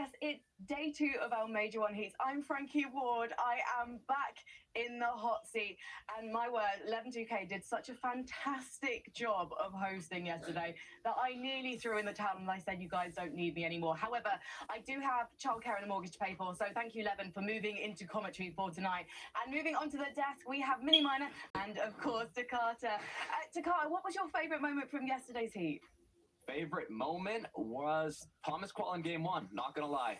Yes, it's day 2 of our Major One Heats. I'm Frankie Ward. I am back in the hot seat. And my word, 112K did such a fantastic job of hosting yesterday that I nearly threw in the towel and I said, you guys don't need me anymore. However, I do have childcare and a mortgage to pay for. So thank you, Levin, for moving into commentary for tonight. And moving on to the desk, we have Mini Miner and, of course, Takata. Takata, what was your favourite moment from yesterday's Heat? Favorite moment was Thomas Qual in game 1, not gonna lie.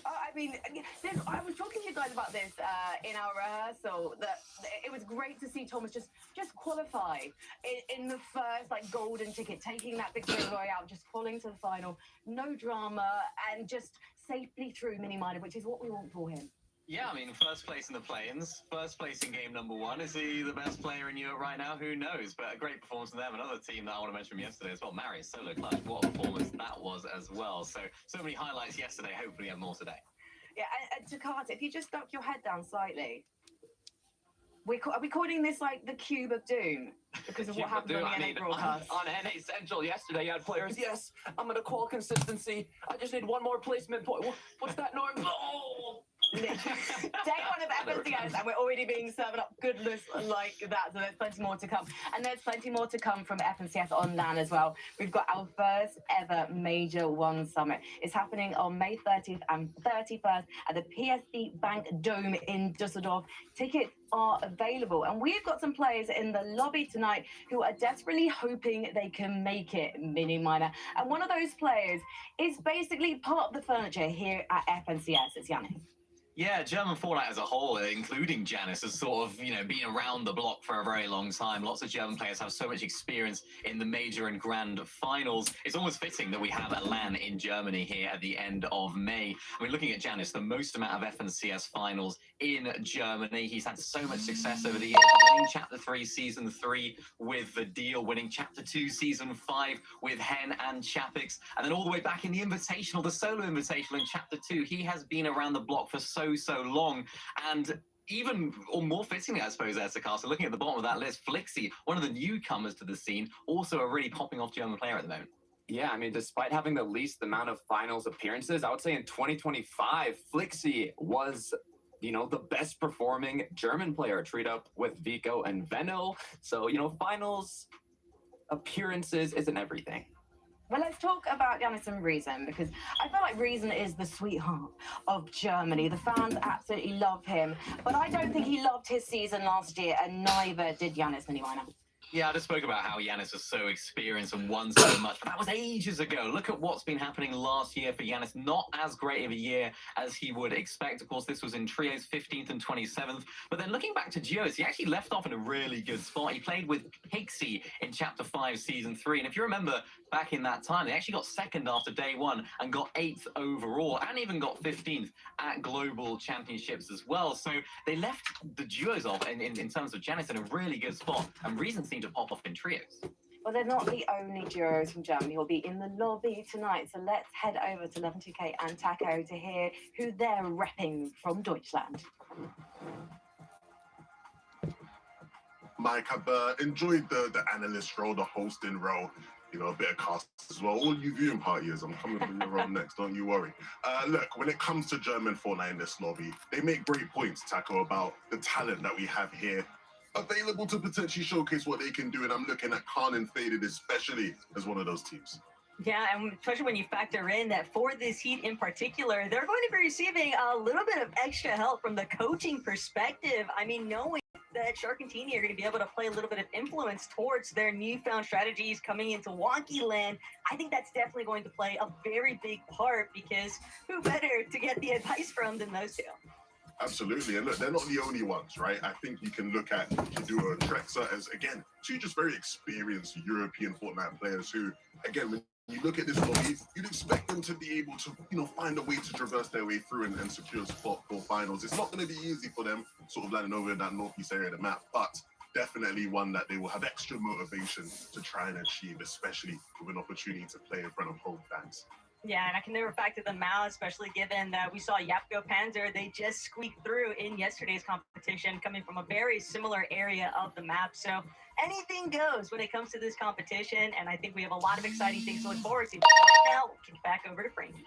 I mean, I was talking to you guys about this in our rehearsal, that it was great to see Thomas just qualify in the first golden ticket, taking that victory royale, just falling to the final, no drama, and just safely through Mini Minor, which is what we want for him. Yeah, I mean, first place in the play-ins, first place in game number 1. Is he the best player in Europe right now? Who knows? But a great performance from them. Another team that I want to mention from yesterday as well, Marius solo clutch. What a performance that was as well. So many highlights yesterday. Hopefully we have more today. Yeah, and Takata, if you just duck your head down slightly. Are we calling this like the Cube of Doom? Because of what happened on the NA broadcast. On NA Central yesterday, you had players, yes, I'm going to call consistency. I just need one more placement point. What's that, Norm? Oh! Day 1 of FNCS, and we're already being served up goodness like that, so there's plenty more to come. And there's plenty more to come from FNCS on LAN as well. We've got our first ever Major One Summit. It's happening on May 30th and 31st at the PSD Bank Dome in Dusseldorf. Tickets are available, and we've got some players in the lobby tonight who are desperately hoping they can make it, Mini Minor. And one of those players is basically part of the furniture here at FNCS. It's Yannis. Yeah, German Fortnite as a whole, including Jannis, has sort of, been around the block for a very long time. Lots of German players have so much experience in the major and grand finals. It's almost fitting that we have a LAN in Germany here at the end of May. I mean, looking at Jannis, the most amount of FNCS finals in Germany. He's had so much success over the years, winning Chapter 3 Season 3 with the deal, winning Chapter 2 Season 5 with Hen and Chapix, and then all the way back in the Invitational, the solo Invitational in Chapter 2. He has been around the block for so long, and even, or more fittingly, I suppose, Takata, looking at the bottom of that list, Flixie, one of the newcomers to the scene, also a really popping off German player at the moment. Yeah, I mean, despite having the least amount of finals appearances, I would say in 2025, Flixie was the best performing German player, treat up with Vico and Velo. So, finals appearances isn't everything. Well, let's talk about Yannis and Reason, because I feel like Reason is the sweetheart of Germany. The fans absolutely love him, but I don't think he loved his season last year, and neither did Yannis Mini Minor. Yeah, I just spoke about how Yannis was so experienced and won so much, but that was ages ago. Look at what's been happening last year for Yannis. Not as great of a year as he would expect. Of course, this was in trios, 15th and 27th. But then looking back to duos, he actually left off in a really good spot. He played with Pixie in Chapter 5, Season 3. And if you remember back in that time, they actually got second after day 1 and got 8th overall, and even got 15th at Global Championships as well. So they left the duos off in terms of Yannis in a really good spot. And Reason seemed to pop off in trios. Well, they're not the only duos from Germany who'll be in the lobby tonight. So let's head over to 112K and Taco to hear who they're repping from Deutschland. Mike, I've enjoyed the analyst role, the hosting role, a bit of cast as well. All you viewing parties, I'm coming for your role next, don't you worry. Look, when it comes to German Fortnite in this lobby, they make great points, Taco, about the talent that we have here, available to potentially showcase what they can do, and I'm looking at Khan and Faded especially as one of those teams. Yeah, and especially when you factor in that for this Heat in particular, they're going to be receiving a little bit of extra help from the coaching perspective. I mean, knowing that Shark and Teeny are going to be able to play a little bit of influence towards their newfound strategies coming into Wonky Land, I think that's definitely going to play a very big part, because who better to get the advice from than those two? Absolutely, and look, they're not the only ones, right? I think you can look at Duo and Trexa as, again, two just very experienced European Fortnite players who, again, when you look at this lobby, you'd expect them to be able to, find a way to traverse their way through and secure a spot for finals. It's not going to be easy for them, sort of landing over in that northeast area of the map, but definitely one that they will have extra motivation to try and achieve, especially with an opportunity to play in front of home fans. Yeah, and I can never factor them out, especially given that we saw Yapko Panzer. They just squeaked through in yesterday's competition, coming from a very similar area of the map. So anything goes when it comes to this competition, and I think we have a lot of exciting things to look forward to. But right now, we'll kick it back over to Frankie.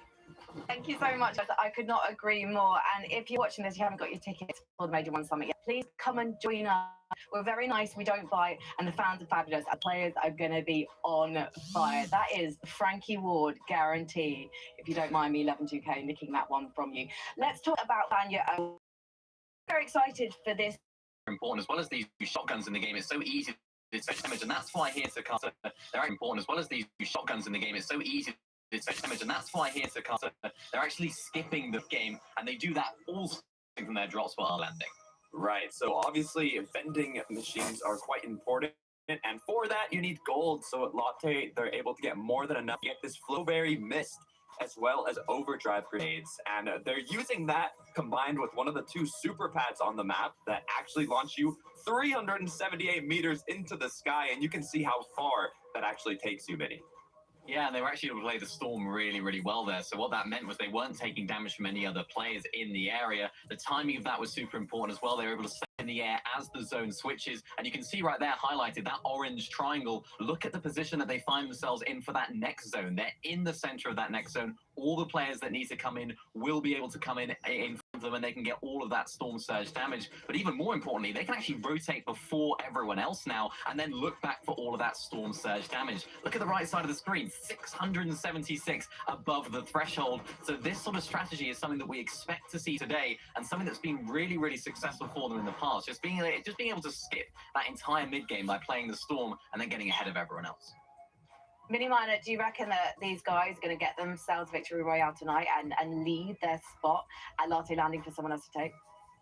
Thank you so much. I could not agree more. And if you're watching this, you haven't got your tickets for the Major One Summit yet, please come and join us. We're very nice, we don't bite, and the fans are fabulous. Our players are going to be on fire. That is Frankie Ward guarantee. If you don't mind me, 11-2K, nicking that one from you. Let's talk about Vanya. I'm very excited for this. Important as well as these shotguns in the game. It's so easy to touch damage, and that's why here to Carter, they're important as well as these shotguns in the game. It's so easy to touch damage, and that's why here to Carter, they're actually skipping the game, and they do that also from their drop spot landing. Right, so obviously vending machines are quite important, and for that you need gold. So at Latte, they're able to get more than enough to get this Flowberry Mist as well as overdrive grenades, and they're using that combined with one of the 2 super pads on the map that actually launch you 378 meters into the sky, and you can see how far that actually takes you, Vinny. Yeah, and they were actually able to play the Storm really, really well there. So what that meant was they weren't taking damage from any other players in the area. The timing of that was super important as well. They were able to stay in the air as the zone switches. And you can see right there highlighted, that orange triangle. Look at the position that they find themselves in for that next zone. They're in the center of that next zone. All the players that need to come in will be able to come in front of them, and they can get all of that Storm Surge damage. But even more importantly, they can actually rotate before everyone else now, and then look back for all of that Storm Surge damage. Look at the right side of the screen, 676 above the threshold. So this sort of strategy is something that we expect to see today, and something that's been really, really successful for them in the past. Just being able to skip that entire mid game by playing the Storm and then getting ahead of everyone else. Mini Miner, do you reckon that these guys are going to get themselves Victory Royale tonight and leave their spot at Latte Landing for someone else to take?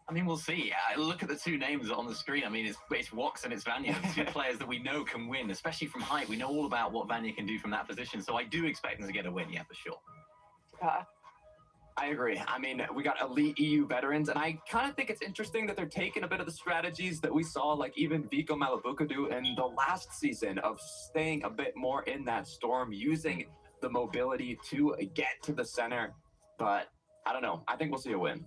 I mean, we'll see. Look at the 2 names on the screen. I mean, it's Wox and it's Vanya, 2 players that we know can win, especially from height. We know all about what Vanya can do from that position, so I do expect them to get a win, yeah, for sure. I agree. I mean, we got elite EU veterans, and I kind of think it's interesting that they're taking a bit of the strategies that we saw, like even Vico Malabuka do in the last season, of staying a bit more in that Storm, using the mobility to get to the center. But I don't know. I think we'll see a win.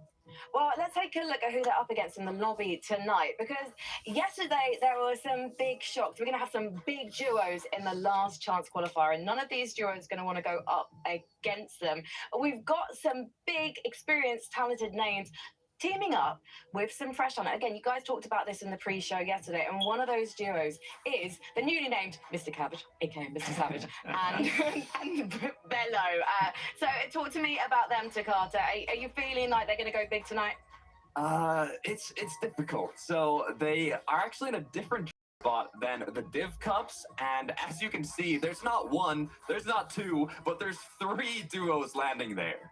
Well, let's take a look at who they're up against in the lobby tonight, because yesterday there were some big shocks. We're going to have some big duos in the last chance qualifier, and none of these duos are going to want to go up against them. We've got some big, experienced, talented names teaming up with some fresh talent. Again, you guys talked about this in the pre-show yesterday, and one of those duos is the newly named Mr. Cabbage, aka Mr. Savage, and Velo. So talk to me about them, Takata. Are you feeling like they're going to go big tonight? It's difficult. So they are actually in a different spot than the Div Cups, and as you can see, there's not 1, there's not 2, but there's 3 duos landing there.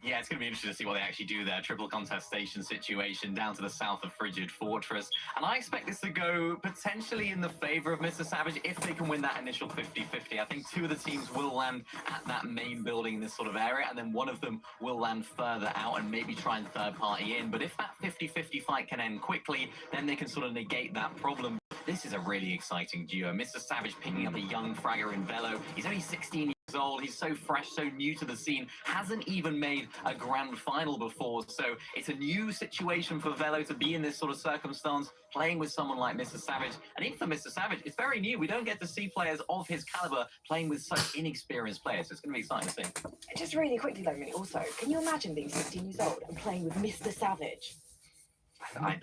Yeah, it's going to be interesting to see what they actually do there. Triple contestation situation down to the south of Frigid Fortress. And I expect this to go potentially in the favor of Mr. Savage if they can win that initial 50-50. I think 2 of the teams will land at that main building in this sort of area, and then one of them will land further out and maybe try and third party in. But if that 50-50 fight can end quickly, then they can sort of negate that problem. This is a really exciting duo. Mr. Savage picking up a young fragger in Velo. He's only 16 years old. He's so fresh, so new to the scene, hasn't even made a grand final before. So it's a new situation for Velo to be in this sort of circumstance, playing with someone like Mr. Savage. And even for Mr. Savage, it's very new. We don't get to see players of his caliber playing with such inexperienced players. So it's going to be exciting to see. Just really quickly though, Minnie, also, can you imagine being 16 years old and playing with Mr. Savage?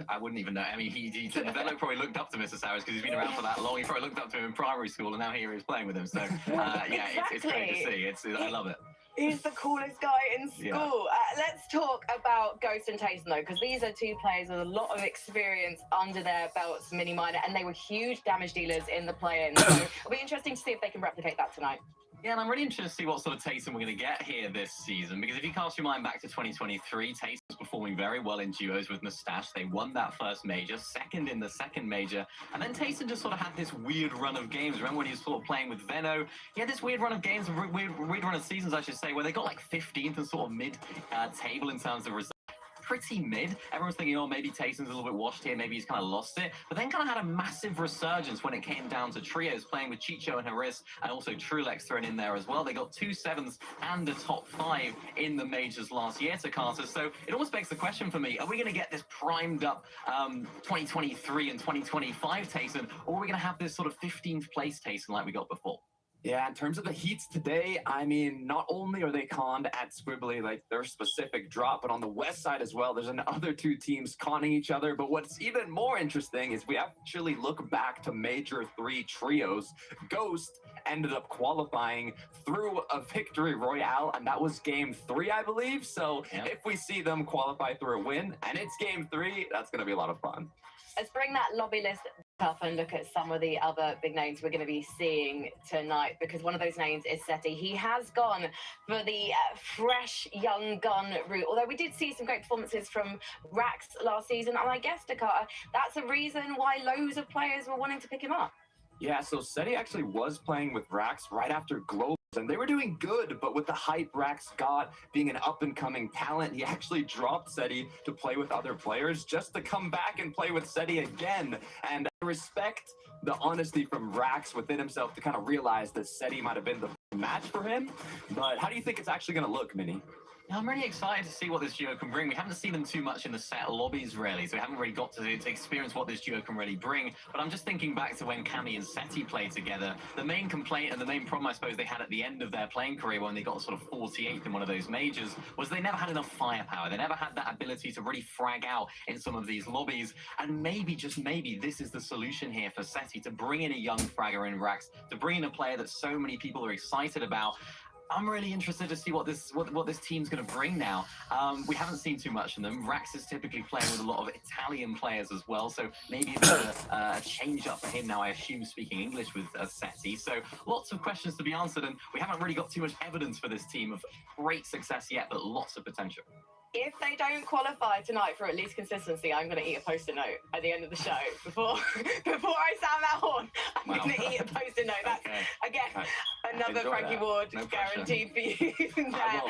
I wouldn't even know. I mean, Velo probably looked up to Mr. Savage because he's been around for that long. He probably looked up to him in primary school, and now here he is playing with him. So, yeah, it's great to see. I love it. He's the coolest guy in school. Yeah. Let's talk about Ghost and Tayson, though, because these are 2 players with a lot of experience under their belts, Mini Miner, and they were huge damage dealers in the play-in. So it'll be interesting to see if they can replicate that tonight. Yeah, and I'm really interested to see what sort of Tayson we're going to get here this season, because if you cast your mind back to 2023, Tayson's performing very well in duos with Mustache. They won that first major, second in the second major, and then Tayson just sort of had this weird run of games. Remember when he was sort of playing with Veno? He had this weird run of games, weird run of seasons, I should say, where they got like 15th and sort of mid-table in terms of results. pretty mid. Everyone's thinking, oh, maybe Taysom's a little bit washed here, maybe he's kind of lost it, but then kind of had a massive resurgence when it came down to trios, playing with Chicho and Haris, and also Trulex thrown in there as well. They got 2 sevens and a top 5 in the majors last year, Takata. So it almost begs the question for me, are we going to get this primed up 2023 and 2025 Taysom, or are we going to have this sort of 15th place Taysom like we got before? Yeah, in terms of the heats today, I mean, not only are they conned at Squibbly, like their specific drop, but on the west side as well, there's another 2 teams conning each other. But what's even more interesting is we actually look back to Major 3 trios. Ghost ended up qualifying through a victory royale, and that was game 3, I believe. So if we see them qualify through a win, and it's game 3, that's going to be a lot of fun. Let's bring that lobby list up and look at some of the other big names we're going to be seeing tonight, because one of those names is Seti. He has gone for the fresh young gun route, although we did see some great performances from Rax last season, and I guess, Dakota, that's a reason why loads of players were wanting to pick him up. Yeah, so Seti actually was playing with Rax right after Global, and they were doing good, but with the hype Rax got, being an up-and-coming talent, he actually dropped Seti to play with other players just to come back and play with Seti again. And I respect the honesty from Rax within himself to kind of realize that Seti might have been the match for him. But how do you think it's actually going to look, Minnie? I'm really excited to see what this duo can bring. We haven't seen them too much in the set lobbies, really, so we haven't really got to experience what this duo can really bring. But I'm just thinking back to when Cammy and Seti played together. The main complaint and the main problem, I suppose, they had at the end of their playing career when they got sort of 48th in one of those majors was they never had enough firepower. They never had that ability to really frag out in some of these lobbies. And maybe, just maybe, this is the solution here for Seti, to bring in a young fragger in Rax, to bring in a player that so many people are excited about. I'm really interested to see what this team's going to bring now. We haven't seen too much in them. Rax is typically playing with a lot of Italian players as well, so maybe it's a change up for him now, I assume, speaking English with Seti. So lots of questions to be answered, and we haven't really got too much evidence for this team of great success yet, but lots of potential. If they don't qualify tonight for at least consistency, I'm going to eat a Post-it note at the end of the show. Before I sound that horn, I'm going to eat a Post-it note. That's, again, another Frankie Ward guaranteed for you there.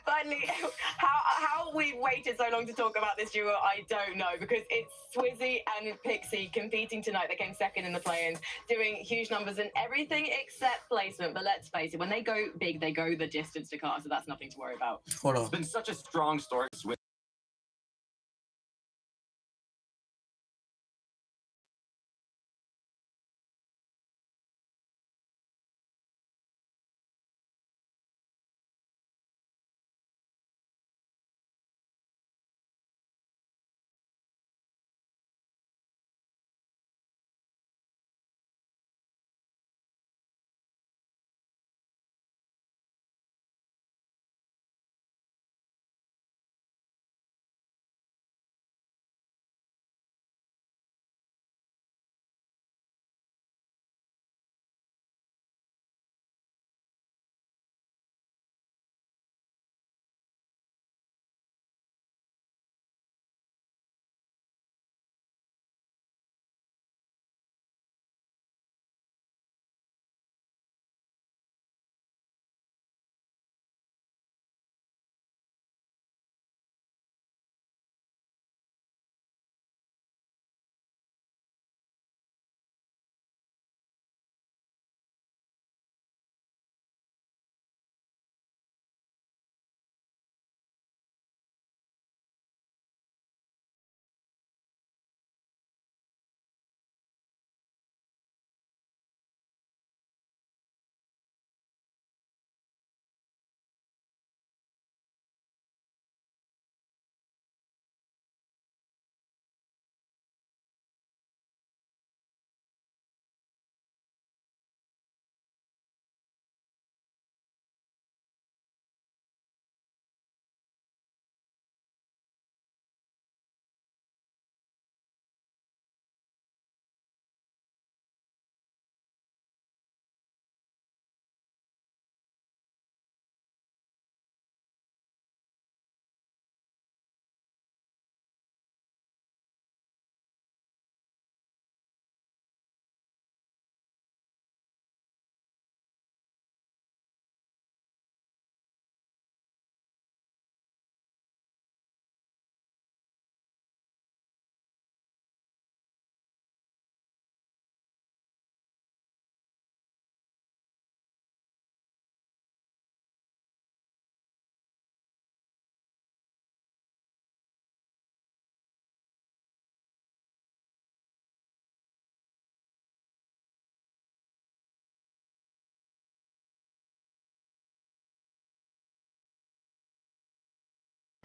Finally, how we've waited so long to talk about this duo, I don't know, because it's Swizzy and Pixie competing tonight. They came second in the play-ins, doing huge numbers and everything except placement. But let's face it, when they go big, they go the distance to car, so that's nothing to worry about. It's been such a strong story with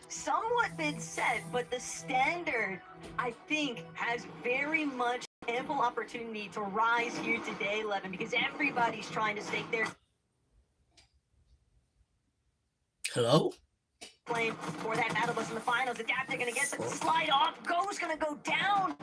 somewhat been set, but the standard, I think, has very much ample opportunity to rise here today, Levin, because everybody's trying to stake their Hello? claim for that battle bus in the finals. Adapter gonna get the slide off. Go's gonna go down.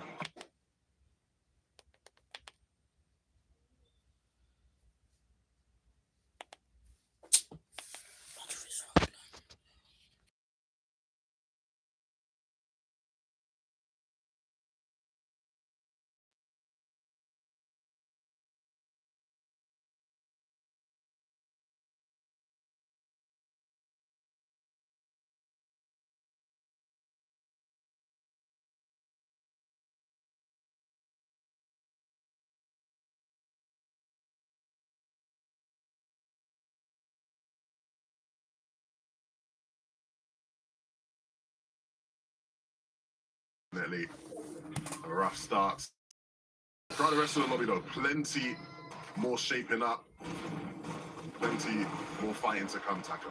Definitely a rough start. Throughout the rest of the lobby, though, plenty more shaping up, plenty more fighting to come, Taka.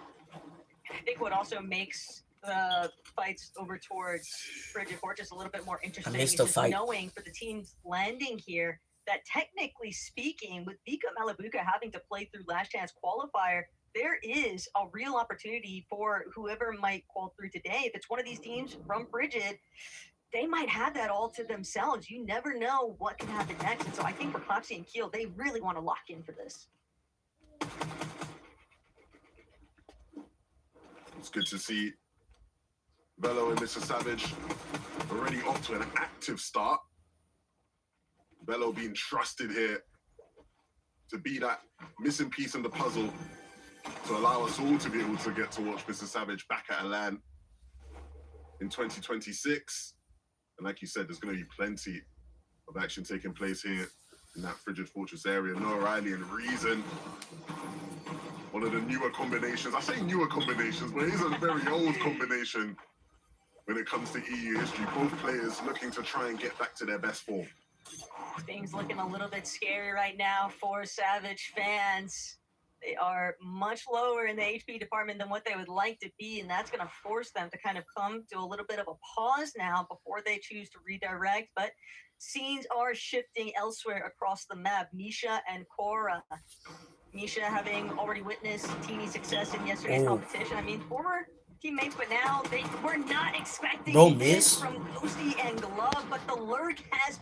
I think what also makes the fights over towards Frigid Fortress a little bit more interesting is missed the just fight. knowing for the teams landing here that technically speaking, with Vika Malabuka having to play through last chance qualifier, there is a real opportunity for whoever might qual through today. If it's one of these teams from Frigid, they might have that all to themselves. You never know what can happen next. And so I think for Clopsy and Keel, they really want to lock in for this. It's good to see Velo and Mr. Savage already off to an active start. Velo being trusted here to be that missing piece in the puzzle to allow us all to be able to get to watch Mr. Savage back at a LAN in 2026. And like you said, there's going to be plenty of action taking place here in that Frigid Fortress area. No Riley and Reason. One of the newer combinations. I say newer combinations, but it is a very old combination when it comes to EU history. Both players looking to try and get back to their best form. Things looking a little bit scary right now for Savage fans. They are much lower in the HP department than what they would like to be, and that's going to force them to kind of come to a little bit of a pause now before they choose to redirect. But scenes are shifting elsewhere across the map. Misha and Cora. Misha having already witnessed teeny success in yesterday's competition. I mean, former teammates, but now they were not expecting this from Ghosty and Glove, but the lurk has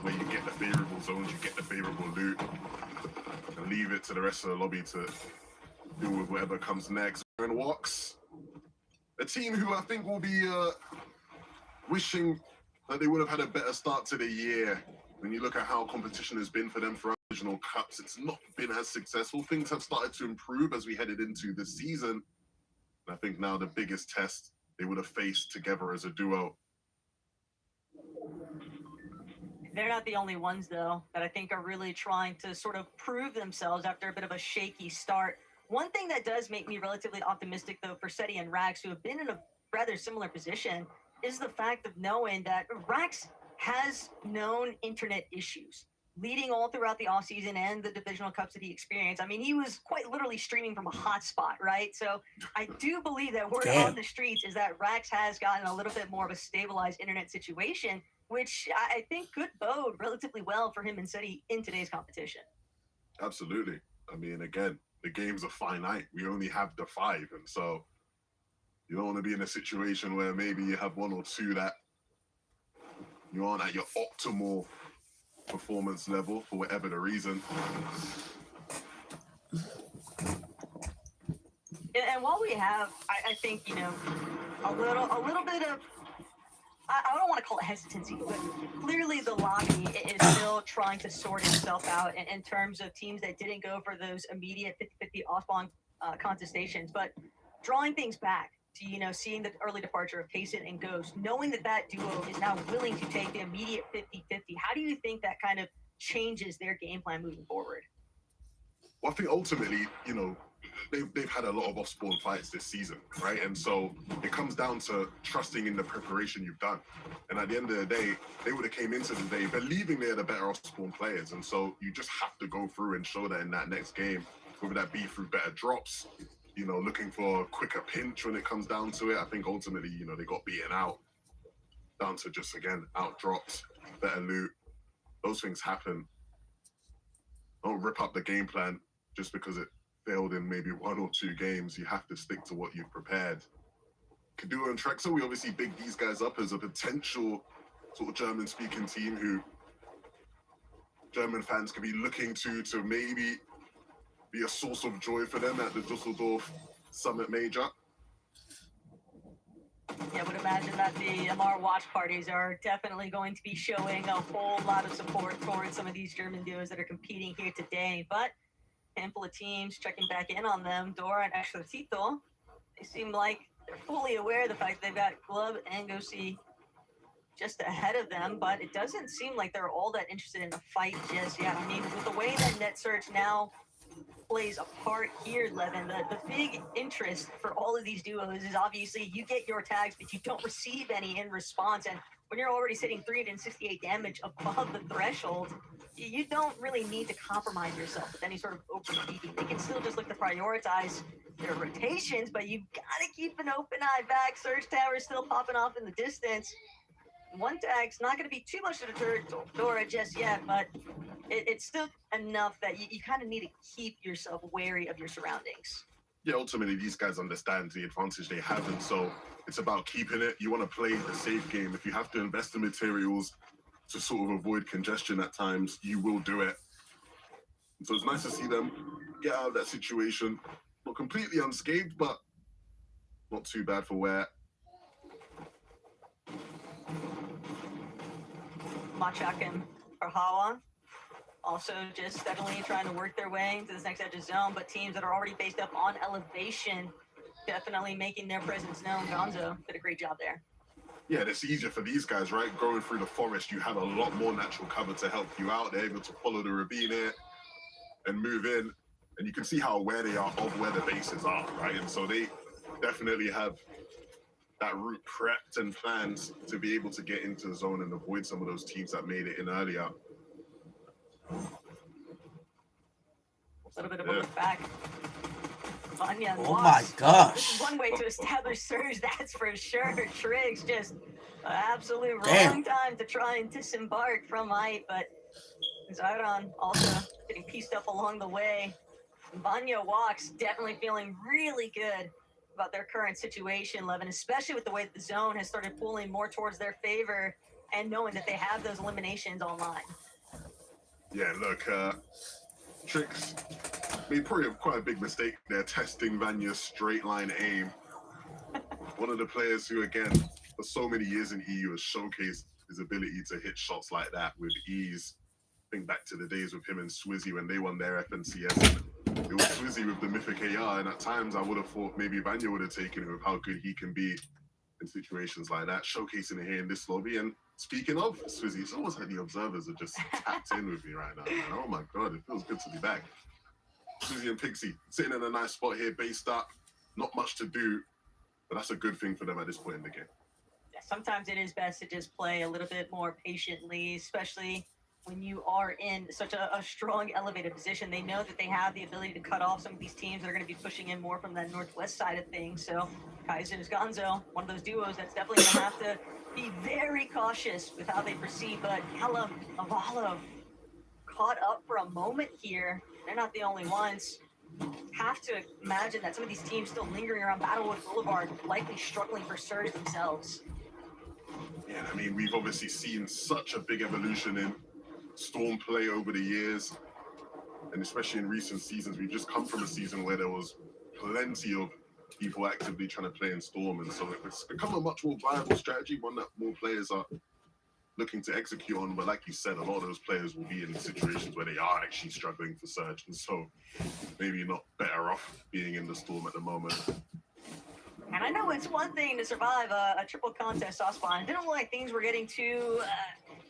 Where you get the favorable zones, you get the favorable loot, and leave it to the rest of the lobby to deal with whatever comes next. And Walks, a team who I think will be wishing that they would have had a better start to the year. When you look at how competition has been for them for regional cups, it's not been as successful. Things have started to improve as we headed into the season. And I think now the biggest test they would have faced together as a duo. They're not the only ones, though, that I think are really trying to sort of prove themselves after a bit of a shaky start. One thing that does make me relatively optimistic, though, for Seti and Rax, who have been in a rather similar position, is the fact of knowing that Rax has known internet issues leading all throughout the offseason and the divisional cups that he experienced. I mean, he was quite literally streaming from a hotspot, right? So I do believe that word on the streets is that Rax has gotten a little bit more of a stabilized internet situation, which I think could bode relatively well for him and Seti in today's competition. Absolutely. I mean, again, the games are finite. We only have the 5. And so you don't want to be in a situation where maybe you have 1 or 2 that you aren't at your optimal performance level for whatever the reason. And while we have, I think, you know, a little bit of, I don't want to call it hesitancy, but clearly the lobby is still trying to sort itself out in terms of teams that didn't go for those immediate 50-50 off-spawn contestations, but drawing things back to, you know, seeing the early departure of Tayson and Ghost, knowing that that duo is now willing to take the immediate 50-50. How do you think that kind of changes their game plan moving forward? Well, I think ultimately, you know, they've had a lot of off-spawn fights this season, right? And so it comes down to trusting in the preparation you've done. And at the end of the day, they would have came into the day believing they're the better off-spawn players. And so you just have to go through and show that in that next game, whether that be through better drops, you know, looking for a quicker pinch when it comes down to it. I think ultimately, you know, they got beaten out down to just, again, out dropped, better loot. Those things happen. Don't rip up the game plan just because it failed in maybe 1 or 2 games. You have to stick to what you've prepared. Kadua and Trexor, we obviously big these guys up as a potential sort of German-speaking team who German fans could be looking to maybe be a source of joy for them at the Dusseldorf Summit Major. Yeah, I would imagine that the MR watch parties are definitely going to be showing a whole lot of support towards some of these German duos that are competing here today. But a handful of teams checking back in on them, Dora and Exorcito, they seem like they're fully aware of the fact that they've got Glove and Gosi just ahead of them, but it doesn't seem like they're all that interested in a fight just yet. I mean, with the way that Net Search now plays a part here, Levin, the big interest for all of these duos is obviously you get your tags, but you don't receive any in response. And when you're already sitting 368 damage above the threshold, you don't really need to compromise yourself with any sort of overpeaking. They can still just look to prioritize their rotations, but you've got to keep an open eye back. Surge Tower is still popping off in the distance. One tag's not going to be too much to deter Dora just yet, but it's still enough that you kind of need to keep yourself wary of your surroundings. Yeah, ultimately, these guys understand the advantage they have, and so it's about keeping it. You want to play the safe game. If you have to invest in materials to sort of avoid congestion at times, you will do it. So it's nice to see them get out of that situation. Not completely unscathed, but not too bad for where. Machak and Perhawa also just steadily trying to work their way into this next edge of zone, but teams that are already based up on elevation definitely making their presence known. Gonzo did a great job there. Yeah, it's easier for these guys, right? Going through the forest, you have a lot more natural cover to help you out. They're able to follow the ravine here and move in, and you can see how aware they are of where the bases are, right? And so they definitely have that route prepped and planned to be able to get into the zone and avoid some of those teams that made it in earlier. A little bit of a look back. Vanya and Oh Lost. my gosh. This is one way to establish Surge, that's for sure. Triggs just an absolute Damn. wrong time to try and disembark from height, but Zyron also getting pieced up along the way. Vanya walks, definitely feeling really good about their current situation, Levin, especially with the way that the zone has started pulling more towards their favor and knowing that they have those eliminations online. Yeah, look, Trix made probably quite a big mistake there, testing Vanya's straight line aim. One of the players who, again, for so many years in EU has showcased his ability to hit shots like that with ease. Think back to the days with him and Swizzy when they won their FNCS. It was Swizzy with the Mythic AR, and at times I would have thought maybe Vanya would have taken it with how good he can be in situations like that, showcasing it here in this lobby. And speaking of Swizzy, it's almost like the observers are just tapped in with me right now. Man. Oh my God, it feels good to be back. Swizzy and Pixie sitting in a nice spot here, based up, not much to do, but that's a good thing for them at this point in the game. Yeah, sometimes it is best to just play a little bit more patiently, especially when you are in such a strong elevated position. They know that they have the ability to cut off some of these teams that are going to be pushing in more from the northwest side of things. So Kaizen's Gonzo, one of those duos that's definitely going to have to be very cautious with how they proceed. But Hella Avalo caught up for a moment here. They're not the only ones. Have to imagine that some of these teams still lingering around Battlewood Boulevard, likely struggling for Surge themselves. Yeah, I mean, we've obviously seen such a big evolution in Storm play over the years, and especially in recent seasons, we've just come from a season where there was plenty of people actively trying to play in Storm, and so it's become a much more viable strategy, one that more players are looking to execute on. But like you said, a lot of those players will be in situations where they are actually struggling for Surge, and so maybe not better off being in the Storm at the moment. And I know it's one thing to survive a triple contest off spawn. It didn't look like things were getting too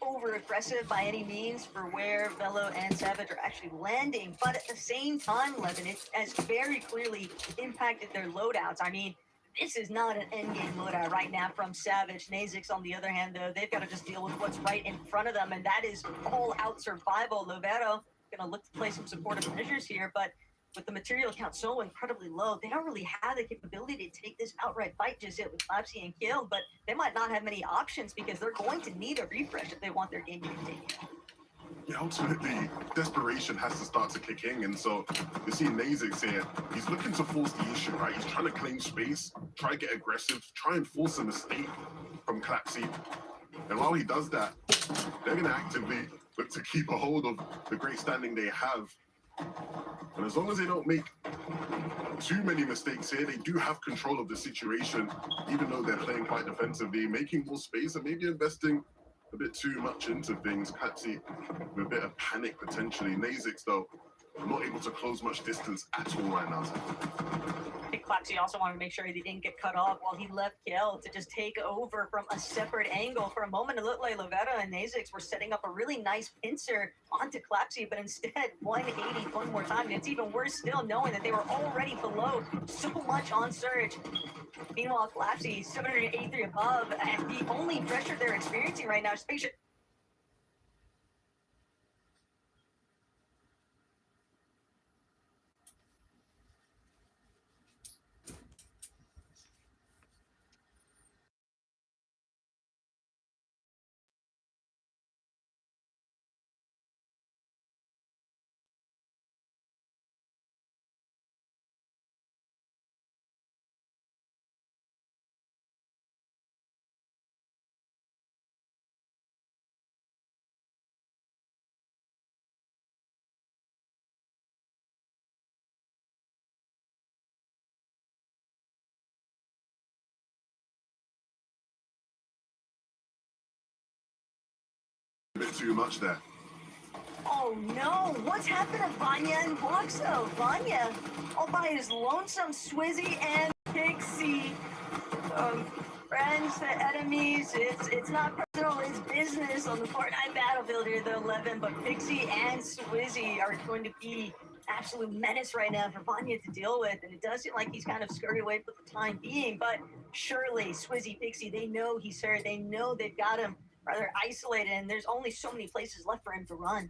over aggressive by any means for where Velo and Savage are actually landing. But at the same time, Levin, it has very clearly impacted their loadouts. I mean, this is not an endgame loadout right now from Savage. Nazix, on the other hand, though, they've got to just deal with what's right in front of them, and that is all-out survival. Lovero going to look to play some supportive measures here, but with the material count so incredibly low, they don't really have the capability to take this outright fight just yet with Klapsi and Qual, but they might not have many options because they're going to need a refresh if they want their game to continue. Yeah, ultimately, desperation has to start to kick in, and so you see Nazix here, he's looking to force the issue, right? He's trying to claim space, try to get aggressive, try and force a mistake from Klapsi. And while he does that, they're going to actively look to keep a hold of the great standing they have. And as long as they don't make too many mistakes here, they do have control of the situation, even though they're playing quite defensively, making more space and maybe investing a bit too much into things. Klapsi with a bit of panic potentially. Nazix, though, not able to close much distance at all right now. I think Klapsi also wanted to make sure he didn't get cut off while he left Qual to just take over from a separate angle. For a moment, it looked like Lovera and Nazix were setting up a really nice pincer onto Klapsi, but instead 180 one more time. And it's even worse still knowing that they were already below so much on Surge. Meanwhile, Klapsi 783 above, and the only pressure they're experiencing right now is patient. A bit too much there. Oh no, what's happened to Vanya and Voxo? Vanya, all by his lonesome, Swizzy and Pixie. Friends to enemies, it's not personal, it's business on the Fortnite battlefield here though, Levin, but Pixie and Swizzy are going to be absolute menace right now for Vanya to deal with, and it does seem like he's kind of scurried away for the time being, but surely Swizzy, Pixie, they know he's hurt, they know they've got him rather isolated, and there's only so many places left for him to run.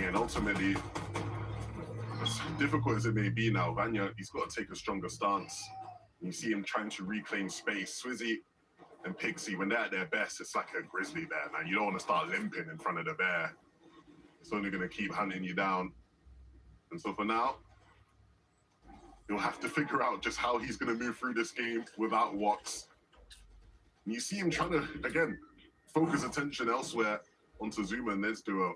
Yeah, and ultimately, as difficult as it may be now, Vanya, he's got to take a stronger stance. You see him trying to reclaim space. Swizzy and Pixie, when they're at their best, it's like a grizzly bear, man. You don't want to start limping in front of the bear. It's only going to keep hunting you down. And so for now, he'll have to figure out just how he's going to move through this game without Watts. And you see him trying to, again, focus attention elsewhere onto Zuma and Ned's duo.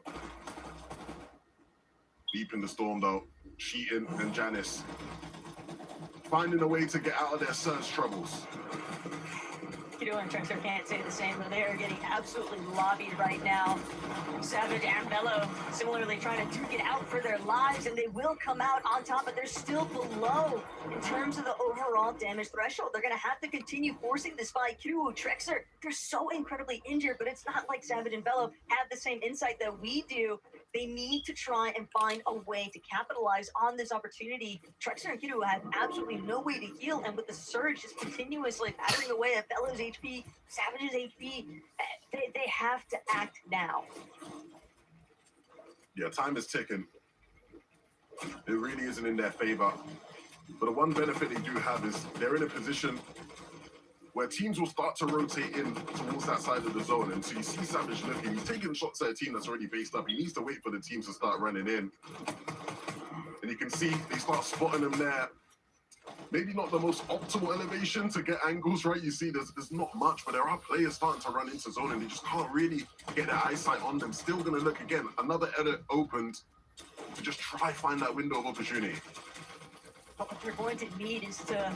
Deep in the storm, though, Cheating and Janice finding a way to get out of their Surge troubles. Kido and Trexer can't say the same, but they are getting absolutely lobbied right now. Savage and Velo similarly trying to duke it out for their lives, and they will come out on top, but they're still below in terms of the overall damage threshold. They're going to have to continue forcing this fight. Kido, Trexer, they're so incredibly injured, but it's not like Savage and Velo have the same insight that we do. They need to try and find a way to capitalize on this opportunity. Trexer and Kido have absolutely no way to heal, and with the Surge just continuously battering away at Velo's HP, Savage's HP, they have to act now. Yeah, time is ticking. It really isn't in their favor. But the one benefit they do have is they're in a position where teams will start to rotate in towards that side of the zone. And so you see Savage looking, he's taking shots at a team that's already based up. He needs to wait for the teams to start running in. And you can see they start spotting him there. maybe not the most optimal elevation to get angles right. You see, there's not much, but there are players starting to run into zone and they just can't really get their eyesight on them. Still going to look again. Another edit opened to just try find that window of opportunity. But what they're going to need is to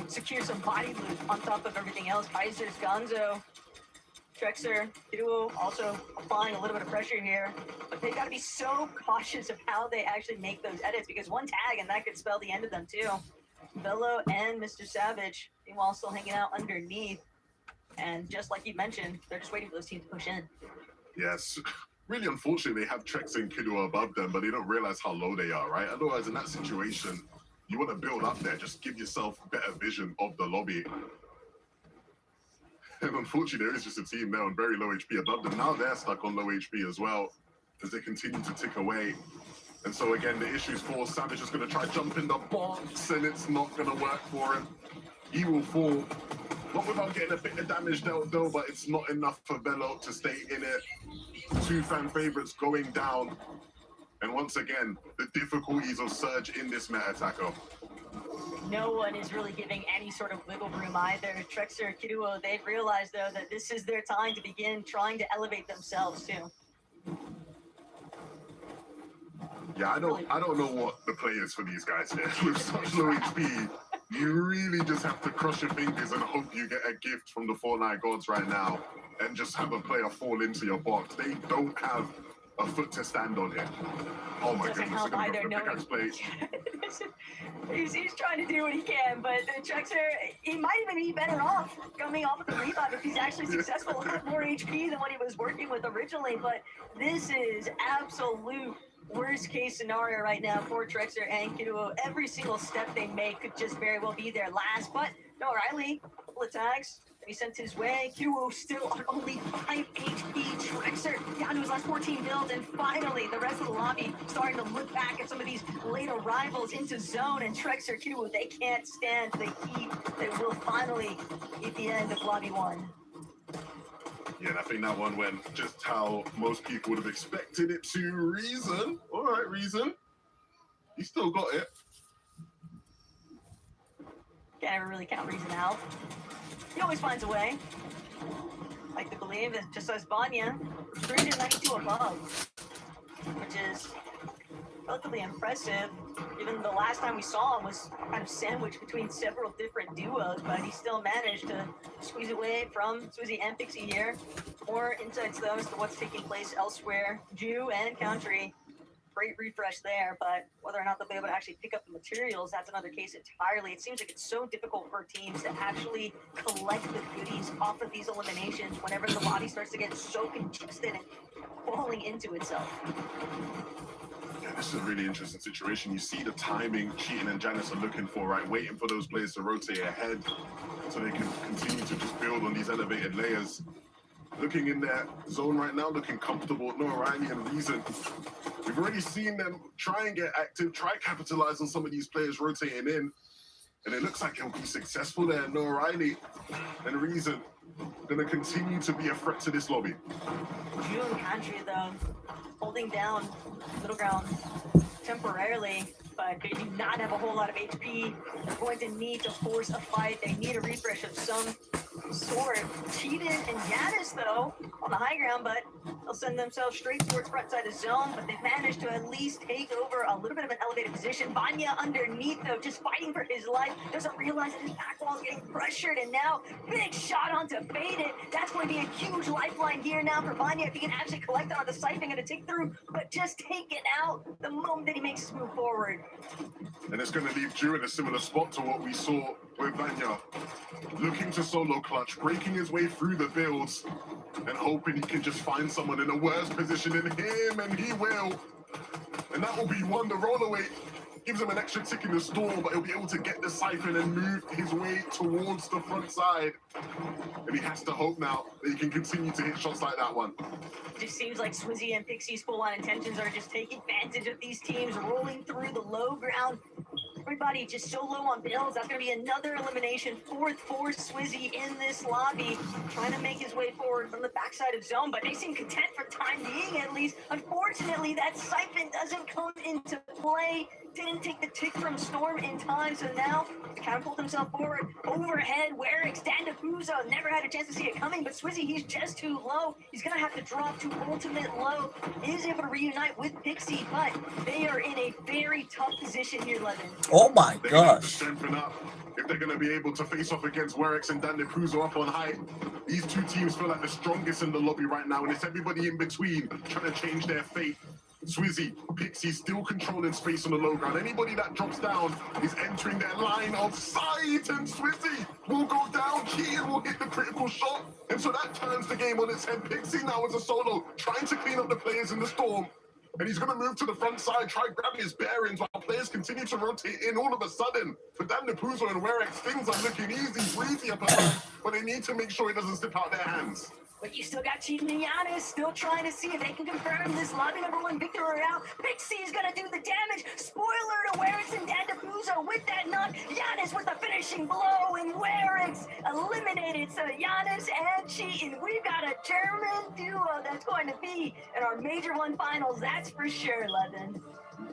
secure some body loot on top of everything else. Kaiser's, Gonzo, Trexer, Duo also applying a little bit of pressure here. But they've got to be so cautious of how they actually make those edits, because one tag and that could spell the end of them too. Velo and Mr. Savage, meanwhile, still hanging out underneath. And just like you mentioned, they're just waiting for those teams to push in. Yes. Really unfortunate they have Trex and Kidua above them, but they don't realize how low they are, right? Otherwise, in that situation, you want to build up there. Just give yourself better vision of the lobby. And unfortunately, there is just a team there on very low HP above them. Now they're stuck on low HP as well as they continue to tick away. And so again, the issues for Savage is going to try jump in the box, and it's not going to work for him. He will fall. Not without getting a bit of damage dealt though, but it's not enough for Velo to stay in it. Two fan favorites going down. And once again, the difficulties of Surge in this meta, Taco. No one is really giving any sort of wiggle room either. Trexer, Kiduo, they've realized though that this is their time to begin trying to elevate themselves too. Yeah, I don't know what the play is for these guys here. With such low HP, you really just have to cross your fingers and hope you get a gift from the Fortnite gods right now and just have a player fall into your box. They don't have a foot to stand on here. Oh my goodness, they're going to go for pickaxe play. He's trying to do what he can, but Trexer, he might even be better off coming off of the revive if he's actually successful with more HP than what he was working with originally. But this is absolute worst case scenario right now for Trexer and Kiduo. Every single step they make could just very well be their last. But no, Riley, couple of tags. He sent his way. Kiduo still on only 5 HP. Trexer down to his last 14 builds. And finally, the rest of the lobby starting to look back at some of these late arrivals into zone. And Trexer, Kiduo, they can't stand the heat. They will finally hit the end of lobby 1. Yeah, and I think that one went just how most people would have expected it to. Reason. All right, Reason. He still got it. Can't ever really count Reason out. He always finds a way. Like to believe it just says Vanya, 392 above, which is relatively impressive. Even the last time we saw him was kind of sandwiched between several different duos, but he still managed to squeeze away from Swizzy and Pixie here. More insights though as to what's taking place elsewhere. Jew and Country, great refresh there, but whether or not they'll be able to actually pick up the materials, that's another case entirely. It seems like it's so difficult for teams to actually collect the goodies off of these eliminations whenever the lobby starts to get so congested and falling into itself. Yeah, this is a really interesting situation. You see the timing Cheating and Janice are looking for, right? Waiting for those players to rotate ahead so they can continue to just build on these elevated layers. Looking in their zone right now, looking comfortable. No Riley and Reason. We've already seen them try and get active, try capitalize on some of these players rotating in. And it looks like he'll be successful there. No Riley and Reason going to continue to be a threat to this lobby. Jew and Country though, holding down Middle Ground temporarily, but they do not have a whole lot of HP. They're going to need to force a fight. They need a refresh of some sort. Cheated and Yanis though on the high ground, but they'll send themselves straight towards front side of zone, but they've managed to at least take over a little bit of an elevated position. Vanya underneath though, just fighting for his life, doesn't realize that his back wall is getting pressured, and now big shot onto Faded. That's going to be a huge lifeline here now for Vanya if he can actually collect it on the siphon and to take through, but just take it out the moment that he makes his move forward. And it's going to leave Drew in a similar spot to what we saw with Vanya. Looking to solo clutch, breaking his way through the builds, and hoping he can just find someone in a worse position than him, and he will. And that will be one. The rollaway gives him an extra tick in the store, but he'll be able to get the siphon and move his way towards the front side. And he has to hope now that he can continue to hit shots like that one. It just seems like Swizzy and Pixie's full-on intentions are just taking advantage of these teams rolling through the low ground. Everybody just so low on builds. That's going to be another elimination. Fourth for Swizzy in this lobby, trying to make his way forward from the backside of zone, but they seem content for time being at least. Unfortunately, that siphon doesn't come into play. didn't take the tick from Storm in time, so now he catapulted himself forward. Overhead, Werix, Dandapuzo never had a chance to see it coming, but Swizzy, he's just too low. He's gonna have to drop to ultimate low. He is able to reunite with Pixie, but they are in a very tough position here, Levin. Oh my They're gonna have to gosh. strengthen up if they're going to be able to face off against Werix and Dandapuzo up on height. These two teams feel like the strongest in the lobby right now, and it's everybody in between trying to change their fate. Swizzy, Pixie still controlling space on the low ground. Anybody that drops down is entering their line of sight, and Swizzy will go down. Keaton will hit the critical shot, and so that turns the game on its head. Pixie now is a solo, trying to clean up the players in the storm. And he's going to move to the front side, try grabbing his bearings while players continue to rotate in all of a sudden. For Dandapuzo and Werix, things are looking breezy up ahead, but they need to make sure it doesn't slip out their hands. But you still got Cheatin' and Giannis still trying to see if they can confirm this lobby #1 victory royale. Pixie's gonna do the damage. Spoiler to Werix and Dandapuzo with that knock. Giannis with the finishing blow, and Werix eliminated. So Giannis and Cheatin', we've got a German duo that's going to be in our Major 1 finals. That's for sure, Levin.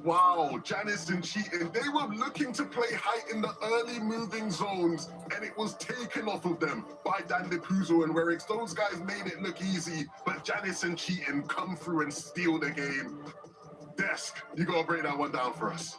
Wow, Janice and Cheatin', they were looking to play height in the early moving zones, and it was taken off of them by Dandapuzo and Werix. Those guys made it look easy, but Janice and Cheatin' come through and steal the game. Desk, you gotta break that one down for us.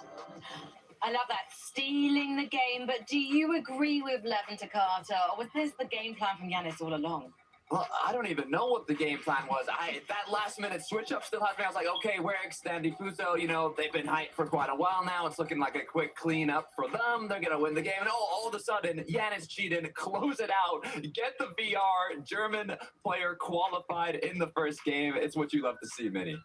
I love that, stealing the game, but do you agree with Levin to Carter, or was this the game plan from Giannis all along? Well, I don't even know what the game plan was. That last-minute switch-up still has me. I was like, okay, Werix, Dandapuzo, you know, they've been hyped for quite a while now. It's looking like a quick clean-up for them. They're going to win the game. And all of a sudden, Giannis Cheatin', close it out, get the VR, German player qualified in the first game. It's what you love to see, Minnie.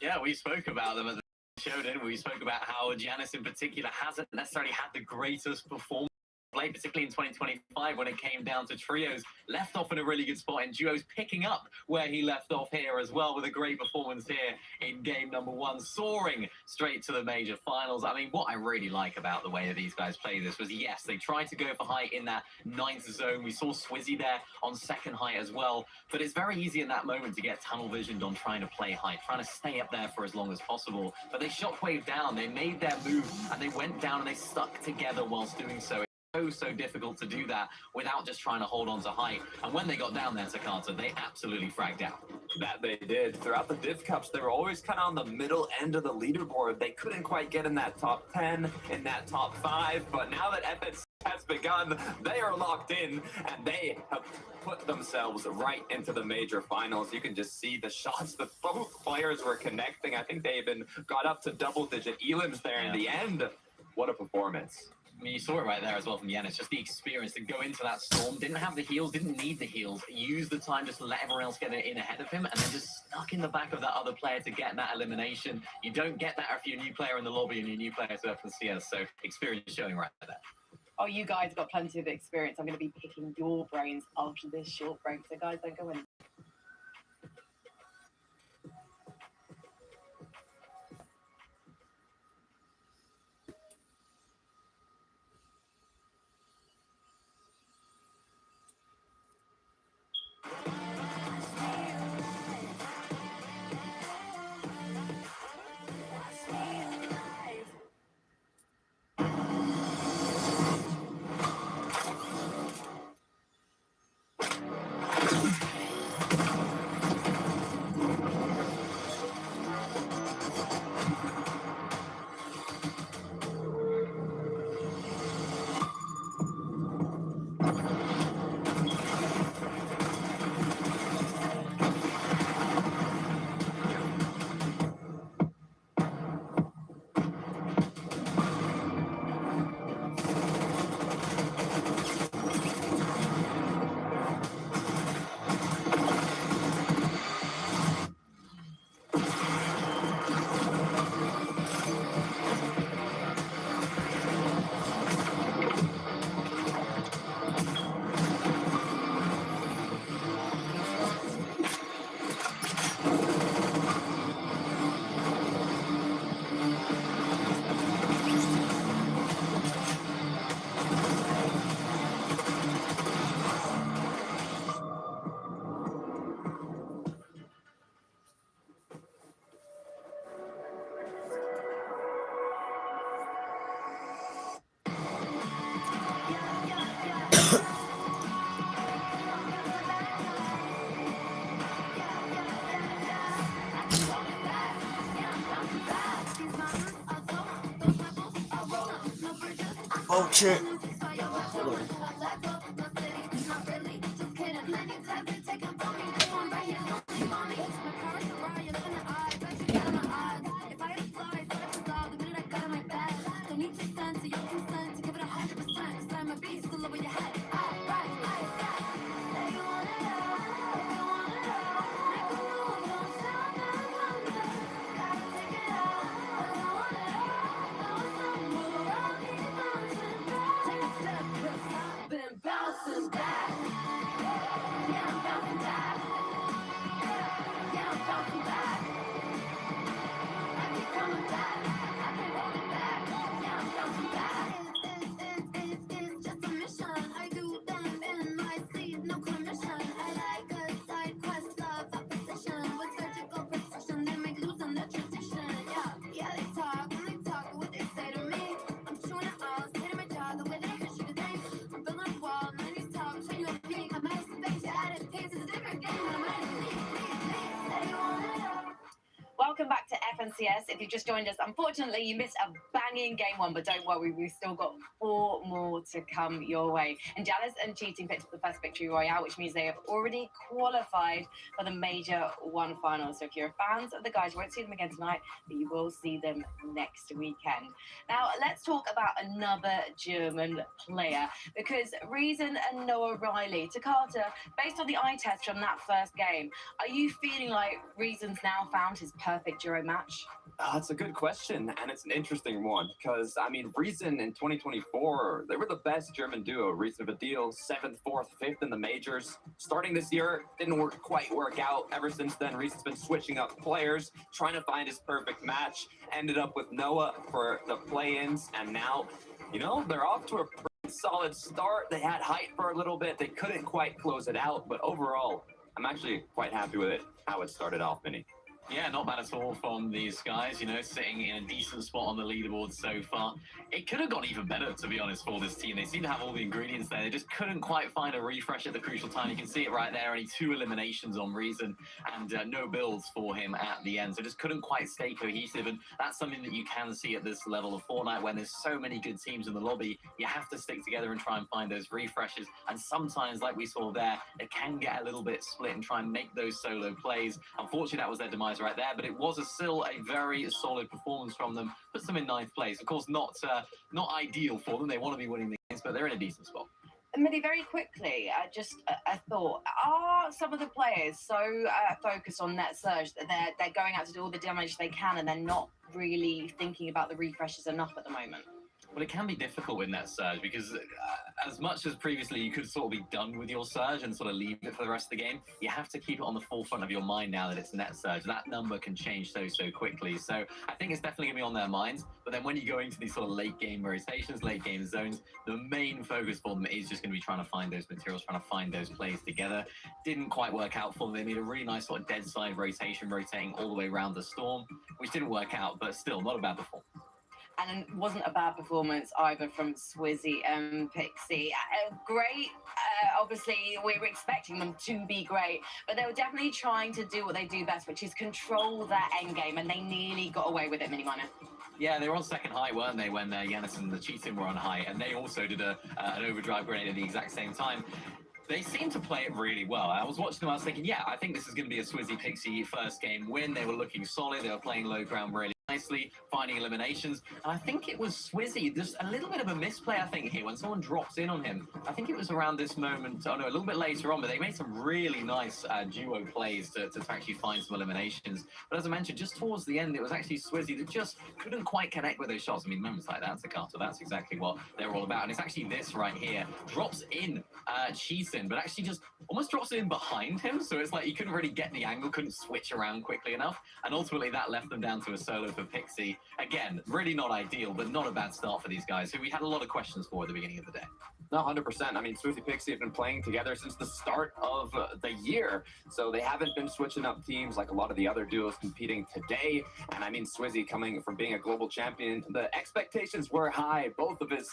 Yeah, we spoke about them at the show, didn't we? We spoke about how Giannis in particular hasn't necessarily had the greatest performance, particularly in 2025 when it came down to trios. Left off in a really good spot, and duos picking up where he left off here as well, with a great performance here in game #1, soaring straight to the major finals. I mean, what I really like about the way that these guys play this was, yes, they tried to go for height in that 9th zone. We saw Swizzy there on 2nd height as well, but it's very easy in that moment to get tunnel visioned on trying to play height, trying to stay up there for as long as possible. But they shockwave down, they made their move, and they went down and they stuck together whilst doing so. So difficult to do that without just trying to hold on to height. And when they got down there to Carter, they absolutely fragged out. That they did. Throughout the Div Cups, they were always kind of on the middle end of the leaderboard. They couldn't quite get in that top 10, in that top 5, but now that FNC has begun, they are locked in, and they have put themselves right into the major finals. You can just see the shots that both players were connecting. I think they even got up to double-digit elims there in the end. What a performance. I mean, you saw it right there as well from Giannis, just the experience to go into that storm, didn't have the heals, didn't need the heals, used the time just to let everyone else get in ahead of him, and then just stuck in the back of that other player to get that elimination. You don't get that if you're a new player in the lobby and you're a new player to FNCS, so experience showing right there. Oh, you guys got plenty of experience. I'm going to be picking your brains after this short break, so guys, don't go in. Oh shit. Welcome back to FNCS. If you just joined us, unfortunately, you missed a banging game one, but don't worry, we've still got 4 more to come your way. And Janice and Cheating picked up the first victory royale, which means they have already qualified for the Major 1 final. So if you're fans of the guys, you won't see them again tonight, but you will see them next weekend. Now, let's talk about another German player, because Reason and Noah Riley, Takata, based on the eye test from that first game, are you feeling like Reason's now found his perfect Euro match? That's a good question, and it's an interesting one because, I mean, Reason in 2024, they were the best German duo. Reason Vadil, 7th, 4th, 5th in the majors. Starting this year, didn't quite work out. Ever since then, Reason's been switching up players, trying to find his perfect match. Ended up with Noah for the play-ins, and now, you know, they're off to a pretty solid start. They had height for a little bit. They couldn't quite close it out, but overall, I'm actually quite happy with it, how it started off, Minnie. Yeah, not bad at all from these guys, you know, sitting in a decent spot on the leaderboard so far. It could have gone even better, to be honest, for this team. They seem to have all the ingredients there. They just couldn't quite find a refresh at the crucial time. You can see it right there, only 2 eliminations on Reason and no builds for him at the end. So just couldn't quite stay cohesive, and that's something that you can see at this level of Fortnite when there's so many good teams in the lobby. You have to stick together and try and find those refreshes, and sometimes, like we saw there, it can get a little bit split and try and make those solo plays. Unfortunately, that was their demise right there, but it was still a very solid performance from them. Puts them in 9th place. Of course, not ideal for them. They want to be winning the games, but they're in a decent spot. Minnie, very quickly, just a thought. Are some of the players so focused on net surge that they're going out to do all the damage they can and they're not really thinking about the refreshes enough at the moment? Well, it can be difficult with net surge because as much as previously you could sort of be done with your surge and sort of leave it for the rest of the game, you have to keep it on the forefront of your mind now that it's net surge. That number can change so quickly. So I think it's definitely going to be on their minds. But then when you go into these sort of late game rotations, late game zones, the main focus for them is just going to be trying to find those materials, trying to find those plays together. Didn't quite work out for them. They made a really nice sort of dead side rotation, rotating all the way around the storm, which didn't work out, but still not a bad performance. And it wasn't a bad performance either from Swizzy and Pixie. Great. Obviously, we were expecting them to be great, but they were definitely trying to do what they do best, which is control that end game, and they nearly got away with it, Mini Minor. Yeah, they were on second height, weren't they, when Yanis and the Cheating were on height, and they also did an overdrive grenade at the exact same time. They seem to play it really well. I was watching them, I was thinking, yeah, I think this is going to be a Swizzy Pixie first game win. They were looking solid, they were playing low ground really nicely, finding eliminations. And I think it was Swizzy, just a little bit of a misplay, I think, here, when someone drops in on him. I think it was around this moment, oh no, a little bit later on, but they made some really nice duo plays to actually find some eliminations. But as I mentioned, just towards the end, it was actually Swizzy that just couldn't quite connect with those shots. I mean, moments like that, Takata, that's exactly what they're all about. And it's actually this right here, drops in Cheatin, but actually just almost drops in behind him. So it's like he couldn't really get the angle, couldn't switch around quickly enough. And ultimately that left them down to a solo for Pixie. Again, really not ideal, but not a bad start for these guys, who we had a lot of questions for at the beginning of the day. No, 100%. I mean, Swizzy Pixie have been playing together since the start of the year, so they haven't been switching up teams like a lot of the other duos competing today. And I mean, Swizzy coming from being a global champion, the expectations were high. Both of his,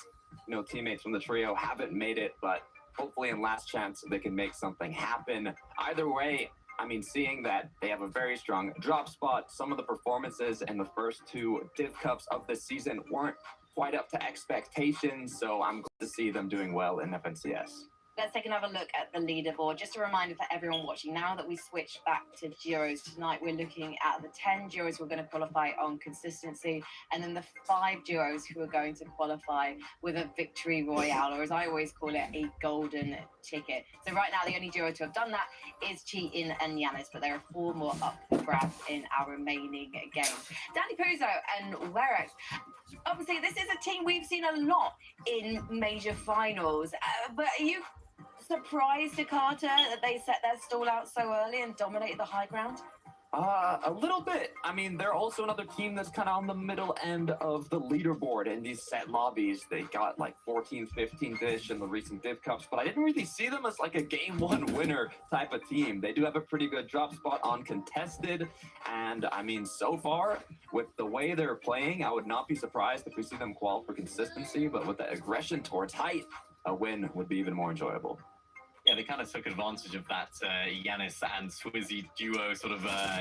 teammates from the trio haven't made it, but hopefully in last chance they can make something happen. Either way, I mean, seeing that they have a very strong drop spot, some of the performances in the first 2 Div Cups of the season weren't quite up to expectations, so I'm glad to see them doing well in FNCS. Let's take another look at the leaderboard. Just a reminder for everyone watching, now that we switch back to duos tonight, we're looking at the 10 duos who are going to qualify on consistency, and then the 5 duos who are going to qualify with a victory royale, or as I always call it, a golden ticket. So right now, the only duo to have done that is Cheatin and Yanis, but there are 4 more up for grabs in our remaining games. Danny Puzo and Werex. Obviously, this is a team we've seen a lot in major finals, but are you surprised, Takata, that they set their stall out so early and dominated the high ground? A little bit. I mean, they're also another team that's kind of on the middle end of the leaderboard in these set lobbies. They got like 14th, 15th-ish in the recent Div Cups, but I didn't really see them as like a game 1 winner type of team. They do have a pretty good drop spot on contested, and I mean, so far, with the way they're playing, I would not be surprised if we see them qual for consistency, but with the aggression towards height, a win would be even more enjoyable. Yeah, they kind of took advantage of that Yanis and Swizzy duo sort of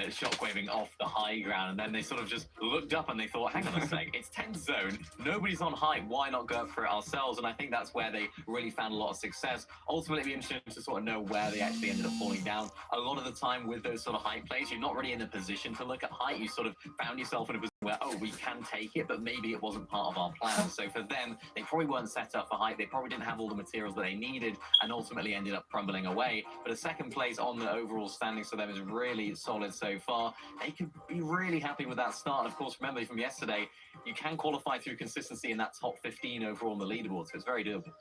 shockwaving off the high ground, and then they sort of just looked up and they thought, hang on a sec, it's 10th zone, nobody's on height, why not go up for it ourselves? And I think that's where they really found a lot of success. Ultimately, it'd be interesting to sort of know where they actually ended up falling down. A lot of the time with those sort of height plays, you're not really in a position to look at height. You sort of found yourself in a position where, oh, we can take it, but maybe it wasn't part of our plan. So for them, they probably weren't set up for height. They probably didn't have all the materials that they needed, and ultimately ended up crumbling away. But a second place on the overall standings for them is really solid so far. They could be really happy with that start. And of course, remember from yesterday, you can qualify through consistency in that top 15 overall on the leaderboard, so it's very doable.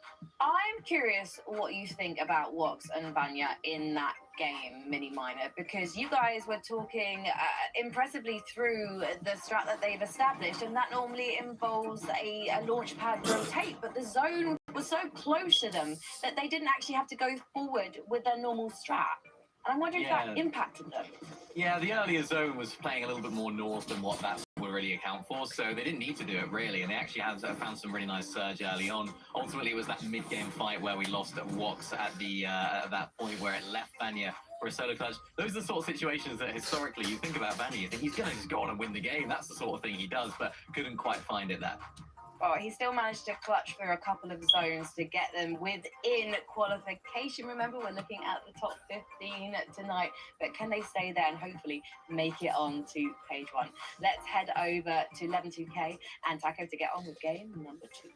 I'm curious what you think about Wox and Vanya in that game, Mini Minor, because you guys were talking impressively through the strat that they've established, and that normally involves a launch pad rotate, but the zone was so close to them that they didn't actually have to go forward with their normal strat. And I'm wondering if that impacted them. Yeah, the earlier zone was playing a little bit more north than what that would really account for, so they didn't need to do it really, and they actually found some really nice surge early on. Ultimately, it was that mid-game fight where we lost at Wox at that point where it left Vanya for a solo clutch. Those are the sort of situations that historically you think about Vanya, you think he's going to just go on and win the game. That's the sort of thing he does, but couldn't quite find it there. Well, he still managed to clutch through a couple of zones to get them within qualification. Remember, we're looking at the top 15 tonight, but can they stay there and hopefully make it on to page 1? Let's head over to 11-2K and Taco to get on with game number 2.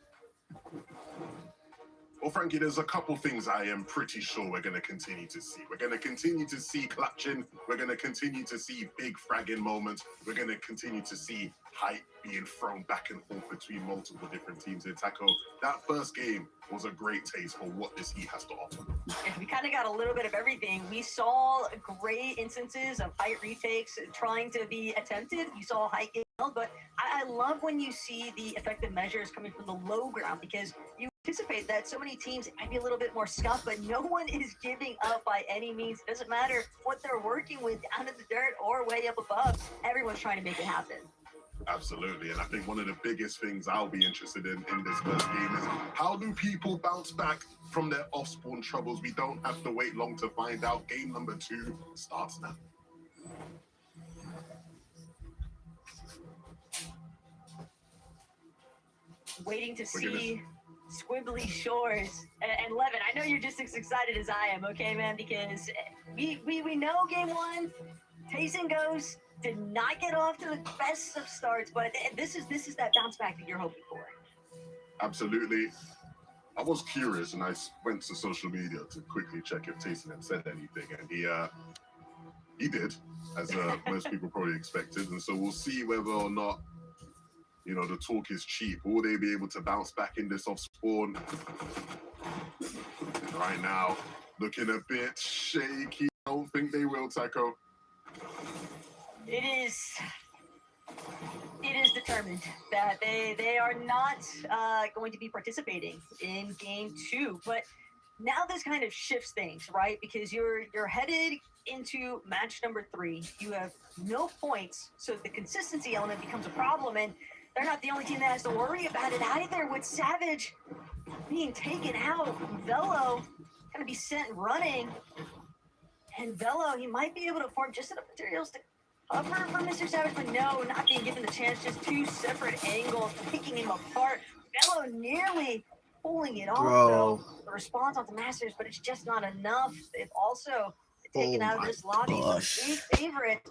Well, Frankie, there's a couple things I am pretty sure we're going to continue to see. We're going to continue to see clutching. We're going to continue to see big fragging moments. We're going to continue to see hype being thrown back and forth between multiple different teams in Taco. That first game was a great taste for what this heat has to offer. We kind of got a little bit of everything. We saw great instances of height retakes trying to be attempted. You saw height get held, but I love when you see the effective measures coming from the low ground, because you anticipate that so many teams might be a little bit more scuffed, but no one is giving up by any means. It doesn't matter what they're working with down in the dirt or way up above. Everyone's trying to make it happen. Absolutely, and I think one of the biggest things I'll be interested in this first game is how do people bounce back from their off-spawn troubles? We don't have to wait long to find out. Game number 2 starts now. Waiting to see squibbly shores. And Levin, I know you're just as excited as I am, okay, man? Because we know game 1, Tayson Ghost did not get off to the best of starts, but this is that bounce back that you're hoping for. Absolutely. I was curious, and I went to social media to quickly check if Tayson had said anything, and he did, as most people probably expected. And so we'll see whether or not, you know, the talk is cheap. Will they be able to bounce back in this off spawn? Right now, looking a bit shaky. I don't think they will, Taco. It is determined that they are not going to be participating in game 2. But now this kind of shifts things, right? Because you're headed into match number 3. You have no points, so the consistency element becomes a problem, and they're not the only team that has to worry about it either, with Savage being taken out. Velo going to be sent running. And Velo, he might be able to farm just enough materials to For Mr. Savage, but no, not being given the chance, just two separate angles, picking him apart. Velo nearly pulling it off, though. Bro. The response on the Masters, but it's just not enough. They've also taken Oh out of my this lobby some gosh. big favorites.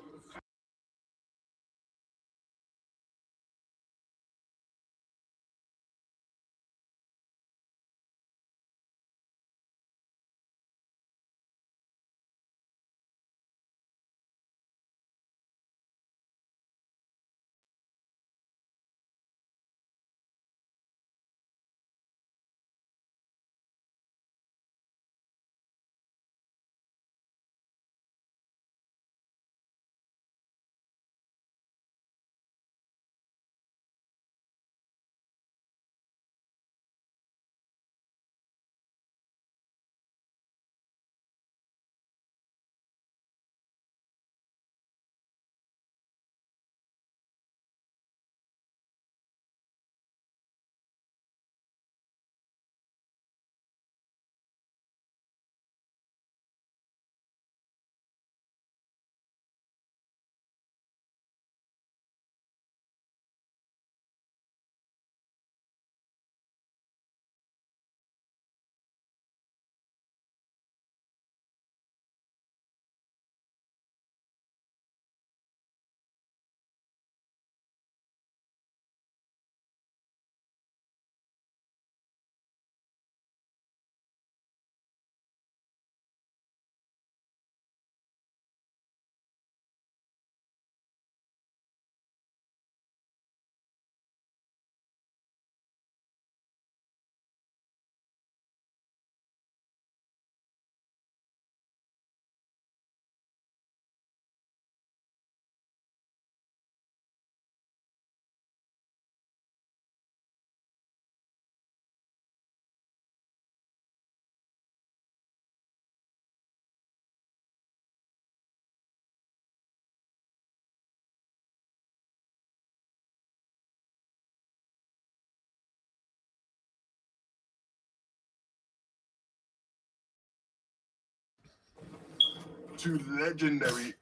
Two legendary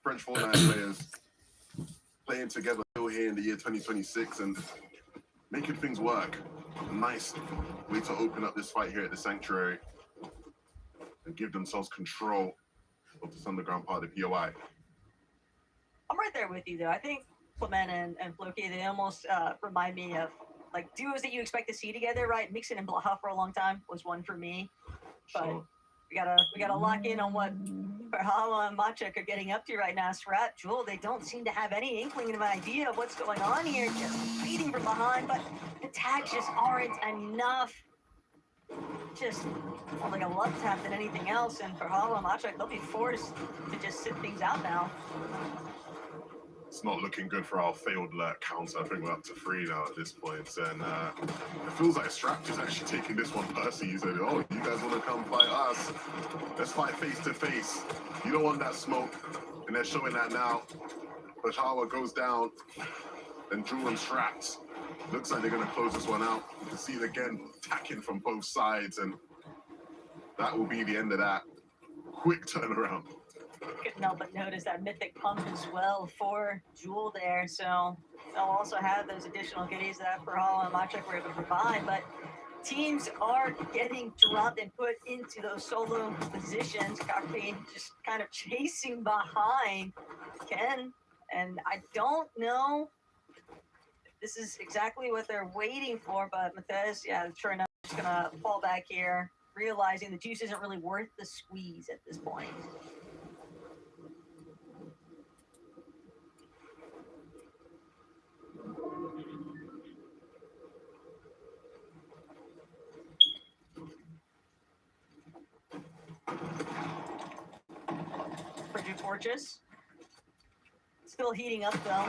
French Fortnite players playing together still here in the year 2026 and making things work. A nice way to open up this fight here at the Sanctuary and give themselves control of this underground part of the POI. I'm right there with you, though. I think Clement and Floki, they almost remind me of like duos that you expect to see together, right? Mixon and Blaha for a long time was one for me, but Sure. we gotta lock in on what Perhala and Machek are getting up to right now. Surat, Jewel, they don't seem to have any inkling of an idea of what's going on here. Just beating from behind, but the tags just aren't enough. Just more like a love tap than anything else. And Perhala and Machek, they'll be forced to just sit things out now. It's not looking good for our failed lurk counter. I think we're up to 3 now at this point. And it feels like Strapped is actually taking this one personally. He said, oh, you guys want to come fight us? Let's fight face to face. You don't want that smoke. And they're showing that now. Pachawa goes down. And Drew and Strapped. Looks like they're going to close this one out. You can see it again, attacking from both sides. And that will be the end of that. Quick turnaround. Couldn't help but notice that mythic pump as well for Jewel there. So they'll also have those additional goodies that Perhala and Machek were able to provide. But teams are getting dropped and put into those solo positions. Cockney just kind of chasing behind Ken. And I don't know if this is exactly what they're waiting for, but Matthias, yeah, sure enough, just gonna fall back here, realizing the juice isn't really worth the squeeze at this point. Frigid Fortress. Still heating up though.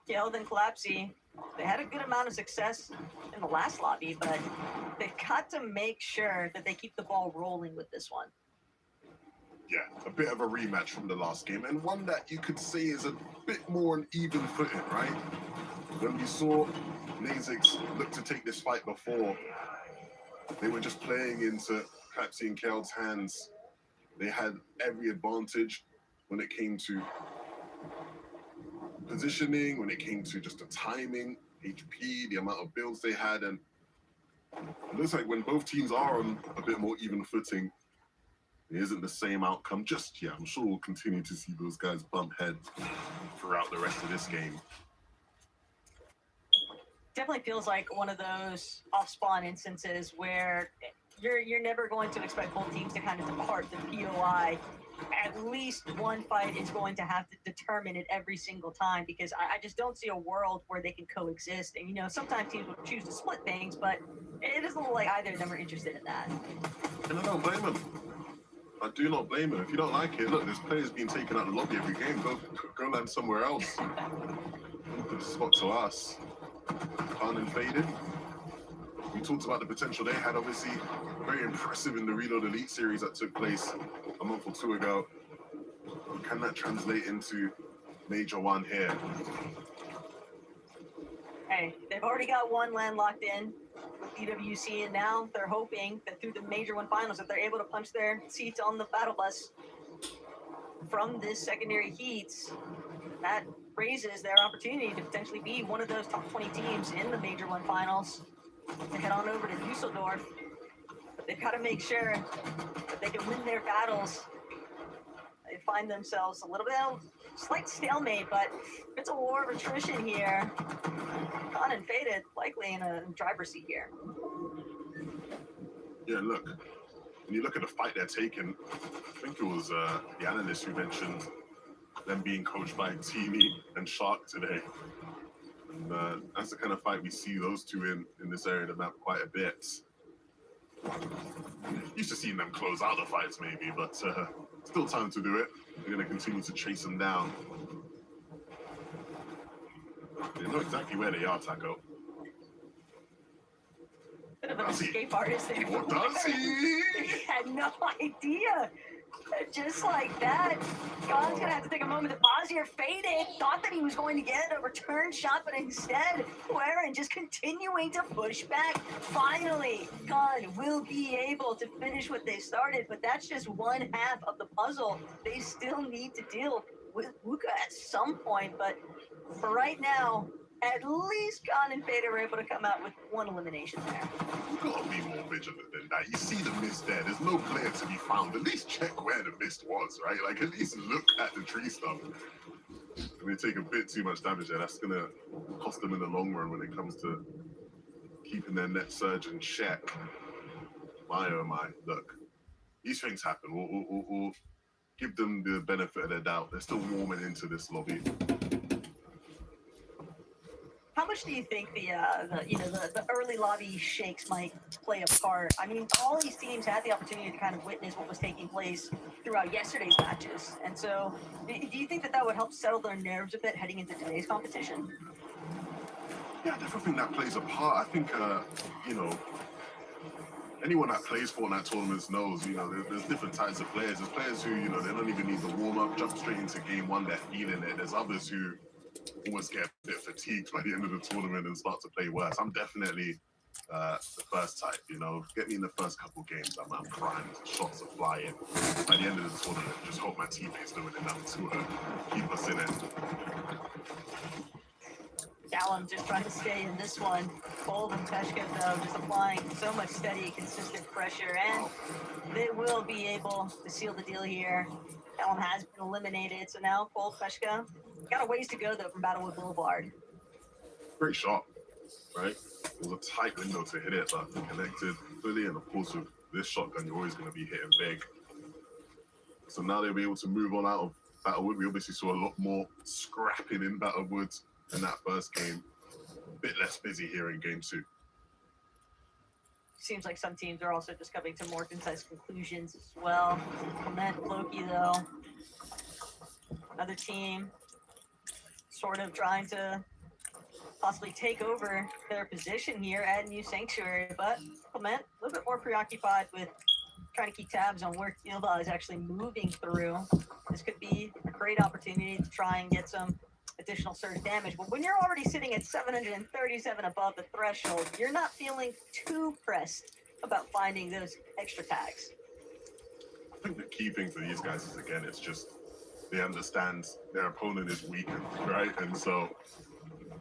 Geld and Collapsy, they had a good amount of success in the last lobby, but they've got to make sure that they keep the ball rolling with this one. Yeah, a bit of a rematch from the last game, and one that you could say is a bit more on even footing, right? When we saw Nazix look to take this fight before, they were just playing into Clapsy and Keld's hands. They had every advantage. when it came to positioning, when it came to just the timing, HP, the amount of builds they had, and it looks like when both teams are on a bit more even footing, it isn't the same outcome just yet. I'm sure we'll continue to see those guys bump heads throughout the rest of this game. Definitely feels like one of those off-spawn instances where you're never going to expect both teams to kind of depart the POI. At least one fight is going to have to determine it every single time, because I just don't see a world where they can coexist. And, you know, sometimes teams will choose to split things, but it doesn't look like either of them are interested in that. And I don't blame them. I do not blame them. If you don't like it, look, there's players being taken out of the lobby every game. Go land somewhere else. Put the spot to us. Khan and Faded. We talked about the potential they had, obviously. Very impressive in the Reload Elite series that took place a month or two ago. Can that translate into Major 1 here? Hey, they've already got one land locked in with EWC, and now they're hoping that through the Major 1 finals that they're able to punch their seats on the battle bus from this secondary heats. That raises their opportunity to potentially be one of those top 20 teams in the Major 1 finals to head on over to Dusseldorf. But they've got to make sure that they can win their battles. They find themselves a little bit of slight stalemate, but it's a war of attrition here. Gone and Faded, likely in a driver's seat here. Yeah, look, when you look at the fight they're taking, I think it was the analyst who mentioned them being coached by Teeny and Shark today. And that's the kind of fight we see those two in this area of the map quite a bit. Used to seeing them close out the fights maybe, but still time to do it. They're going to continue to chase them down. They know exactly where they are, Taco. Bit of an escape artist there. What does he? He had no idea. Just like that, God's gonna have to take a moment to pause here. Faded, thought that he was going to get a return shot, but instead, Warren just continuing to push back. Finally, God will be able to finish what they started, but that's just one half of the puzzle. They still need to deal with Wuka at some point, but for right now, at least Khan and Fade are able to come out with one elimination there. You gotta be more vigilant than that. You see the mist there. There's no player to be found. At least check where the mist was, right? Like, at least look at the tree stuff. And they take a bit too much damage there. That's gonna cost them in the long run when it comes to keeping their net surge in check. My oh my. Look, these things happen. We'll give them the benefit of their doubt. They're still warming into this lobby. How much do you think the early lobby shakes might play a part? I mean, all these teams had the opportunity to kind of witness what was taking place throughout yesterday's matches, and so do you think that would help settle their nerves a bit heading into today's competition? Yeah, I definitely think that plays a part. I think, anyone that plays Fortnite tournaments knows, there's different types of players. There's players who, they don't even need the warm-up, jump straight into game one, they're feeling it. There's others who almost get a bit fatigued by the end of the tournament and start to play worse. I'm definitely the first type, get me in the first couple games, I'm primed, shots are flying. By the end of the tournament, just hope my teammates doing enough to keep us in it. Callum just trying to stay in this one. Cold and Peshka, though, just applying so much steady, consistent pressure, and they will be able to seal the deal here. Callum has been eliminated, so now Cold, Peshka, got a ways to go, though, from Battlewood Boulevard. Great shot, right? It was a tight window to hit it, but connected fully, and of course, with this shotgun, you're always going to be hitting big. So now they'll be able to move on out of Battlewood. We obviously saw a lot more scrapping in Battlewood in that first game. A bit less busy here in game two. Seems like some teams are also just coming to more concise conclusions as well. Clement, Loki, though. Another team sort of trying to possibly take over their position here at New Sanctuary, but Clement a little bit more preoccupied with trying to keep tabs on where Kilda is actually moving through. This could be a great opportunity to try and get some additional surge damage, but when you're already sitting at 737 above the threshold, you're not feeling too pressed about finding those extra tags. I think the key thing for these guys is, again, it's just they understand their opponent is weakened, right? And so,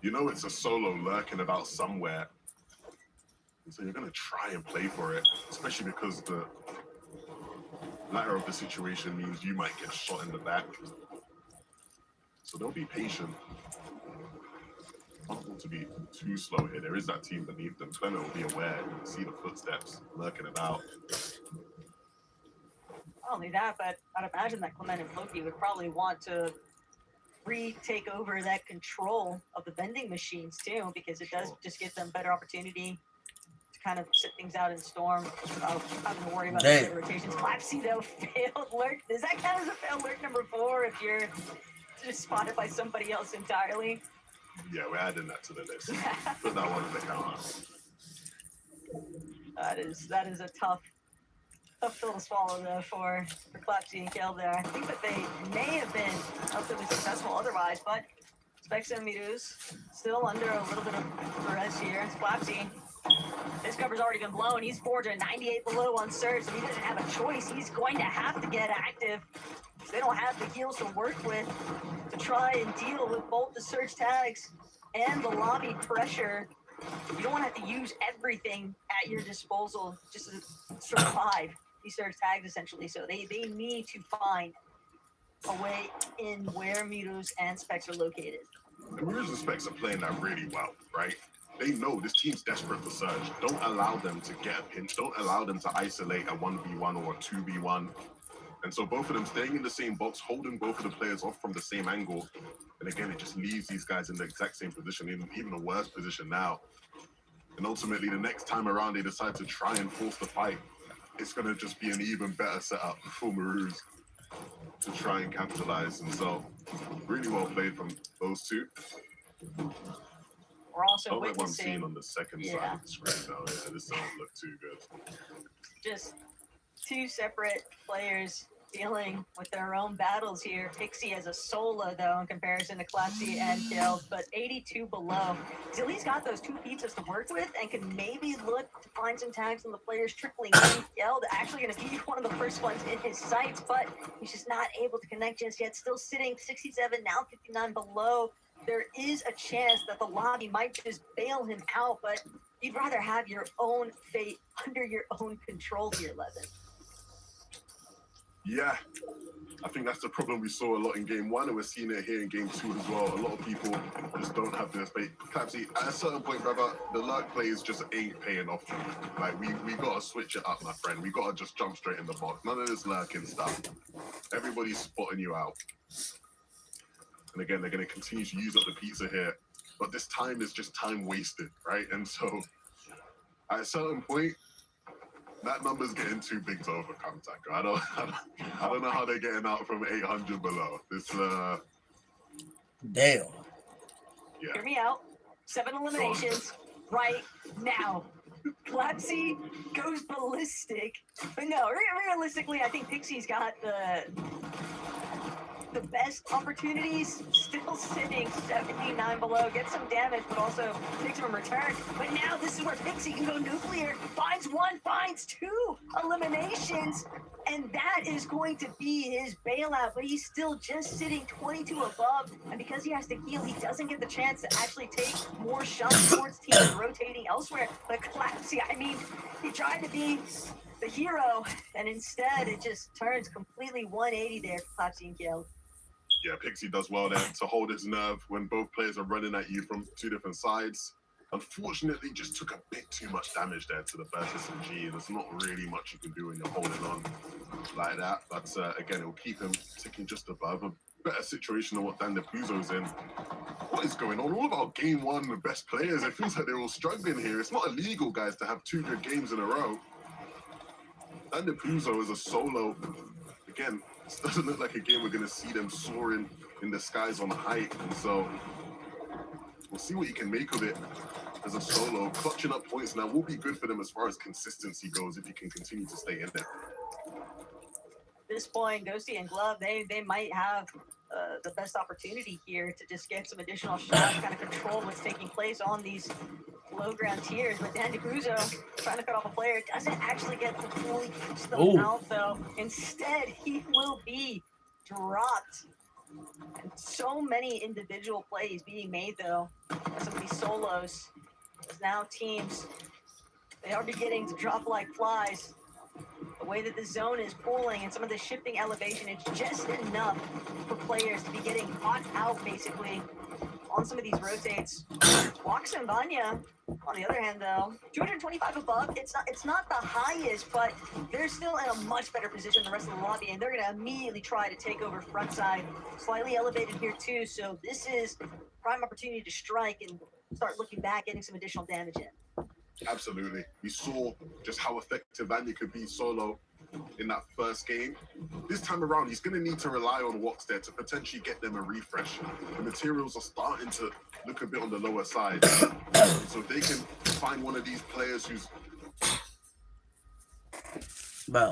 you know, it's a solo lurking about somewhere. And so you're going to try and play for it, especially because the latter of the situation means you might get shot in the back. So they'll be patient. Not want to be too slow here. There is that team beneath them. Velo will be aware. You can see the footsteps lurking about. Not only that, but I'd imagine that Clement and Floki would probably want to retake over that control of the vending machines too, because it does just give them better opportunity to kind of sit things out in Storm without having to worry about the rotations. Clapsy though failed lurk. Does that count as a failed lurk number 4 if you're just spotted by somebody else entirely? Yeah, we're adding that to the list. Put that one in the counter. That is a tough pill to swallow though for Clapsy and Qual there. I think that they may have been relatively successful otherwise, but Specs and Miruz still under a little bit of duress here. It's Clapsy. This cover's already been blown. He's 498 below on Surge, so he doesn't have a choice. He's going to have to get active. They don't have the heals to work with to try and deal with both the Surge tags and the lobby pressure. You don't want to have to use everything at your disposal just to survive these Surge tags, essentially. So they need to find a way in where Miruz and Specs are located. And Miruz and Specs are playing that really well, right? They know this team's desperate for Surge. Don't allow them to get a pinch. Don't allow them to isolate a 1v1 or a 2v1. And so both of them staying in the same box, holding both of the players off from the same angle. And again, it just leaves these guys in the exact same position, in even a worse position now. And ultimately, the next time around, they decide to try and force the fight. It's going to just be an even better setup for Miruz to try and capitalize. And so, really well played from those two. We're also Not like one witnessing seen on the second side of the screen, though. Yeah, this doesn't look too good. just two separate players dealing with their own battles here. Pixie as a solo, though, in comparison to Clapsy and Qual, but 82 below. He's at least got those 2 pizzas to work with and can maybe look to find some tags on the players trickling in. Qual actually going to be one of the first ones in his sights, but he's just not able to connect just yet. Still sitting 67, now 59 below. There is a chance that the lobby might just bail him out, but you'd rather have your own fate under your own control here, Levin. Yeah, I think that's the problem we saw a lot in game 1, and we're seeing it here in game 2 as well. A lot of people just don't have this faith. Clapsy, at a certain point, brother, the lurk plays just ain't paying off. Like, we got to switch it up, my friend. We got to just jump straight in the box. None of this lurking stuff. Everybody's spotting you out. And again, they're going to continue to use up the pizza here. But this time is just time wasted, right? And so, at a certain point, that number's getting too big to overcome, Taco. I don't know how they're getting out from 800 below. This, Damn. yeah. Hear me out. 7 eliminations right now. Clapsy goes ballistic. But no, realistically, I think Pixie's got the best opportunities, still sitting 79 below, gets some damage, but also takes him in return. But now this is where Pixie can go nuclear, finds 1, finds 2 eliminations, and that is going to be his bailout, but he's still just sitting 22 above, and because he has to heal, he doesn't get the chance to actually take more shots towards teams rotating elsewhere. But Clapsy, I mean, he tried to be the hero, and instead it just turns completely 180 there for Clapsy and Qual. Yeah, Pixie does well there to hold his nerve when both players are running at you from 2 different sides. Unfortunately, just took a bit too much damage there to the first SMG. There's not really much you can do when you're holding on like that. But again, it will keep him ticking just above. A better situation than what Dan DePuzzo's in. What is going on? All of our game 1, the best players, it feels like they're all struggling here. It's not illegal, guys, to have 2 good games in a row. Dan DePuzzo is a solo. Again, this doesn't look like a game we're going to see them soaring in the skies on height. And so we'll see what you can make of it as a solo. Clutching up points now will be good for them as far as consistency goes if you can continue to stay in there. At this point, Ghosty and Glove, they might have the best opportunity here to just get some additional shots, kind of control what's taking place on these low ground tiers. But Dan DePuzzo trying to cut off a player doesn't actually get to fully catch them out, though. Instead, he will be dropped And so many individual plays being made, though, by some of these solos. As now teams, they are beginning to drop like flies. The way that the zone is pulling and some of the shifting elevation, it's just enough for players to be getting caught out, basically, on some of these rotates. Walks and Vanya, on the other hand, though, 225 above. It's not the highest, but they're still in a much better position than the rest of the lobby, and they're going to immediately try to take over front side. Slightly elevated here too, so this is prime opportunity to strike and start looking back, getting some additional damage in. Absolutely. We saw just how effective Vanya could be solo in that first game. This time around, he's going to need to rely on Wox there to potentially get them a refresh. The materials are starting to look a bit on the lower side. So if they can find one of these players who's... Bro.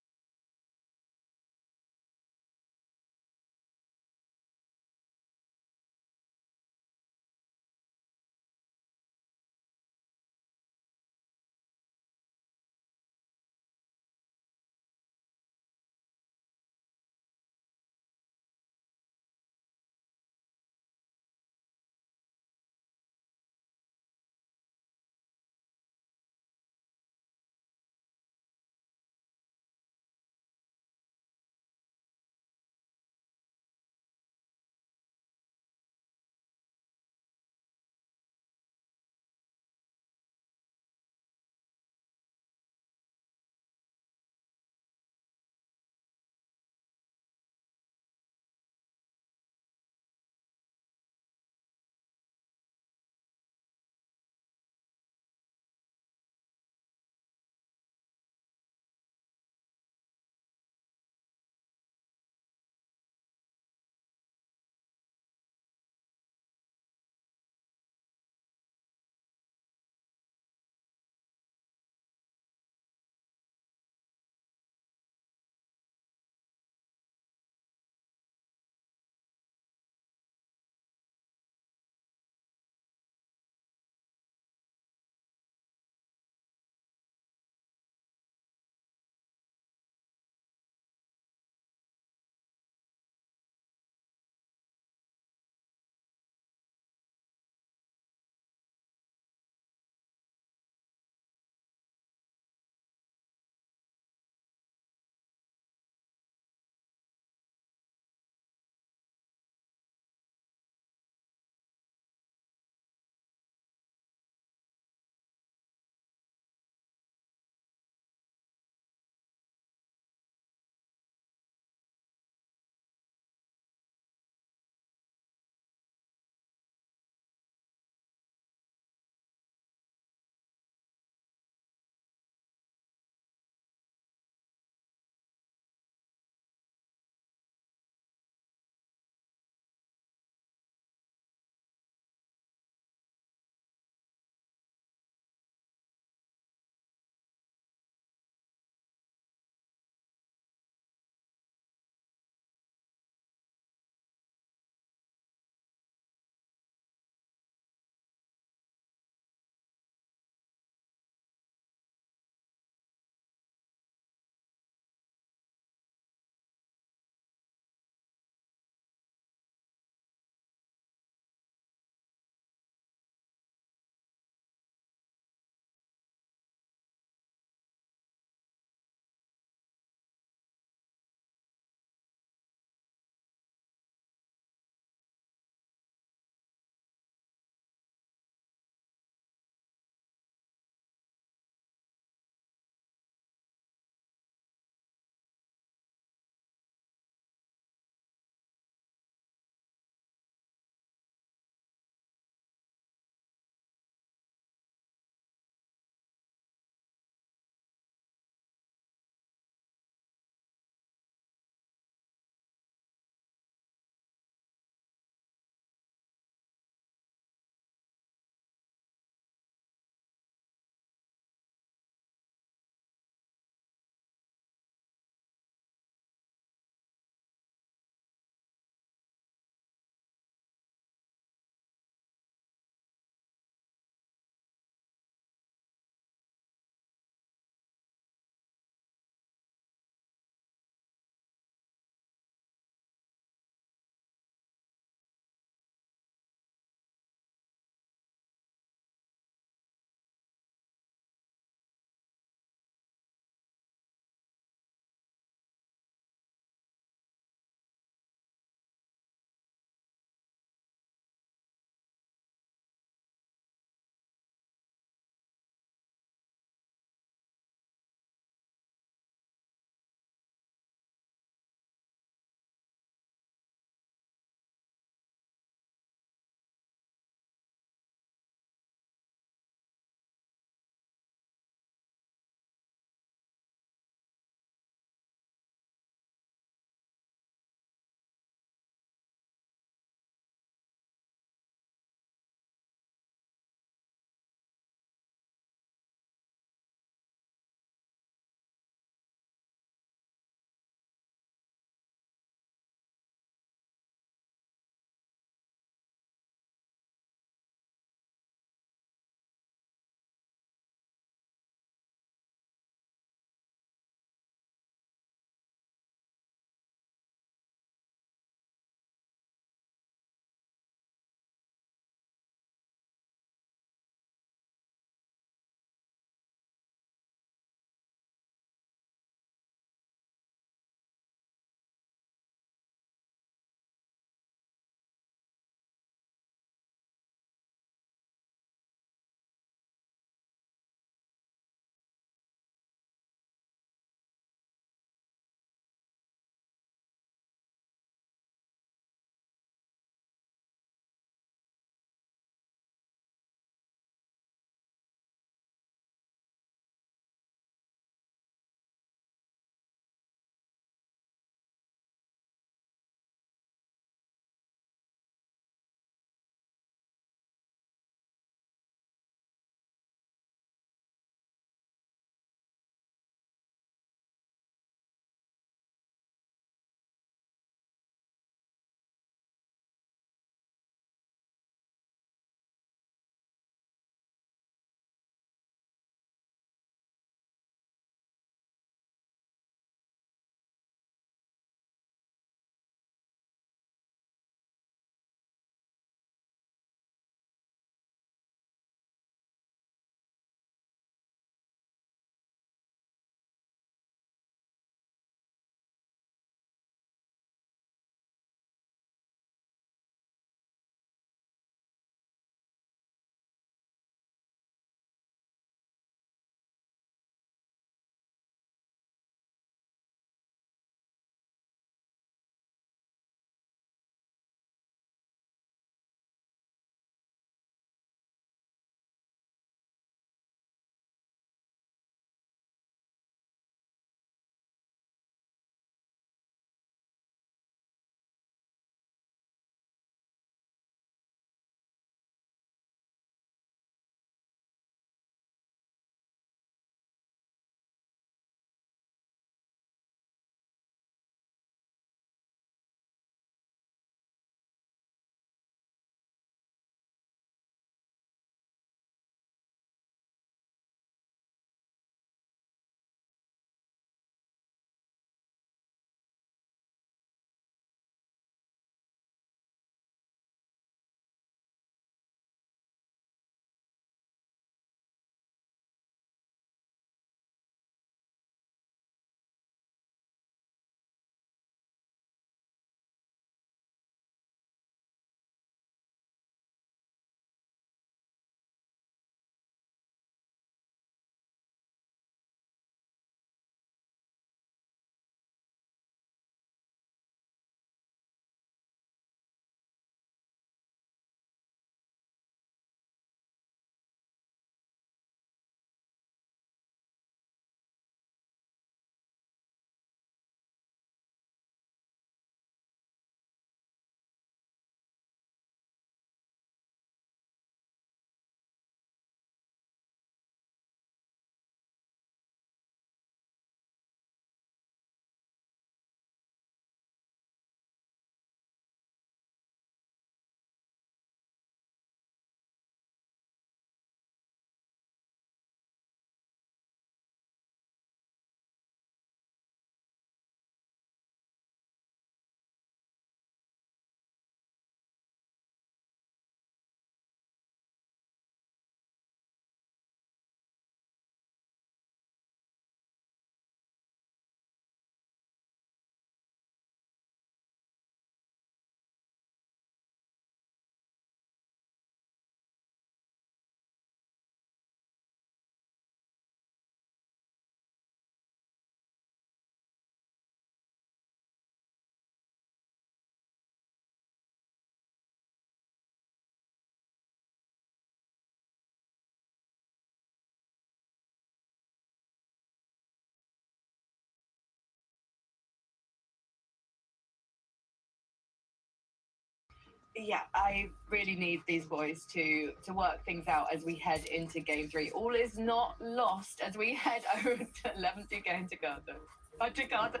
Yeah, I really need these boys to work things out as we head into game 3. All is not lost as we head over to 11 to game to Jakarta.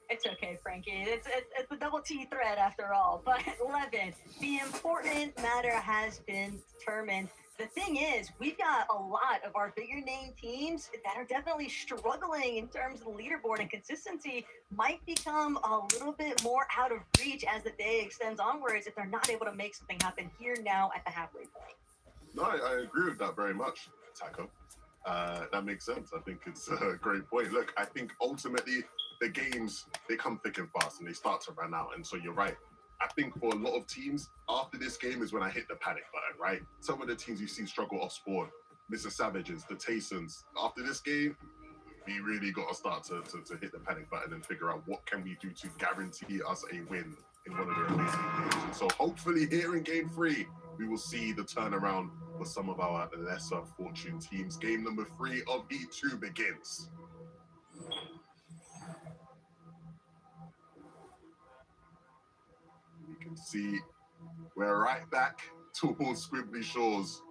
It's okay, Frankie. It's a double T threat after all. But 11, the important matter has been determined. The thing is, we've got a lot of our bigger name teams that are definitely struggling in terms of the leaderboard, and consistency might become a little bit more out of reach as the day extends onwards if they're not able to make something happen here now at the halfway point. No, I agree with that very much, Taco. That makes sense. I think it's a great point. Look, I think ultimately the games, they come thick and fast and they start to run out. And so you're right. I think for a lot of teams, after this game is when I hit the panic button, right? Some of the teams you've seen struggle off spawn, Mr. Savages, the Taysons. After this game, we really got to start to hit the panic button and figure out what can we do to guarantee us a win in one of the remaining games. And so hopefully here in game 3, we will see the turnaround for some of our lesser fortune teams. Game number 3 of Heat 2 begins. You can see we're right back towards Squibbly Shores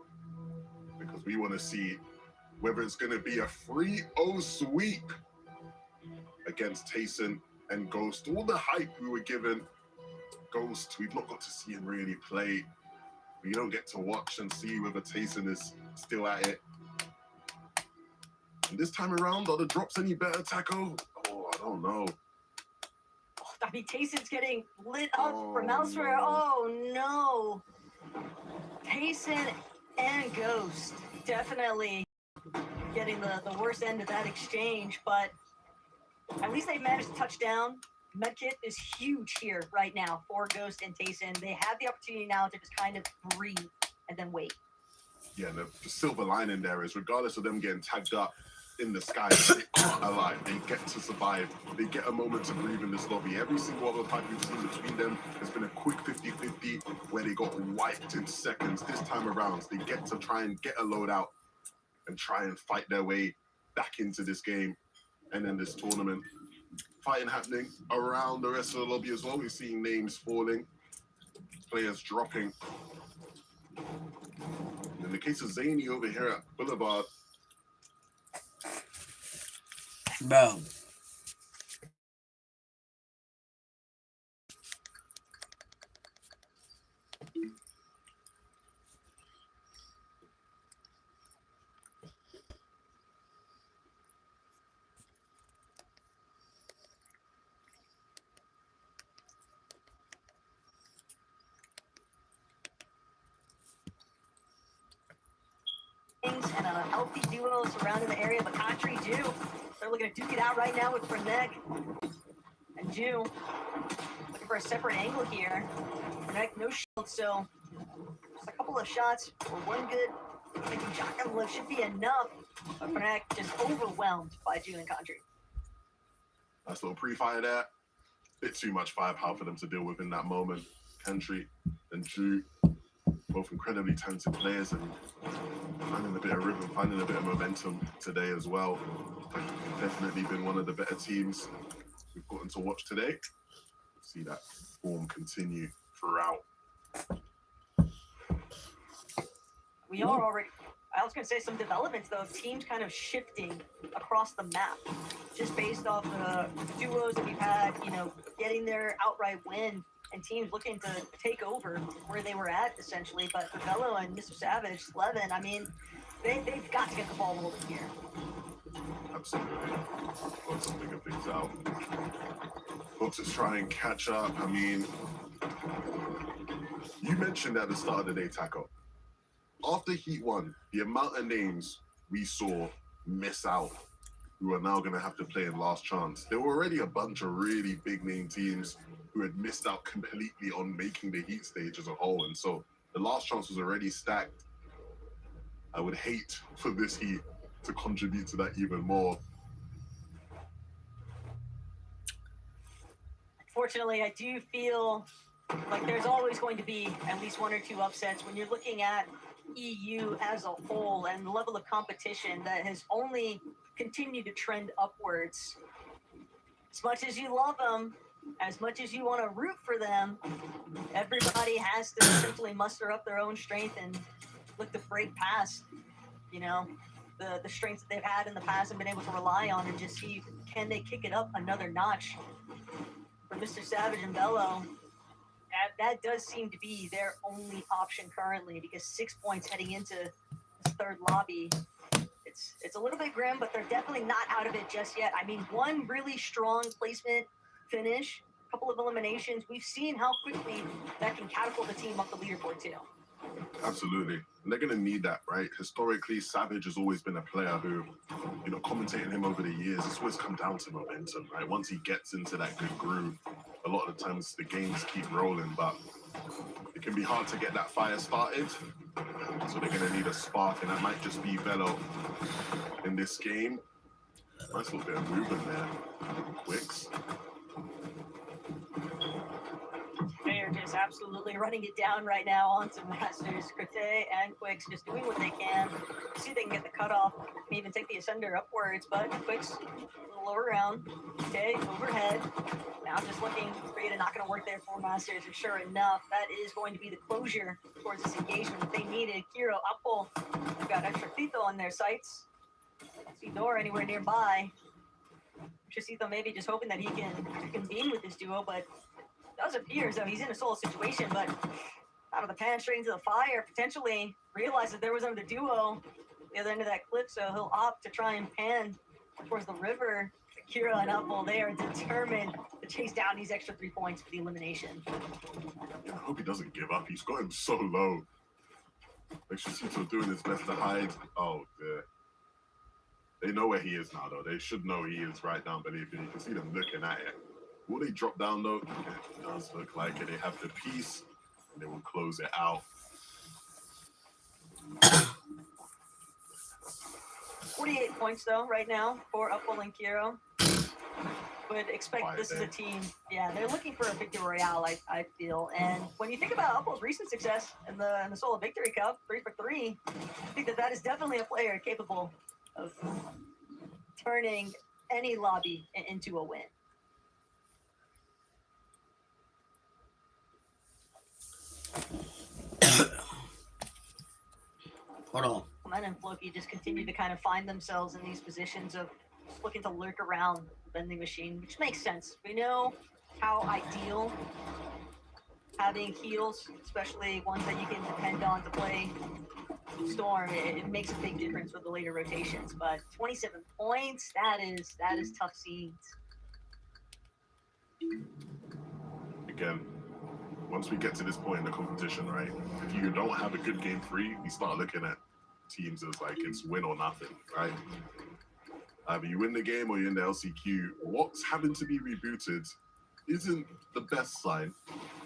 because we want to see whether it's going to be a 3-0 sweep against Tayson and Ghost. All the hype we were given, Ghost, we've not got to see him really play. We don't get to watch and see whether Tayson is still at it. And this time around, are the drops any better, Taco? Oh, I don't know. I mean, Tayson's getting lit up from elsewhere. No. Oh, no. Tayson and Ghost definitely getting the worst end of that exchange, but at least they managed to touch down. Medkit is huge here right now for Ghost and Tayson. They have the opportunity now to just kind of breathe and then wait. Yeah, the silver lining there is regardless of them getting tagged up in the sky, they are alive. They get to survive. They get a moment to breathe in this lobby. Every single other fight we've seen between them has been a quick 50-50 where they got wiped in seconds. This time around, they get to try and get a load out and try and fight their way back into this game and then this tournament. Fighting happening around the rest of the lobby as well. We're seeing names falling, players dropping. In the case of Zany over here at Boulevard, Bro. And a healthy duo surrounding the area, but Katri, Jew, they're looking to duke it out right now with Frenek and Jew. Looking for a separate angle here. Frenek, no shield, so just a couple of shots for one good shotgun lift should be enough. But Frenek just overwhelmed by Jew and Katri. nice little pre-fire there. Bit too much firepower for them to deal with in that moment. Country and Drew, both incredibly talented players and finding a bit of rhythm, finding a bit of momentum today as well. Definitely been one of the better teams we've gotten to watch today. See that form continue throughout. We are already, I was going to say some developments though, of teams kind of shifting across the map just based off the duos that we've had, you know, getting their outright win and teams looking to take over where they were at essentially. But for Velo and Mr. Savage, Slevin, I mean, they've got to get the ball rolling here. Absolutely. Got to figure things out. Got to try and catch up. I mean, you mentioned at the start of the day, Taco. After Heat 1, the amount of names we saw miss out who are now going to have to play in last chance. There were already a bunch of really big name teams who had missed out completely on making the Heat stage as a whole. And so the last chance was already stacked. I would hate for this Heat to contribute to that even more. Fortunately, I do feel like there's always going to be at least one or two upsets when you're looking at EU as a whole and the level of competition that has only continued to trend upwards. As much as you love them, as much as you want to root for them, everybody has to simply muster up their own strength and look to break past, you know, the strengths that they've had in the past and been able to rely on, and just see, can they kick it up another notch. For Mr. Savage and Velo, that does seem to be their only option currently, because 6 points heading into this third lobby. It's a little bit grim, but they're definitely not out of it just yet. I mean, one really strong placement finish, a couple of eliminations. We've seen how quickly that can catapult the team up the leaderboard too. Absolutely. And they're going to need that, right? Historically, Savage has always been a player who, you know, commentating him over the years, it's always come down to momentum, right? Once he gets into that good groove, a lot of the times the games keep rolling, but it can be hard to get that fire started. So they're going to need a spark, and that might just be Velo in this game. Nice little bit of movement there. Quicks. They are just absolutely running it down right now onto Masters. Crete and Quicks just doing what they can. See if they can get the cutoff. May even take the Ascender upwards, but Quicks a little lower round. Okay, overhead. Now just looking to create a not going to work there for Masters. And sure enough, that is going to be the closure towards this engagement that they needed. Kiro, Apple, they've got extra Tito on their sights. See Dora anywhere nearby. Chasito maybe just hoping that he can convene with this duo, but does appear as though he's in a solo situation, but out of the pan straight into the fire, potentially realized that there was another duo the other end of that cliff, so he'll opt to try and pan towards the river. Kira and Apple, they are determined to chase down these extra 3 points for the elimination. I hope he doesn't give up. He's got him so low. Like Chasito doing his best to hide. Oh, dear. They know where he is now, though. They should know he is right down beneath it. You can see them looking at it. Will they drop down, though? It does look like it. They have the piece, and they will close it out. 48 points, though, right now for Apple and Kiro. Would expect this is a team, yeah, they're looking for a victory royale, I feel. And when you think about Apple's recent success in the Solo Victory Cup, 3 for 3, I think that is definitely a player capable of turning any lobby into a win. Hold on. Clement and Floki just continue to kind of find themselves in these positions of just looking to lurk around the vending machine, which makes sense. We know how ideal having heals, especially ones that you can depend on to play Storm, it makes a big difference with the later rotations. But 27 points, that is tough scenes. Again, once we get to this point in the competition, right, if you don't have a good game 3, we start looking at teams as like it's win or nothing, right? Either you win the game or you're in the LCQ. What's having to be rebooted isn't the best sign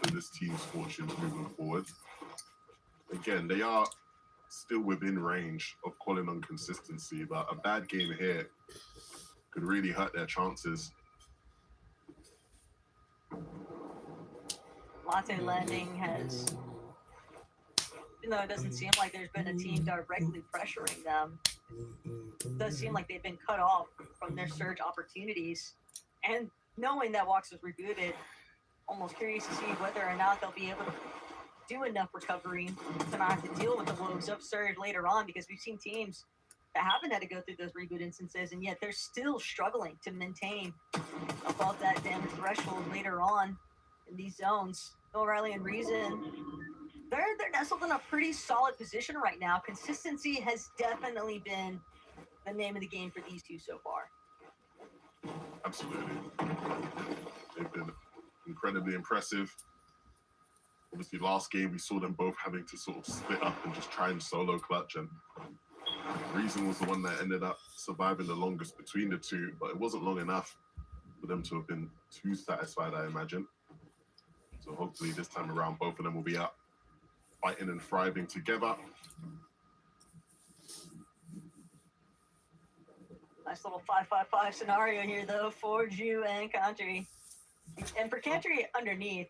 for this team's fortunes moving forward. Again, they are still within range of calling on consistency, but a bad game here could really hurt their chances. Latte Landing has, even though it doesn't seem like there's been a team directly pressuring them, it does seem like they've been cut off from their surge opportunities. And knowing that Walks was rebooted, almost curious to see whether or not they'll be able to do enough recovery to not have to deal with the woes of surge later on, because we've seen teams that haven't had to go through those reboot instances, and yet they're still struggling to maintain above that damage threshold later on in these zones. O'Reilly and Reason, they're nestled in a pretty solid position right now. Consistency has definitely been the name of the game for these two so far. Absolutely. They've been incredibly impressive. Obviously, last game, we saw them both having to sort of split up and just try and solo clutch. And Reason was the one that ended up surviving the longest between the two, but it wasn't long enough for them to have been too satisfied, I imagine. So hopefully this time around, both of them will be up, fighting and thriving together. Nice little 5-5-5 scenario here, though, for Ju and Country. And for Country underneath,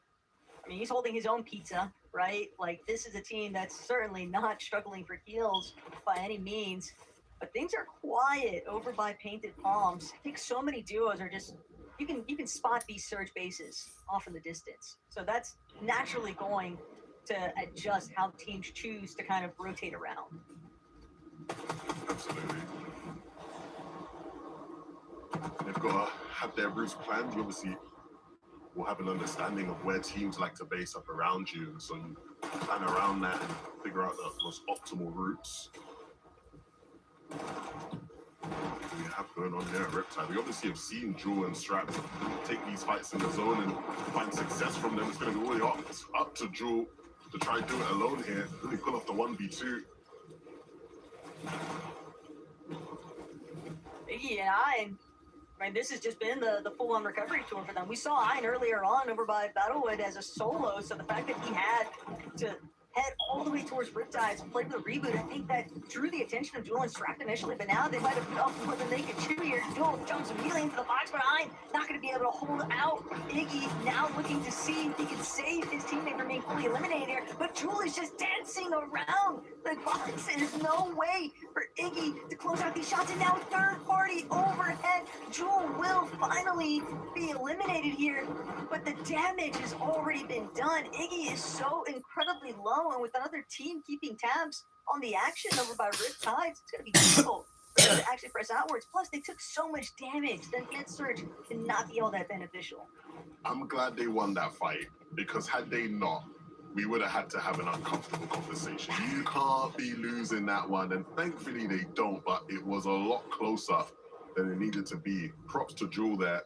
I mean, he's holding his own pizza, right? Like, this is a team that's certainly not struggling for heals by any means. But things are quiet over by Painted Palms. I think so many duos are just you can spot these surge bases off in the distance. So that's naturally going to adjust how teams choose to kind of rotate around. Absolutely. They've got to have their routes planned. You obviously will have an understanding of where teams like to base up around you, and so you plan around that and figure out the most optimal routes. What do we have going on here at Riptide? We obviously have seen Jewel and Strap take these fights in the zone and find success from them. It's going to be really up to Jewel to try and do it alone here. Really pull off the 1v2. Iggy and Iron, I mean, this has just been the full-on recovery tour for them. We saw Iron earlier on over by Battlewood as a solo, so the fact that he had to head all the way towards Riptides and play with a reboot, I think that drew the attention of Jewel and Strap initially, but now they might have felt more than they could chew here. Jewel jumps immediately into the box, but Iron not going to be able to hold out. Iggy now looking to see if he can save his teammate from being fully eliminated here, but Jewel is just dancing around the box, and there's no way for Iggy to close out these shots, and now third party overhead. Jewel will finally be eliminated here, but the damage has already been done. Iggy is so incredibly low, and with another team keeping tabs on the action over by Riptides, it's going to be difficult for them to actually press outwards. Plus, they took so much damage that Net Surge cannot be all that beneficial. I'm glad they won that fight, because had they not, we would have had to have an uncomfortable conversation. You can't be losing that one, and thankfully they don't, but it was a lot closer than it needed to be. Props to Jewel there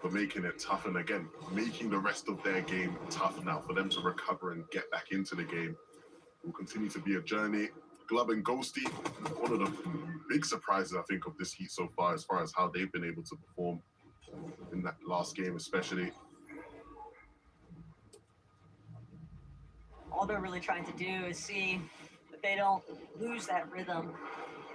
for making it tough, and again, making the rest of their game tough now for them to recover and get back into the game. It will continue to be a journey. Glub and Ghosty, one of the big surprises, I think, of this heat so far as how they've been able to perform in that last game, especially. All they're really trying to do is see that they don't lose that rhythm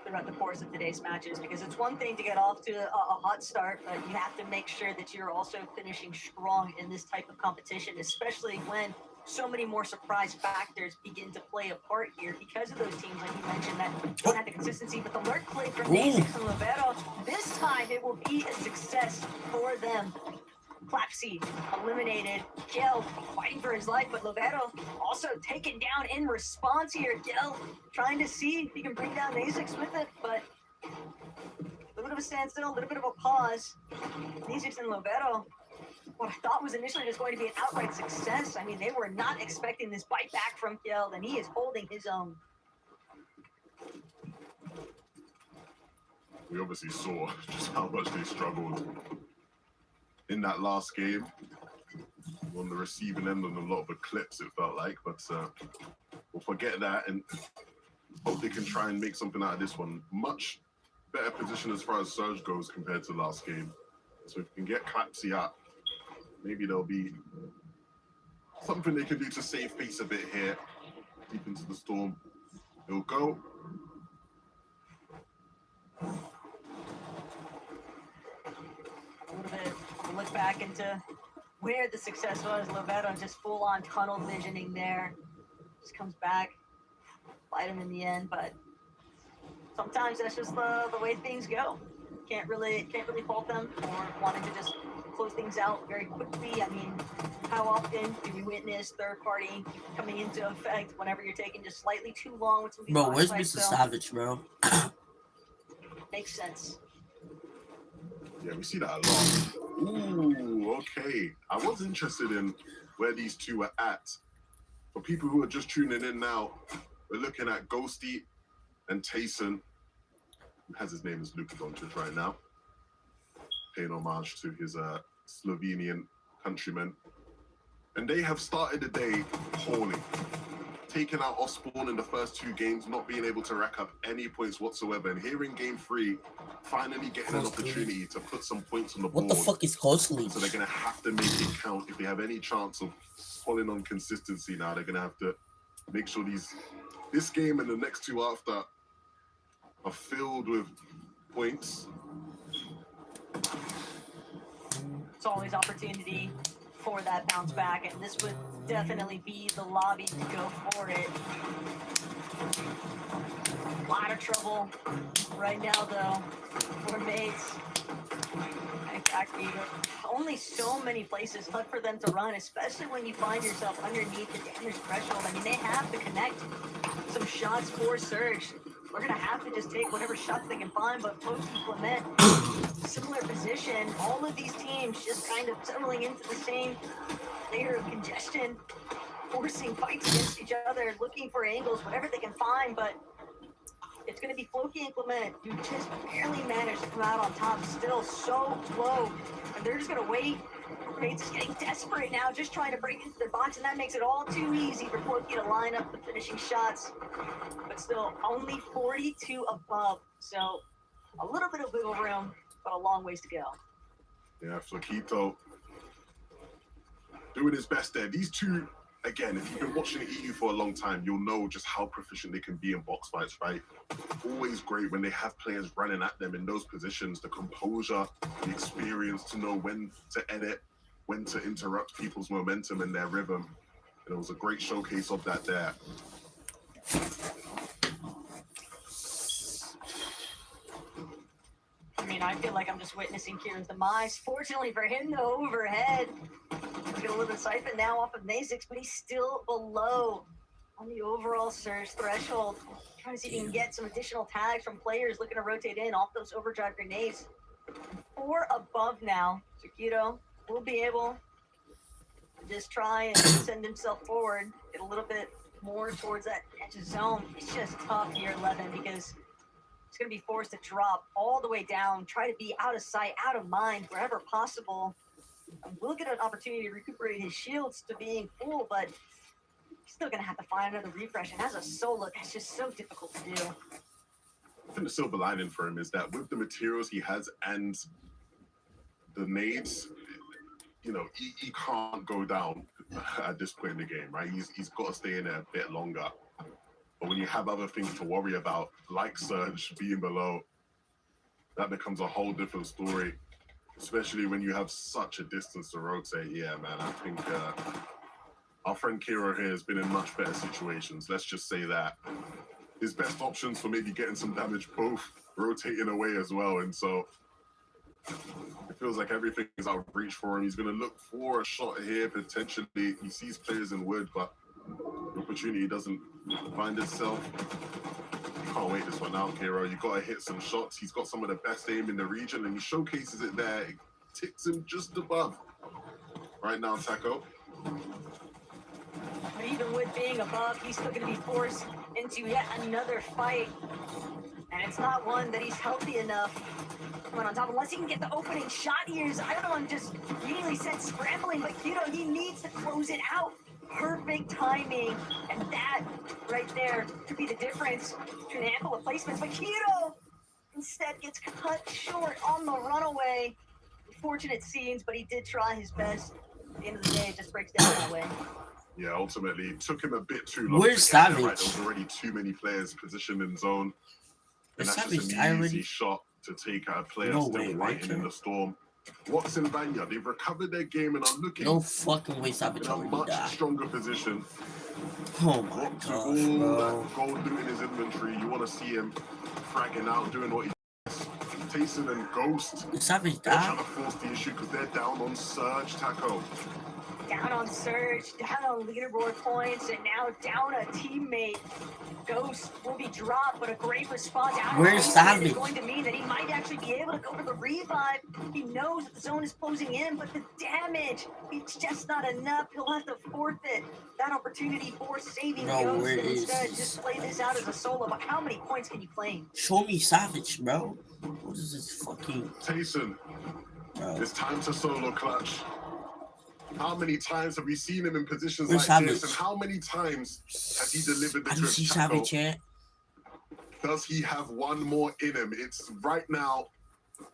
throughout the course of today's matches, because it's one thing to get off to a hot start, but you have to make sure that you're also finishing strong in this type of competition, especially when so many more surprise factors begin to play a part here because of those teams, like you mentioned, that don't have the consistency. But the lurk play from Nasix and Lovero, this time it will be a success for them. Clapsy eliminated. Gil fighting for his life, but Lovero also taken down in response here. Gil trying to see if he can bring down Nasix with it, but a little bit of a standstill, a little bit of a pause. Nasix and Lovero, what I thought was initially just going to be an outright success. I mean, they were not expecting this bite back from Gil, and he is holding his own. We obviously saw just how much they struggled in that last game. On the receiving end of a lot of eclipse, it felt like, but we'll forget that and hope they can try and make something out of this one. Much better position as far as Surge goes compared to last game. So if we can get Clapsy up, maybe there'll be something they can do to save face a bit here. Deep into the storm. It'll go. A little bit of a look back into where the success was. Lovero just full-on tunnel visioning there. Just comes back, fight him in the end, but sometimes that's just the way things go. Can't really fault them for wanting to just close things out very quickly. I mean, how often do we witness third party coming into effect whenever you're taking just slightly too long with some of these Bro, where's fights? Mr. So, Savage, bro? makes sense. Yeah, we see that a lot. Ooh, okay. I was interested in where these two are at. For people who are just tuning in now, we're looking at Ghosty and Tayson, who has his name as Luka Doncic right now, paying homage to his Slovenian countrymen. And they have started the day poorly. Taking out Osborne in the first two games, not being able to rack up any points whatsoever. And here in game 3, finally getting an opportunity to put some points on the board. What the fuck is costly? So they're going to have to make it count. If they have any chance of falling on consistency now, they're going to have to make sure this game and the next two after are filled with points. It's always opportunity for that bounce back, and this would definitely be the lobby to go for it. A lot of trouble right now, though, for Mates. Exactly. Only so many places left for them to run, especially when you find yourself underneath the damage threshold. I mean, they have to connect some shots for Surge. We're going to have to just take whatever shots they can find, but post and Clement, similar position. All of these teams just kind of settling into the same layer of congestion, forcing fights against each other, looking for angles, whatever they can find, but it's going to be Floki and Clement who just barely managed to come out on top, still so low, and they're just going to wait. It's getting desperate now, just trying to break into their box, and that makes it all too easy for Floki to line up the finishing shots. But still, only 42 above, so a little bit of wiggle room, but a long ways to go. Yeah, Flokito doing his best there. These two, again, if you've been watching EU for a long time, you'll know just how proficient they can be in box fights, right? Always great when they have players running at them in those positions, the composure, the experience to know when to edit, when to interrupt people's momentum and their rhythm. And it was a great showcase of that there. I mean, I feel like I'm just witnessing Kieran's demise. Fortunately for him, though, overhead. He's got a little bit of siphon now off of Nazix, but he's still below on the overall Surge threshold. Trying to see if he can get some additional tags from players looking to rotate in off those overdrive grenades. 4 above now. So Keto will be able to just try and send himself forward, get a little bit more towards that edge of zone. It's just tough here, 11, because he's going to be forced to drop all the way down, try to be out of sight, out of mind, wherever possible. And we'll get an opportunity to recuperate his shields to being full, but he's still going to have to find another refresh. And as a solo, that's just so difficult to do. I think the silver lining for him is that with the materials he has and the nades, you know, he can't go down at this point in the game, right? He's got to stay in there a bit longer. But when you have other things to worry about, like Surge being below, that becomes a whole different story, especially when you have such a distance to rotate. Yeah, man, I think our friend Kiro here has been in much better situations. Let's just say that. His best options for maybe getting some damage, both rotating away as well. And so it feels like everything is out of reach for him. He's going to look for a shot here, potentially. He sees players in wood, but the opportunity doesn't find itself. You can't wait this one out, Kiro. You've got to hit some shots. He's got some of the best aim in the region, and he showcases it there. It ticks him just above. Right now, Taco. But even with being above, he's still going to be forced into yet another fight. And it's not one that he's healthy enough coming on top, unless he can get the opening shot here. So I don't know, I'm just immediately said scrambling, but Kiro, he needs to close it out. Perfect timing, and that right there could be the difference between a handful of placements. But Kiro instead gets cut short on the runaway. Fortunate scenes, but he did try his best. At the end of the day, it just breaks down that way. Yeah, ultimately, it took him a bit too long. Where's to get there, Savage? right? There was already too many players positioned in zone. And Where's that's Savage? just I an already- easy shot to take out a player No still way, right waiting in there. the storm. Watts and Vanya, they've recovered their game and are looking No fucking way Savage in a already much died. stronger position. Oh my Watts with gosh, all bro. that gold loot in his inventory, you want to see him fragging out, doing what he does. Tayson and Ghost, Did Savage they're trying die? to force the issue because they're down on Surge, Taco. Down on Surge, down on leaderboard points, and now down a teammate. Ghost will be dropped, but a great response out of Where's Tayson Savage? is going to mean that he might actually be able to go for the revive. He knows that the zone is closing in, but the damage, it's just not enough. He'll have to forfeit that opportunity for saving Bro, Ghost where and is instead this? just play this out as a solo. But how many points can you claim? Show me Savage, bro. What is this fucking... Tayson, Bro. it's time to solo clutch. How many times have we seen him in positions Where's like Savage? this? And how many times has he delivered the I didn't drip? see Taco? Savage yet. Does he have one more in him? It's right now,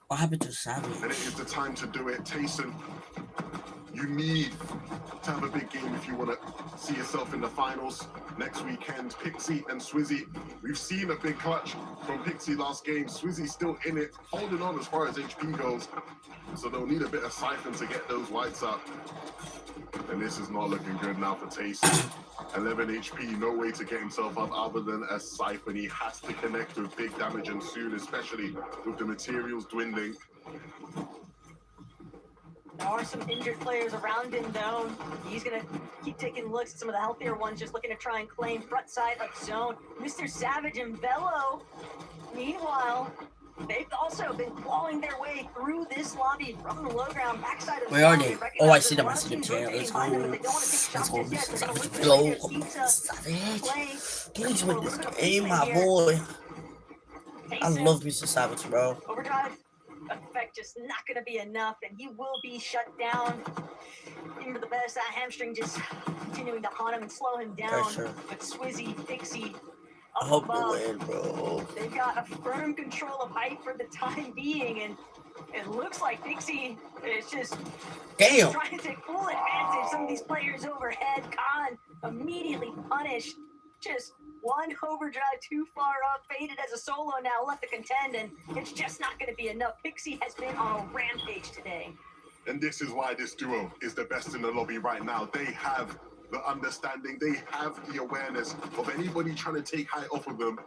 What happened to and it Savage? is the time to do it. Tayson, you need to have a big game if you want to see yourself in the finals next weekend. Pixie and Swizzy, we've seen a big clutch from Pixie last game. Swizzy still in it, holding on as far as HP goes. So they'll need a bit of siphon to get those whites up. And this is not looking good now for Tayson. 11 HP, no way to get himself up other than a siphon. He has to connect with big damage and soon, especially with the materials dwindling. There are some injured players around him, though. He's going to keep taking looks at some of the healthier ones, just looking to try and claim front side of zone. Mr. Savage and Velo, meanwhile, they've also been clawing their way through this lobby from the low ground, backside of Where are zone. they? recognize Oh, I there's see a them. lot I of see them. teams Chat. rotating Let's behind them, go. but they don't want to take Let's shots go, just yet. Mr. They're going to Savage. look for their Go. pizza Savage. play. Please For a win this little bit of game, placement my here. boy. I Taysom, love Mr. Savage, bro. overdrive effect just not going to be enough, and he will be shut down. Even for the best, that hamstring just continuing to haunt him and slow him down. Pressure. But Swizzy, Pixie, I up hope above, they win, bro. they've got a firm control of height for the time being, and it looks like Pixie is just Damn. trying to take full advantage. Some of these players overhead. Khan immediately punished. Just one overdrive too far up, faded as a solo now, left to contend, and it's just not going to be enough. Pixie has been on a rampage today. And this is why this duo is the best in the lobby right now. They have the understanding, they have the awareness of anybody trying to take height off of them.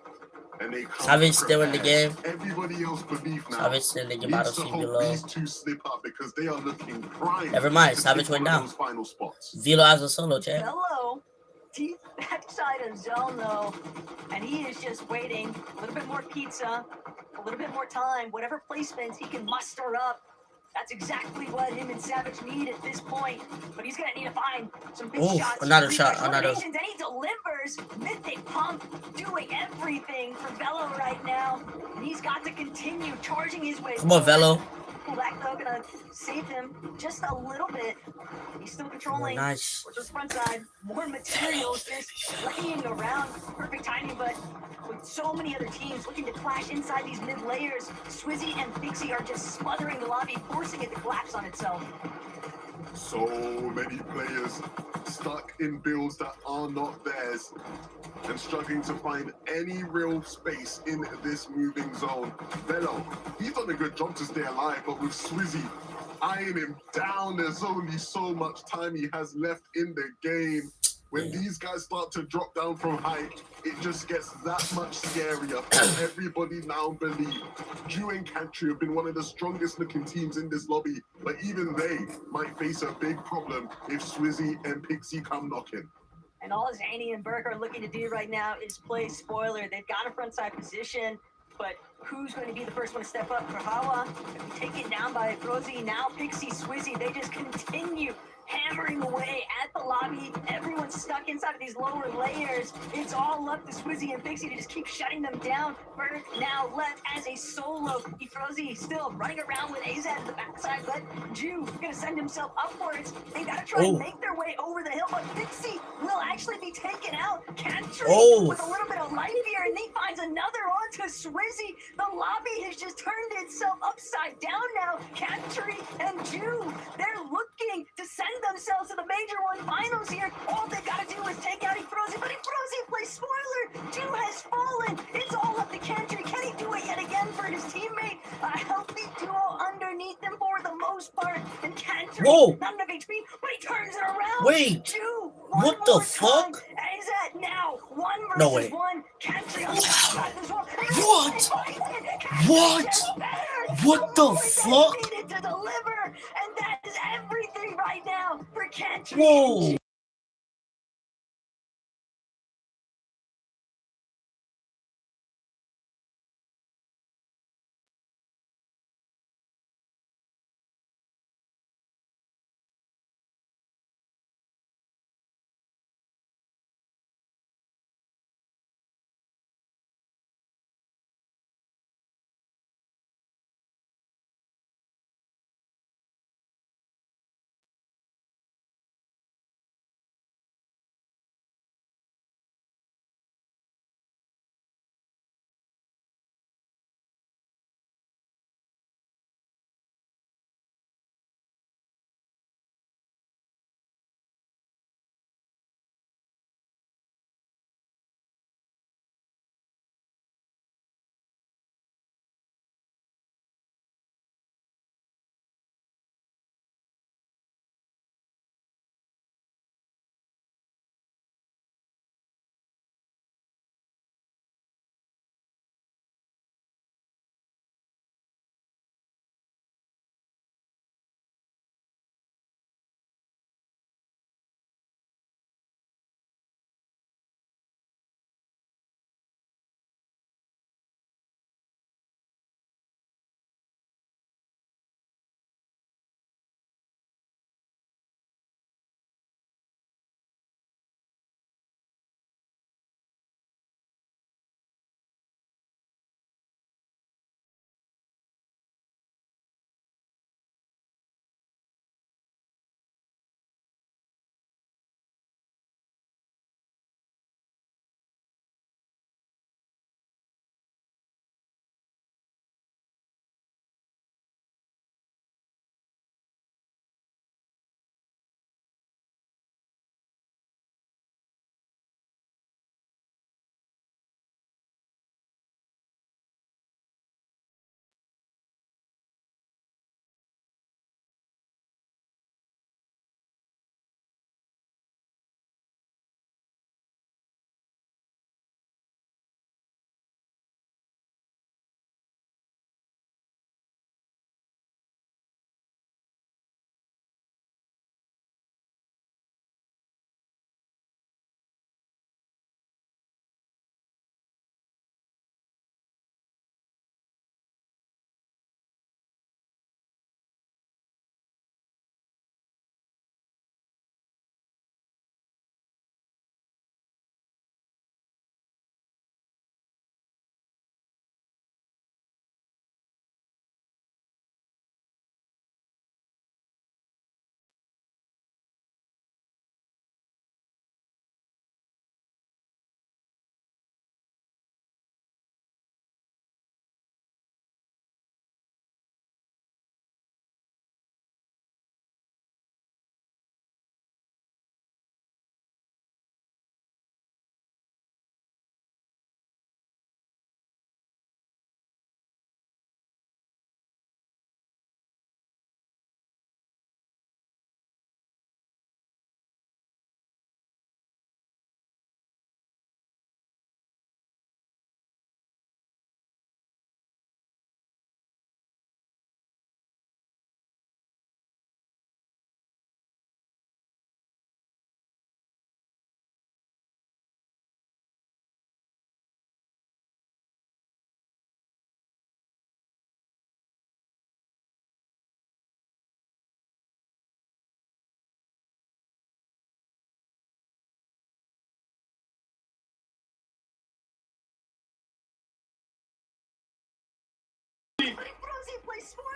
And they come Savage still in the prepared. game. Everybody else beneath now Savage still in the game. I needs don't to see hope Velo. these two slip up because they are looking prime. Never mind. to Savage take went one of down. those final spots. Velo has a solo, chat. Velo, deep backside of zone though, and he is just waiting. A little bit more pizza, a little bit more time, whatever placements he can muster up. That's exactly what him and Savage need at this point. But he's gonna need to find some big Oof, shots. another shot, Refresh another. eliminations, and he delivers. Mythic Pump doing everything for Velo right now. And he's got to continue charging his way. Come on, Velo. Black though gonna save him just a little bit. He's still controlling. Nice. Towards the front side, more materials just laying around. Perfect timing, but with so many other teams looking to clash inside these mid layers, Swizzy and Pixie are just smothering the lobby, forcing it to collapse on itself. So many players stuck in builds that are not theirs and struggling to find any real space in this moving zone. Velo, he's done a good job to stay alive, but with Swizzy eyeing him down, there's only so much time he has left in the game. When these guys start to drop down from height, it just gets that much scarier. Everybody now believe Jew and Country have been one of the strongest looking teams in this lobby, but even they might face a big problem if Swizzy and Pixie come knocking. And all Zany and Burke are looking to do right now is play spoiler. They've got a front side position, but who's going to be the first one to step up? For Hawa, taken down by Rosie, now Pixie, Swizzy, they just continue hammering away at the lobby. Everyone's stuck inside of these lower layers. It's all up to Swizzy and Pixie to just keep shutting them down. Bird now left as a solo. Efrozy still running around with AZ at the backside, but Jew gonna send himself upwards. They gotta try and make their way over the hill, but Pixie will actually be taken out. Cantry with a little bit of life here, and he finds another onto Swizzy. The lobby has just turned itself upside down now. Cantry and Jew, they're looking to send themselves to the Major One finals here. All they gotta do is take out Efrozy, but Efrozy plays spoiler. Jew has fallen. It's all up to Cantry. Can he do it yet again for his teammate? A healthy duo underneath him for the most part. And Cantry, not enough HP, but he turns it around. Wait. Jew, What the fuck? Is that now 1 No versus way. 1? Cantry on the outside as well. What? What the fuck? Needed to deliver, and that is everything right now for Cantry. Whoa.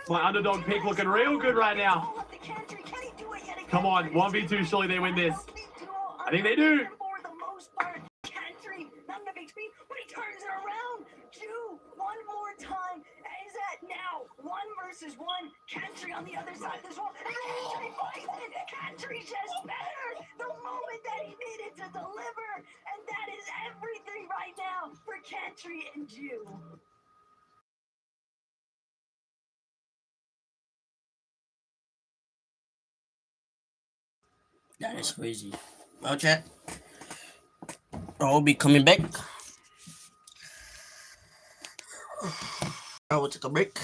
My underdog pick looking real good right now. Come on, 1v2, surely they win this. I think they do. For the most part, Cantry, not in a big screen, but he turns it around. Two, one more time. Is that now? 1 versus 1. Cantry on the other side of this wall. And Cantry finds it. Cantry's just better. The moment that he needed to deliver. And that is everything right now for Cantry and Jew. That is crazy. Well, chat. I'll be coming back. I will take a break.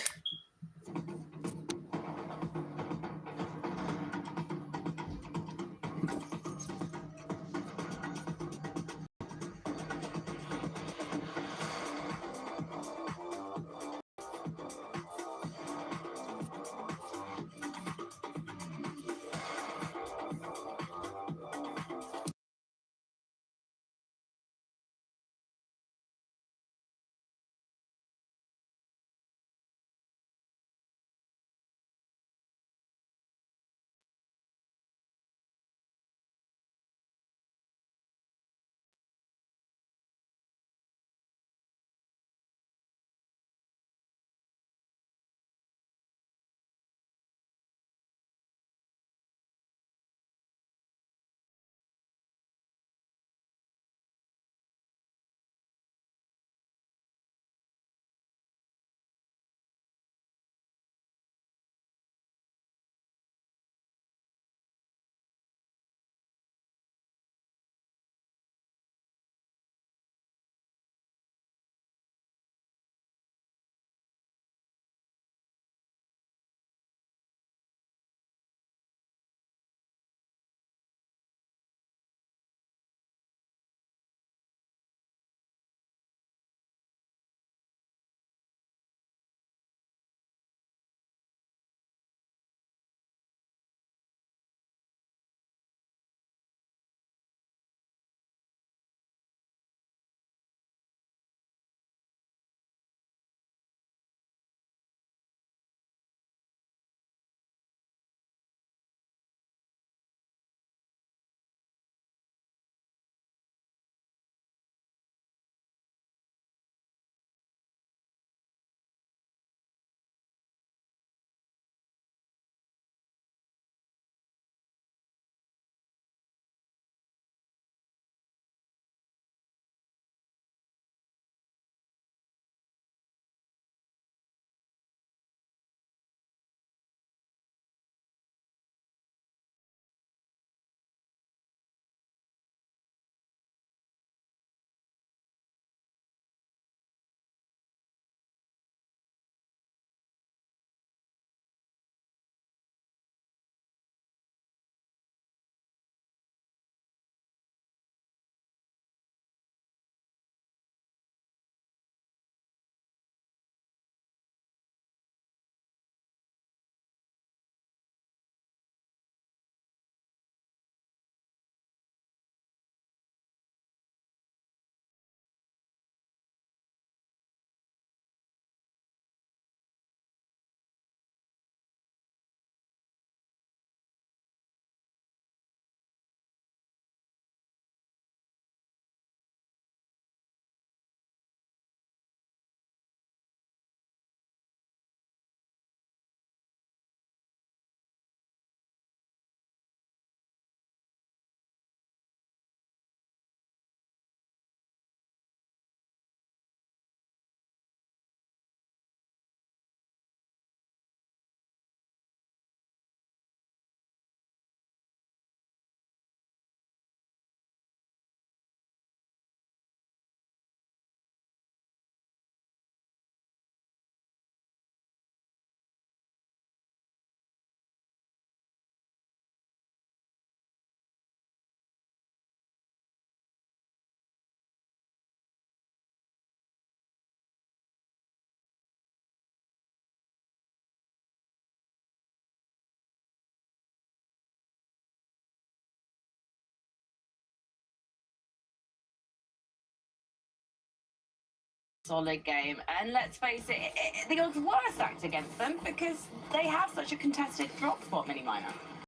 solid game. And let's face it, the odds were stacked against them because they have such a contested drop spot, Mini Miner.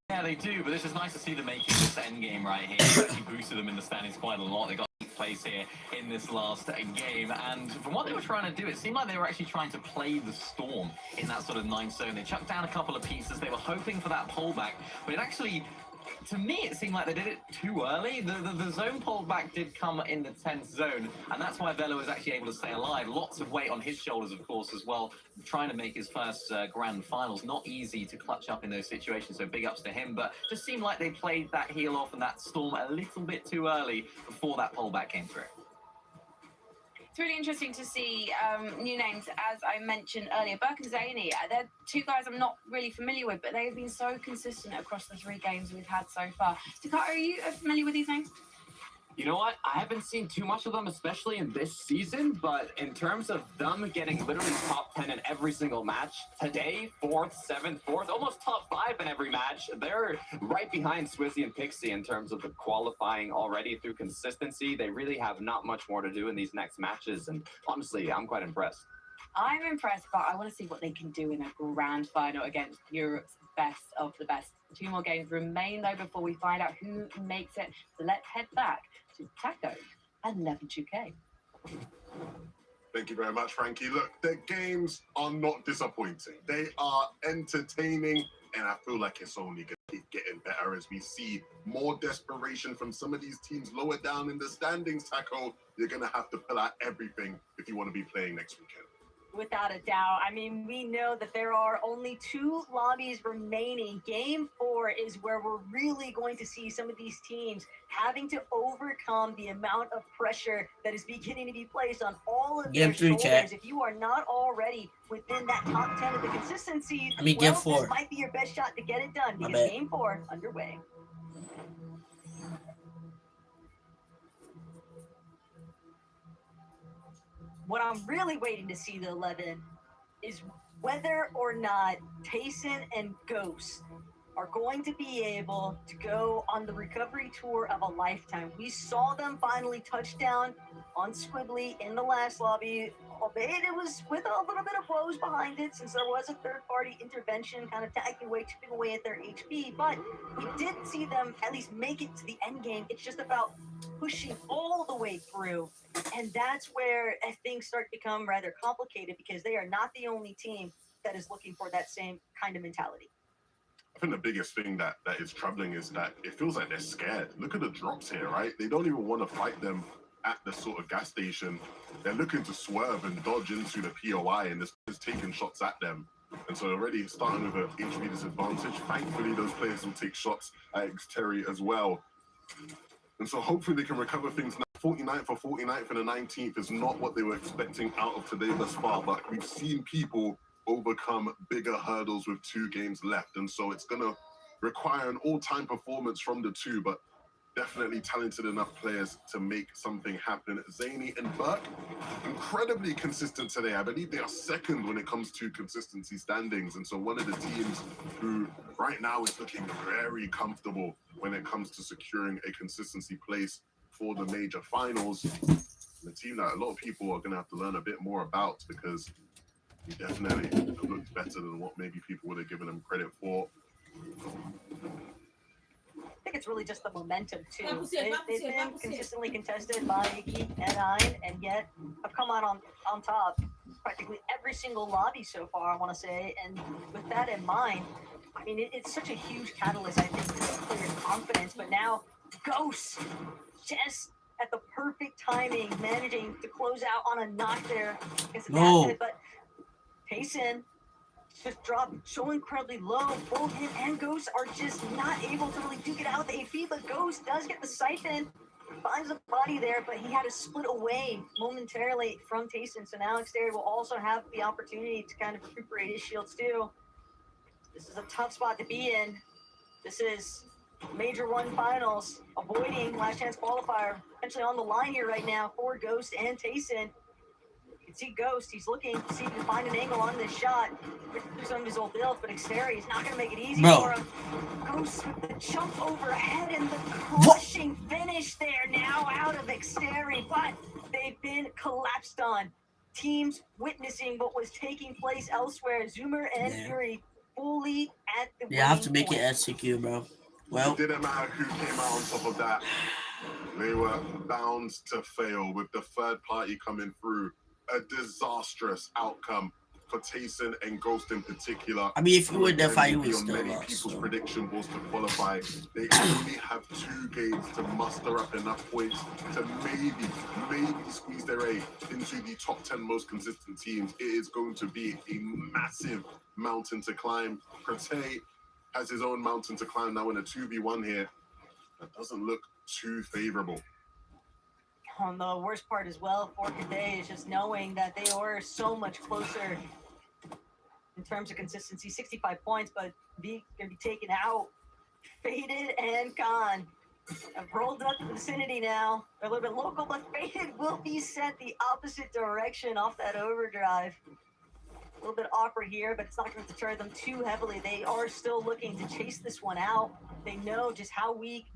Yeah, they do, but it's just nice to see them making this end game right here. It's actually boosted them in the standings quite a lot. They got place here in this last game, and from what they were trying to do, it seemed like they were actually trying to play the Storm in that sort of 9th zone. They chucked down a couple of pieces. They were hoping for that pullback, but it actually, to me, it seemed like they did it too early. The zone pullback did come in the 10th zone, and that's why Velo was actually able to stay alive. Lots of weight on his shoulders, of course, as well, trying to make his first grand finals. Not easy to clutch up in those situations, so big ups to him, but just seemed like they played that heel off and that Storm a little bit too early before that pullback came through. It's really interesting to see new names, as I mentioned earlier. Burke and Zany, they're two guys I'm not really familiar with, but they've been so consistent across the 3 games we've had so far. Takata, are you familiar with these names? You know what? I haven't seen too much of them, especially in this season, but in terms of them getting literally top 10 in every single match, today, 4th, 7th, 4th, almost top 5 in every match, they're right behind Swizzy and Pixie in terms of the qualifying already through consistency. They really have not much more to do in these next matches, and honestly, I'm quite impressed. I'm impressed, but I want to see what they can do in a grand final against Europe's best of the best. 2 more games remain, though, before we find out who makes it. So let's head back to Taco and 11-2K. Thank you very much, Frankie. Look, the games are not disappointing. They are entertaining, and I feel like it's only going to keep getting better as we see more desperation from some of these teams lower down in the standings. Taco, you're going to have to pull out everything if you want to be playing next weekend. Without a doubt. I mean, we know that there are only 2 lobbies remaining. Game 4 is where we're really going to see some of these teams having to overcome the amount of pressure that is beginning to be placed on all of their shoulders. Chat. If you are not already within that top 10 of the consistency, I mean, Game 4. this might be your best shot to get it done because Game 4 underway. What I'm really waiting to see, the 11, is whether or not Tayson and Ghost are going to be able to go on the recovery tour of a lifetime. We saw them finally touch down on Squibbly in the last lobby, albeit it was with a little bit of woes behind it since there was a third-party intervention kind of tagging away, chipping away at their HP, but we did see them at least make it to the end game. It's just about pushing all the way through, and that's where things start to become rather complicated because they are not the only team that is looking for that same kind of mentality. I think the biggest thing that is troubling is that it feels like they're scared. Look at the drops here, right? They don't even want to fight them at the sort of gas station. They're looking to swerve and dodge into the POI, and this is taking shots at them. And so already starting with an HP disadvantage. Thankfully, those players will take shots at Terry as well. And so hopefully they can recover things now. 49th for 49th and the 19th is not what they were expecting out of today thus far, but we've seen people overcome bigger hurdles with 2 games left. And so it's going to require an all-time performance from the 2, but definitely talented enough players to make something happen. Zany and Burke, incredibly consistent today. I believe they are 2nd when it comes to consistency standings. And so one of the teams who right now is looking very comfortable when it comes to securing a consistency place for the major finals. The team that a lot of people are going to have to learn a bit more about because he definitely looked better than what maybe people would have given him credit for. I think it's really just the momentum too. They've been consistently contested by Iki and Ein, and yet have come out on top practically every single lobby so far, I want to say. And with that in mind, I mean, it's such a huge catalyst, I think, for player confidence. But now, Ghost, just at the perfect timing, managing to close out on a knock there. No. But Tayson just dropped so incredibly low. Both him and Ghost are just not able to really duke it out with the AP, but Ghost does get the siphon, finds a body there, but he had to split away momentarily from Tayson. So now Exterior will also have the opportunity to kind of recuperate his shields too. This is a tough spot to be in. This is Major 1 finals, avoiding last chance qualifier, potentially on the line here right now for Ghost and Tayson. You can see Ghost, he's looking to see if he can find an angle on this shot through some of his old builds, but Exterior is not going to make it easy for him. Ghost with the jump overhead and the crushing finish there now out of Exterior, but they've been collapsed on teams witnessing what was taking place elsewhere. Zoomer and Yeah. Fury fully at the They have to winning make it point. SCQ, bro. Well, It didn't matter who came out on top of that. They were bound to fail with the third party coming through. A disastrous outcome for Tayson and Ghost in particular. I mean, if you who were there, again fight, you will be would on still many lost. people's So. prediction was to qualify. They only have 2 games to muster up enough points to maybe squeeze their way into the top 10 most consistent teams. It is going to be a massive mountain to climb. Crete has his own mountain to climb now in a 2v1 here. That doesn't look too favorable. On the worst part as well for today is just knowing that they were so much closer in terms of consistency. 65 points, but B gonna be taken out. Faded and Khan have rolled up to the vicinity now. They're a little bit local, but Faded will be sent the opposite direction off that overdrive. A little bit awkward here, but it's not going to deter them too heavily. They are still looking to chase this one out. They know just how weak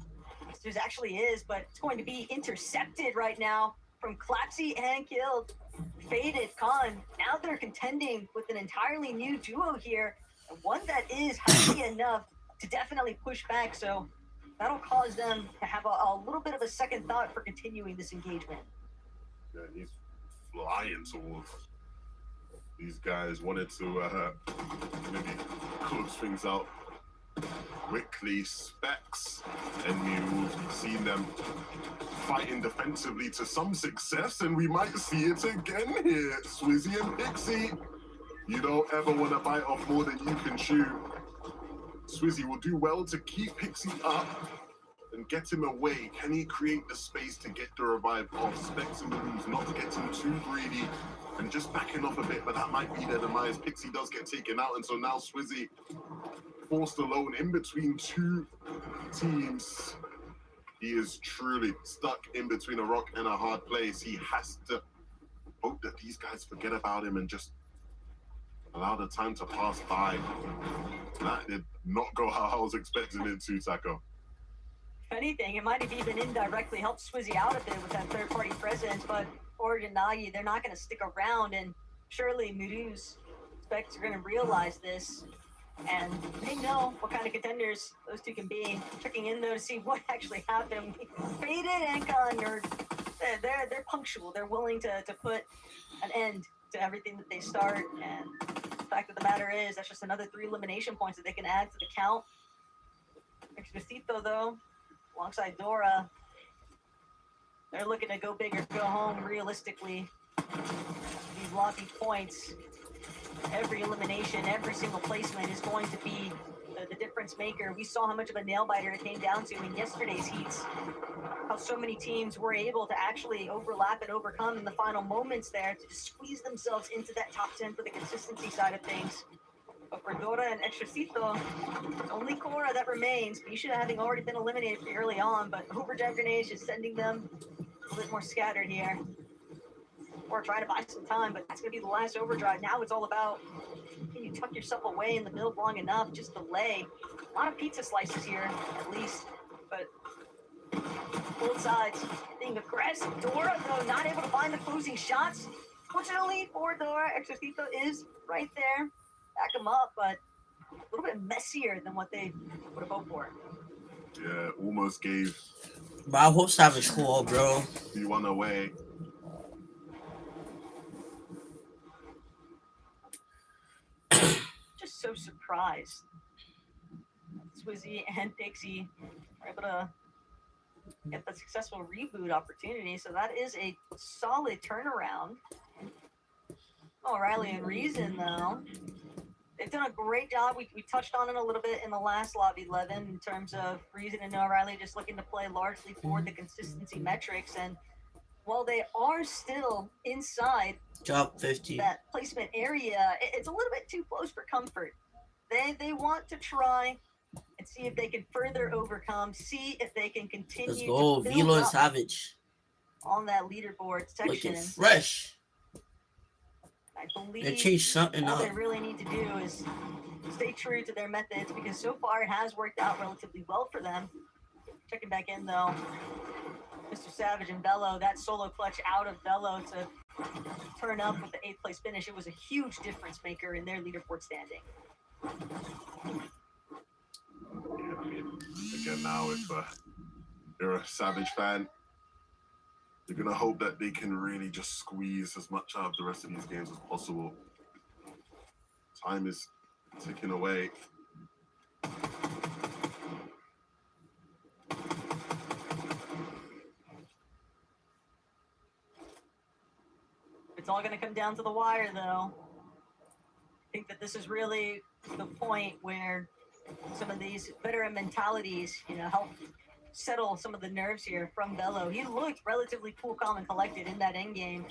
this actually is, but it's going to be intercepted right now from Clapsy and killed. Faded, Khan. Now they're contending with an entirely new duo here, one that is healthy enough to definitely push back. So that'll cause them to have a little bit of a second thought for continuing this engagement. Yeah, he's flying towards these guys. Wanted to maybe close things out quickly. Specs and Muse, we've seen them fighting defensively to some success, and we might see it again here. Swizzy and Pixie, you don't ever want to bite off more than you can chew. Swizzy will do well to keep Pixie up and get him away. Can he create the space to get the revive off? Specs and Muse not to get him too greedy and just backing off a bit, but that might be their demise. Pixie does get taken out, and so now Swizzy forced alone in between 2 teams. He is truly stuck in between a rock and a hard place. He has to hope that these guys forget about him and just allow the time to pass by. That did not go how I was expecting it to, Taco. If anything, it might have even indirectly helped Swizzy out a bit with that third-party presence, but Oregon Nagi, they're not going to stick around, and surely Muru's Specs are going to realize this, and they know what kind of contenders those two can be. Checking in, though, to see what actually happened. Faded and Khan, they're punctual. They're willing to put an end to everything that they start, and the fact of the matter is that's just another 3 elimination points that they can add to the count. Extracito, though, alongside Dora, they're looking to go big or go home realistically. These lofty points, every elimination, every single placement is going to be the difference maker. We saw how much of a nail biter it came down to in yesterday's heats. How so many teams were able to actually overlap and overcome in the final moments there to just squeeze themselves into that top 10 for the consistency side of things. But for Dora and Extracito, it's only Cora that remains. Misha having already been eliminated pretty early on, but overdrive grenades just sending them a bit more scattered here. Or trying to buy some time, but that's going to be the last overdrive. Now it's all about, can you tuck yourself away in the build long enough, just delay. A lot of pizza slices here, at least, but both sides being aggressive. Dora, though, not able to find the closing shots. Fortunately for Dora, Extracito is right there. Back him up, but a little bit messier than what they would have hoped for. Yeah, almost gave but I hope Savage Qual, bro. the one away. Just so surprised. Swizzy and Pixie are able to get the successful reboot opportunity, so that is a solid turnaround. O'Reilly and Reason, though, they've done a great job. We touched on it a little bit in the last Lobby 11 in terms of Reason and O'Reilly just looking to play largely for the consistency metrics. And while they are still inside Drop 50. that placement area, it's a little bit too close for comfort. They want to try and see if they can further overcome, see if they can continue Let's go. to Velo build and up Savage. on that leaderboard section. Looking fresh. I They believe changed something all up. they really need to do is stay true to their methods, because so far it has worked out relatively well for them. Checking back in, though. Mr. Savage and Velo, that solo clutch out of Velo to turn up with the 8th place finish. It was a huge difference maker in their leaderboard standing. Yeah, I mean, again, now if you're a Savage fan, you're gonna hope that they can really just squeeze as much out of the rest of these games as possible. Time is ticking away. It's all going to come down to the wire, though. I think that this is really the point where some of these veteran mentalities, help settle some of the nerves here from Velo. He looked relatively cool, calm, and collected in that end game,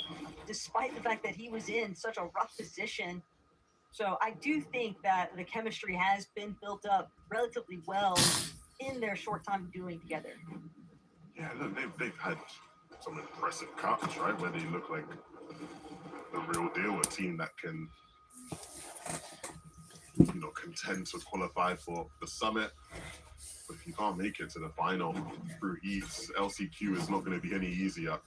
despite the fact that he was in such a rough position. So I do think that the chemistry has been built up relatively well in their short time doing together. Yeah, look, they've had some impressive cuts, right? Where they look like the real deal, a team that can, contend to qualify for the summit. But if you can't make it to the final through heats, LCQ is not going to be any easier.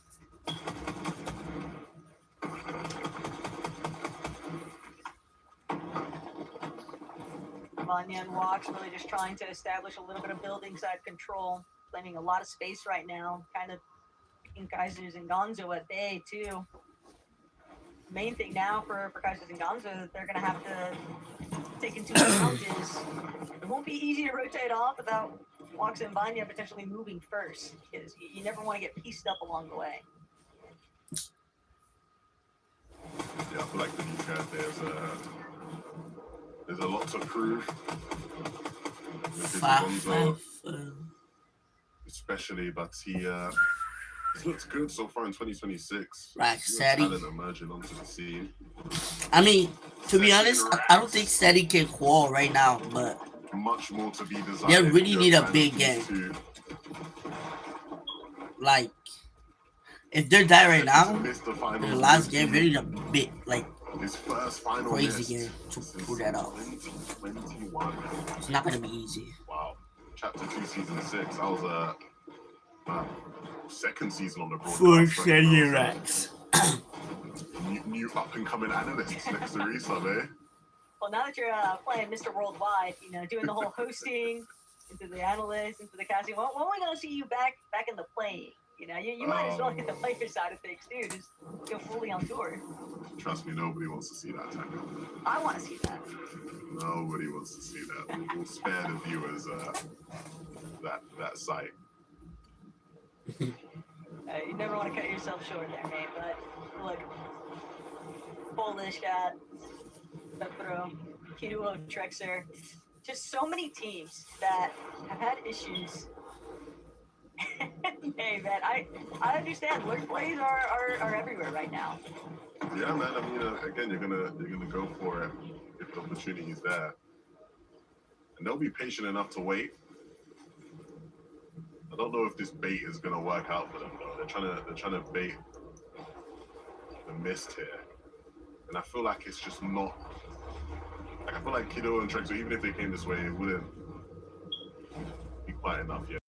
Vanya and Walks really just trying to establish a little bit of building side control, claiming a lot of space right now, kind of keeping Kaisers and Gonzo at bay too. Main thing now for Kaisers and Gonzo that they're going to have to take into account is it won't be easy to rotate off without Walks and Vanya potentially moving first, because you never want to get pieced up along the way. Yeah, I feel like for these guys, there's a lot to prove. Gonzo, especially, but he looks good so far in 2026. Right, New Steady. talent emerging onto the scene. I mean, to be honest, I don't think Steady can Qual right now, but Much more to be desired. they really need a Just big kind game. of to Like, if they're that right now, miss the finals the last would game be really a bit like his first final crazy miss game to since pull that off. 2021. It's not gonna be easy. Wow. Chapter 2, Season 6. That was second season on the broadcast. Rex. New up-and-coming analysts next to Risa, eh? Well, now that you're playing Mr. Worldwide, doing the whole hosting, into the analysts, into the casting, when are we going to see you back in the playing? You might as well get the player side of things, too. Just go fully on tour. Trust me, nobody wants to see that tackle. I want to see that. Nobody wants to see that. We'll spare the viewers that sight. You never want to cut yourself short there, mate. But look, Polish got Pepro, Kiruo, Trexer, just so many teams that have had issues. Hey man, I understand. Lurk plays are everywhere right now. Yeah, man. I mean, again, you're gonna go for it if the opportunity is there, and they'll be patient enough to wait. I don't know if this bait is gonna work out for them though. They're trying to bait the mist here, and I feel like it's just not. Like I feel like Kido and Trexor, even if they came this way, it wouldn't be quite enough yet.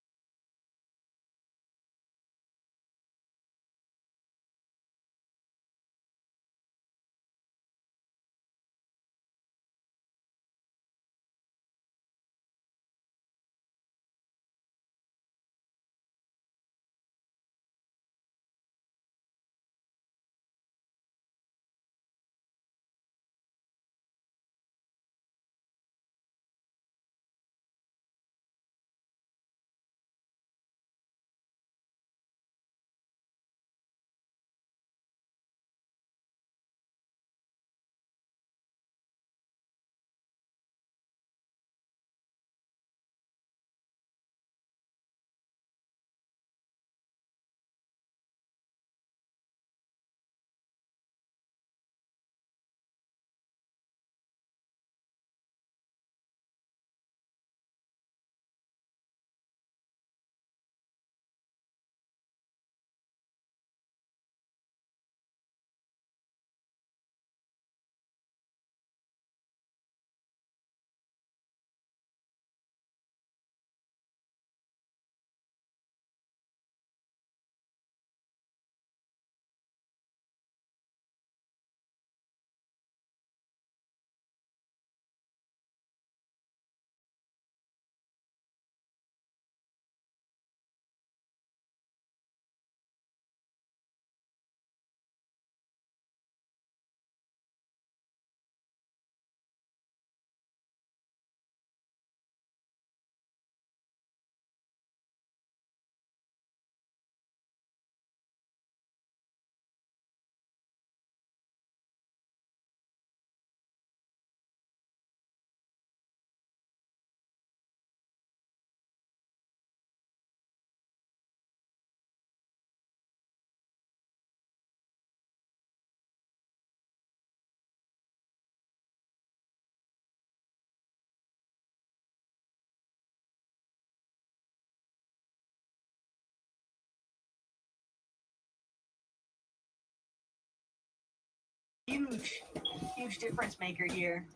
huge difference maker here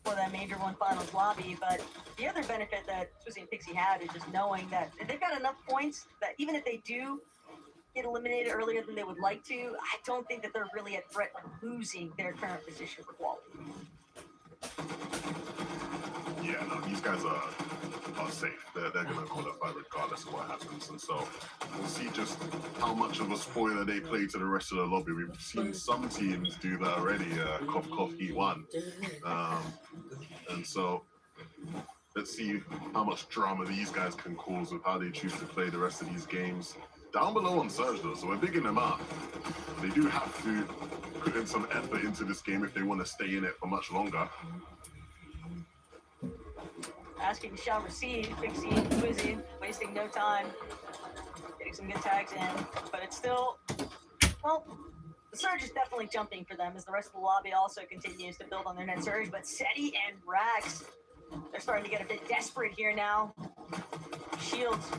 for that Major 1 Finals lobby. But the other benefit that Swizzy and Pixie had is just knowing that they've got enough points that even if they do get eliminated earlier than they would like to, I don't think that they're really at threat of losing their current position for Qual. Yeah, no, these guys are safe. They're going to qualify regardless of what happens. And so we'll see just how much of a spoiler they play to the rest of the lobby. We've seen some teams do that already. Cough, cough, heat one. And so let's see how much drama these guys can cause with how they choose to play the rest of these games. Down below on Surge, though, so we're bigging them up. They do have to put in some effort into this game if they want to stay in it for much longer. Asking shall receive, Pixie and Swizzy, wasting no time, getting some good tags in, but it's still, well, the Surge is definitely jumping for them as the rest of the lobby also continues to build on their net Surge, but Seti and Rax, they're starting to get a bit desperate here now. Shields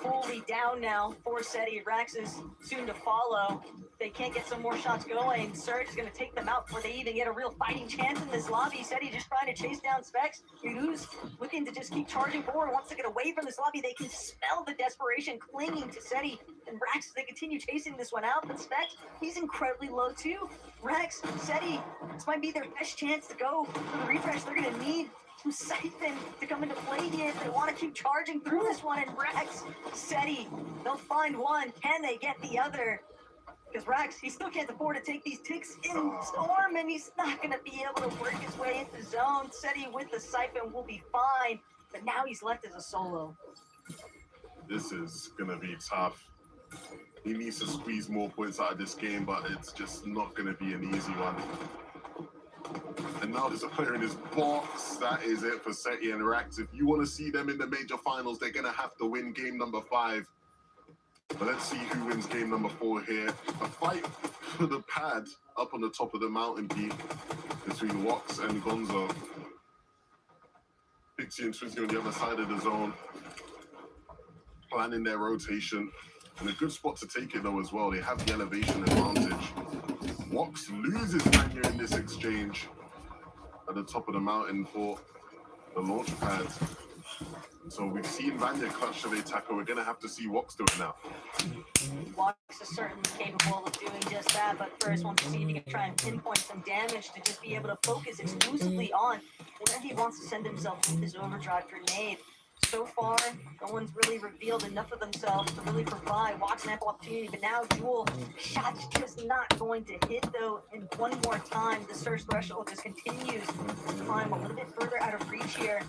fully down now for Seti. Rax is soon to follow. They can't get some more shots going. Surge is going to take them out before they even get a real fighting chance in this lobby. Seti just trying to chase down Specs. Yudu's looking to just keep charging forward. Wants to get away from this lobby. They can smell the desperation clinging to Seti and Rax as they continue chasing this one out. But Specs, he's incredibly low too. Rax, Seti, this might be their best chance to go for the refresh. They're going to need some Siphon to come into play here if they want to keep charging through this one. And Rax, Seti, they'll find one. Can they get the other? Because Rax, he still can't afford to take these ticks in Storm, and he's not going to be able to work his way into zone. Seti with the Siphon will be fine, but now he's left as a solo. This is going to be tough. He needs to squeeze more points out of this game, but it's just not going to be an easy one. And now there's a player in his box. That is it for Seti and Rax. If you want to see them in the major finals, they're going to have to win game number 5. But let's see who wins game number 4 here. A fight for the pad up on the top of the mountain peak between Wox and Gonzo. Pixie and Swizzy on the other side of the zone, planning their rotation. And a good spot to take it though as well. They have the elevation advantage. Wox loses Vanya in this exchange at the top of the mountain for the launch pad. So we've seen Vanya clutch to the attacker. We're going to have to see Wox do it now. Wox is certainly capable of doing just that, but first wants to see if he can try and pinpoint some damage to just be able to focus exclusively on where he wants to send himself with his overdrive grenade. So far, no one's really revealed enough of themselves to really provide Wox an ample opportunity, but now Jewel, shot's just not going to hit though, and one more time, the Surge threshold just continues to climb a little bit further out of reach here.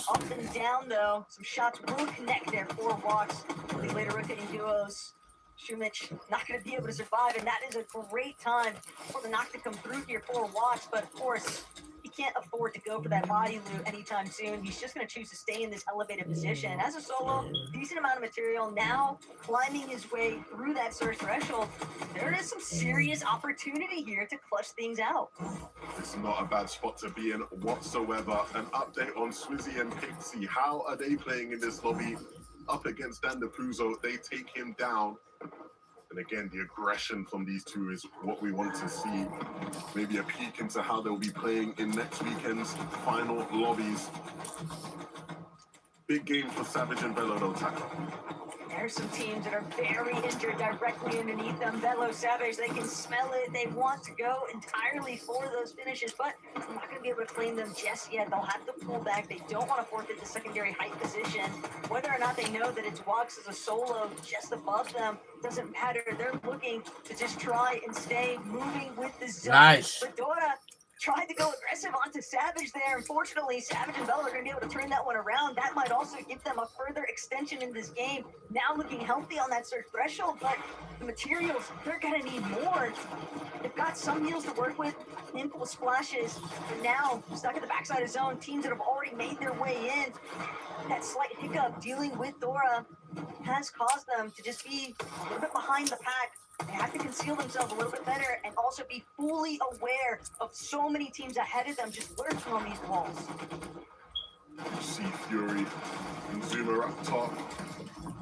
Up and down though, some shots will connect there for Wox. The later rotating duos. Shumich not going to be able to survive, and that is a great time for the knock to come through here for Wox, but of course, he can't afford to go for that body loot anytime soon. He's just going to choose to stay in this elevated position. As a solo, decent amount of material, now climbing his way through that Surge threshold. There is some serious opportunity here to clutch things out. It's not a bad spot to be in whatsoever. An update on Swizzy and Pixie. How are they playing in this lobby? Up against Dan Puzo, they take him down. And again, the aggression from these two is what we want to see. Maybe a peek into how they'll be playing in next weekend's final lobbies. Big game for Savage and Velo, though, Taco. There's some teams that are very injured directly underneath them. Velo, Savage, they can smell it. They want to go entirely for those finishes, but I'm not going to be able to claim them just yet. They'll have to pull back. They don't want to forfeit the secondary height position. Whether or not they know that it's Wox as a solo just above them, doesn't matter. They're looking to just try and stay moving with the zone. Nice. Fedora tried to go aggressive onto Savage there. Unfortunately, Savage and Velo are going to be able to turn that one around. That might also give them a further extension in this game. Now looking healthy on that Surge threshold, but the materials, they're going to need more. They've got some heals to work with, handful of splashes, but now stuck at the backside of zone. Teams that have already made their way in. That slight hiccup dealing with Dora has caused them to just be a little bit behind the pack. They have to conceal themselves a little bit better and also be fully aware of so many teams ahead of them just lurking on these walls. You see Fury and Zuma up top,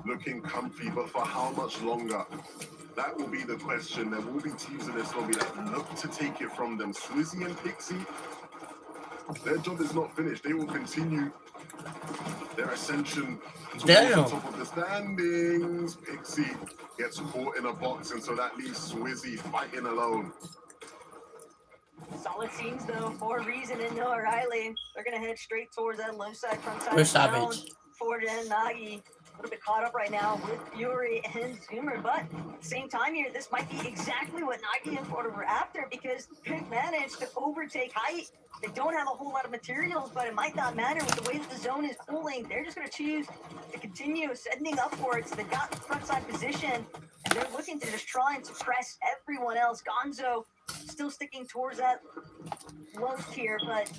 looking comfy, but for how much longer? That will be the question. There will be teams in this lobby that look to take it from them. Swizzy and Pixie, their job is not finished. They will continue their ascension towards the Damn. top of the standings. Pixie gets caught in a box, and so that leaves Swizzy fighting alone. Solid scenes though for Reason and Noah Riley. They're gonna head straight towards that low side front side. Where's down. Savage? Ford and Nagi a little bit caught up right now with Fury and Zoomer, but at the same time here, this might be exactly what Nagi and Ford were after, because Pick managed to overtake height. They don't have a whole lot of materials, but it might not matter with the way that the zone is pulling. They're just going to choose to continue ascending upwards. They've got the front side position, and they're looking to just try and suppress everyone else. Gonzo still sticking towards that low tier, but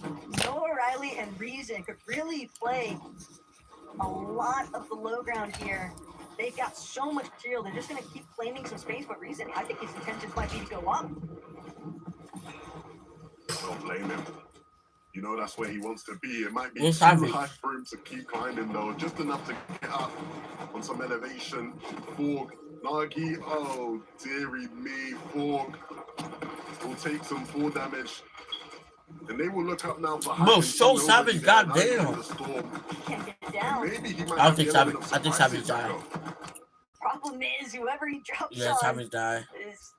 Noah Riley and Reason could really play a lot of the low ground here. They've got so much material. They're just going to keep claiming some space, but Reason, I think his intentions might be to go up. Don't blame him. You know, that's where he wants to be. It might be Where's too Savage? high for him to keep climbing, though. Just enough to get up on some elevation. Forg, Nagi, oh, dearie me. Forg will take some fall damage. And they will look up now for Bro, height. so Savage, goddamn. Can't get down. Maybe he might I have think the element Savage- of I think surprise Savage here, died. though. Problem is, whoever he drops Yeah, on Savage died. is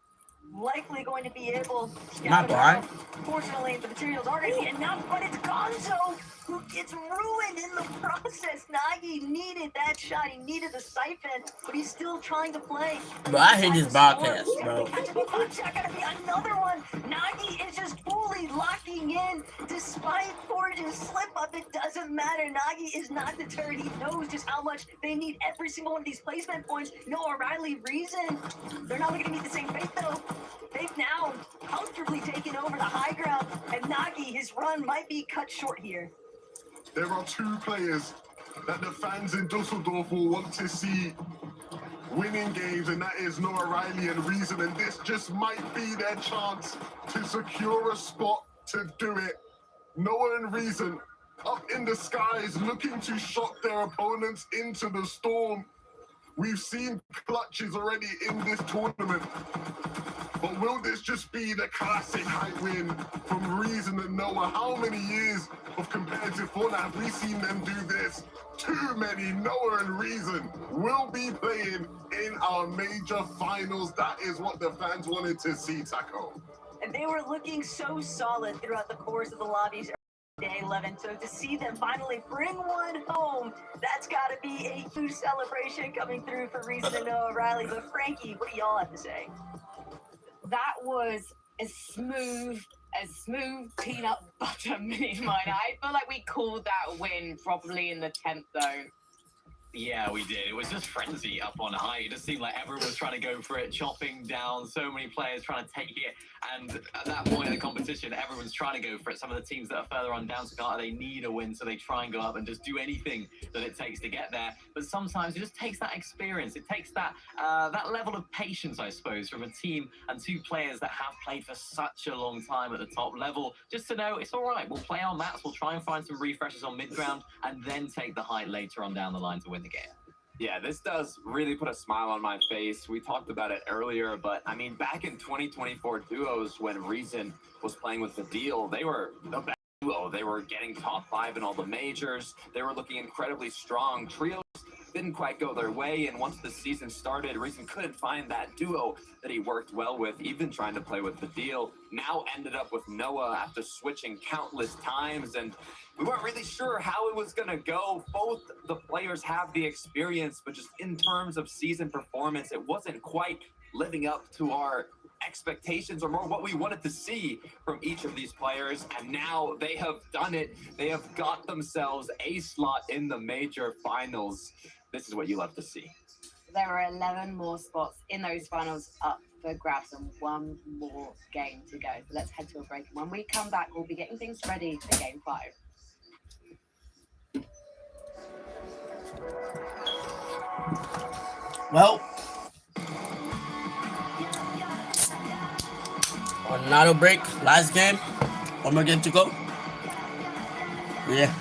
likely going to be able to get Not him blind. out. Fortunately, the materials aren't going to be enough, but it's Gonzo who gets ruined in the process. Nagi needed that shot. He needed the siphon, but he's still trying to play. Bro, I hate this broadcast, bro. That's gotta be another one. Nagi is just fully locking in despite Forge's slip up. It doesn't matter. Nagi is not deterred. He knows just how much they need every single one of these placement points. No O'Reilly Reason. They're not going to meet the same fate though. They've now comfortably taken over the high ground, and Nagi, his run might be cut short here. There are two players that the fans in Dusseldorf will want to see winning games, and that is Noah Riley and Reason, and this just might be their chance to secure a spot to do it. Noah and Reason up in the skies looking to shock their opponents into the storm. We've seen clutches already in this tournament, but will this just be the classic high win from Reason and Noah? How many years of competitive Fortnite have we seen them do this? Too many. Noah and Reason will be playing in our major finals. That is what the fans wanted to see, Taco. And they were looking so solid throughout the course of the lobbies. Day 11, so to see them finally bring one home, that's got to be a huge celebration coming through for Reason and Noah Riley. But Frankie, what do y'all have to say? That was a smooth peanut butter mini mine. I feel like we called that win probably in the 10th zone. Yeah, we did. It was just frenzy up on high. It just seemed like everyone was trying to go for it, chopping down, so many players trying to take it. And at that point in the competition, everyone's trying to go for it. Some of the teams that are further on down to Carter, they need a win, so they try and go up and just do anything that it takes to get there. But sometimes it just takes that experience. It takes that that level of patience, I suppose, from a team and two players that have played for such a long time at the top level, just to know it's all right. We'll play our maps. We'll try and find some refreshes on mid-ground and then take the height later on down the line to win the game. Yeah, this does really put a smile on my face. We talked about it earlier, but I mean, back in 2024 duos when Reason was playing with the deal, they were the best duo. They were getting top 5 in all the majors. They were looking incredibly strong. Trios didn't quite go their way, and once the season started, Reason couldn't find that duo that he worked well with, even trying to play with the deal. Now ended up with Noah after switching countless times, and we weren't really sure how it was going to go. Both the players have the experience, but just in terms of season performance, it wasn't quite living up to our expectations or more what we wanted to see from each of these players. And now they have done it. They have got themselves a slot in the major finals. This is what you love to see. There are 11 more spots in those finals up for grabs and one more game to go. So let's head to a break. And when we come back, we'll be getting things ready for game 5. Well, another break. Last game. One more game to go. Yeah.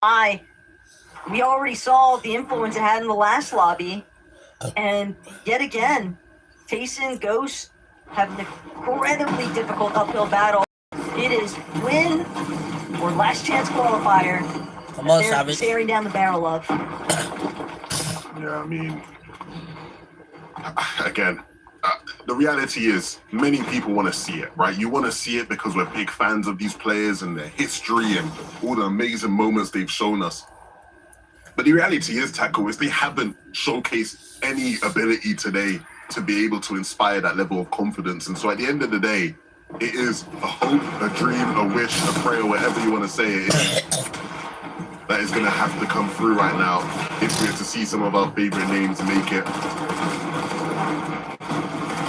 We already saw the influence it had in the last lobby. And yet again, Tayson Ghost have an incredibly difficult uphill battle. It is win or last chance qualifier. Come on, They're Savage. staring down the barrel of. Yeah, I mean, again, the reality is many people want to see it, right? You want to see it because we're big fans of these players and their history and all the amazing moments they've shown us. But the reality is, Taco, is they haven't showcased any ability today to be able to inspire that level of confidence. And so at the end of the day, it is a hope, a dream, a wish, a prayer, whatever you want to say it is, that is going to have to come through right now if we're to see some of our favorite names make it.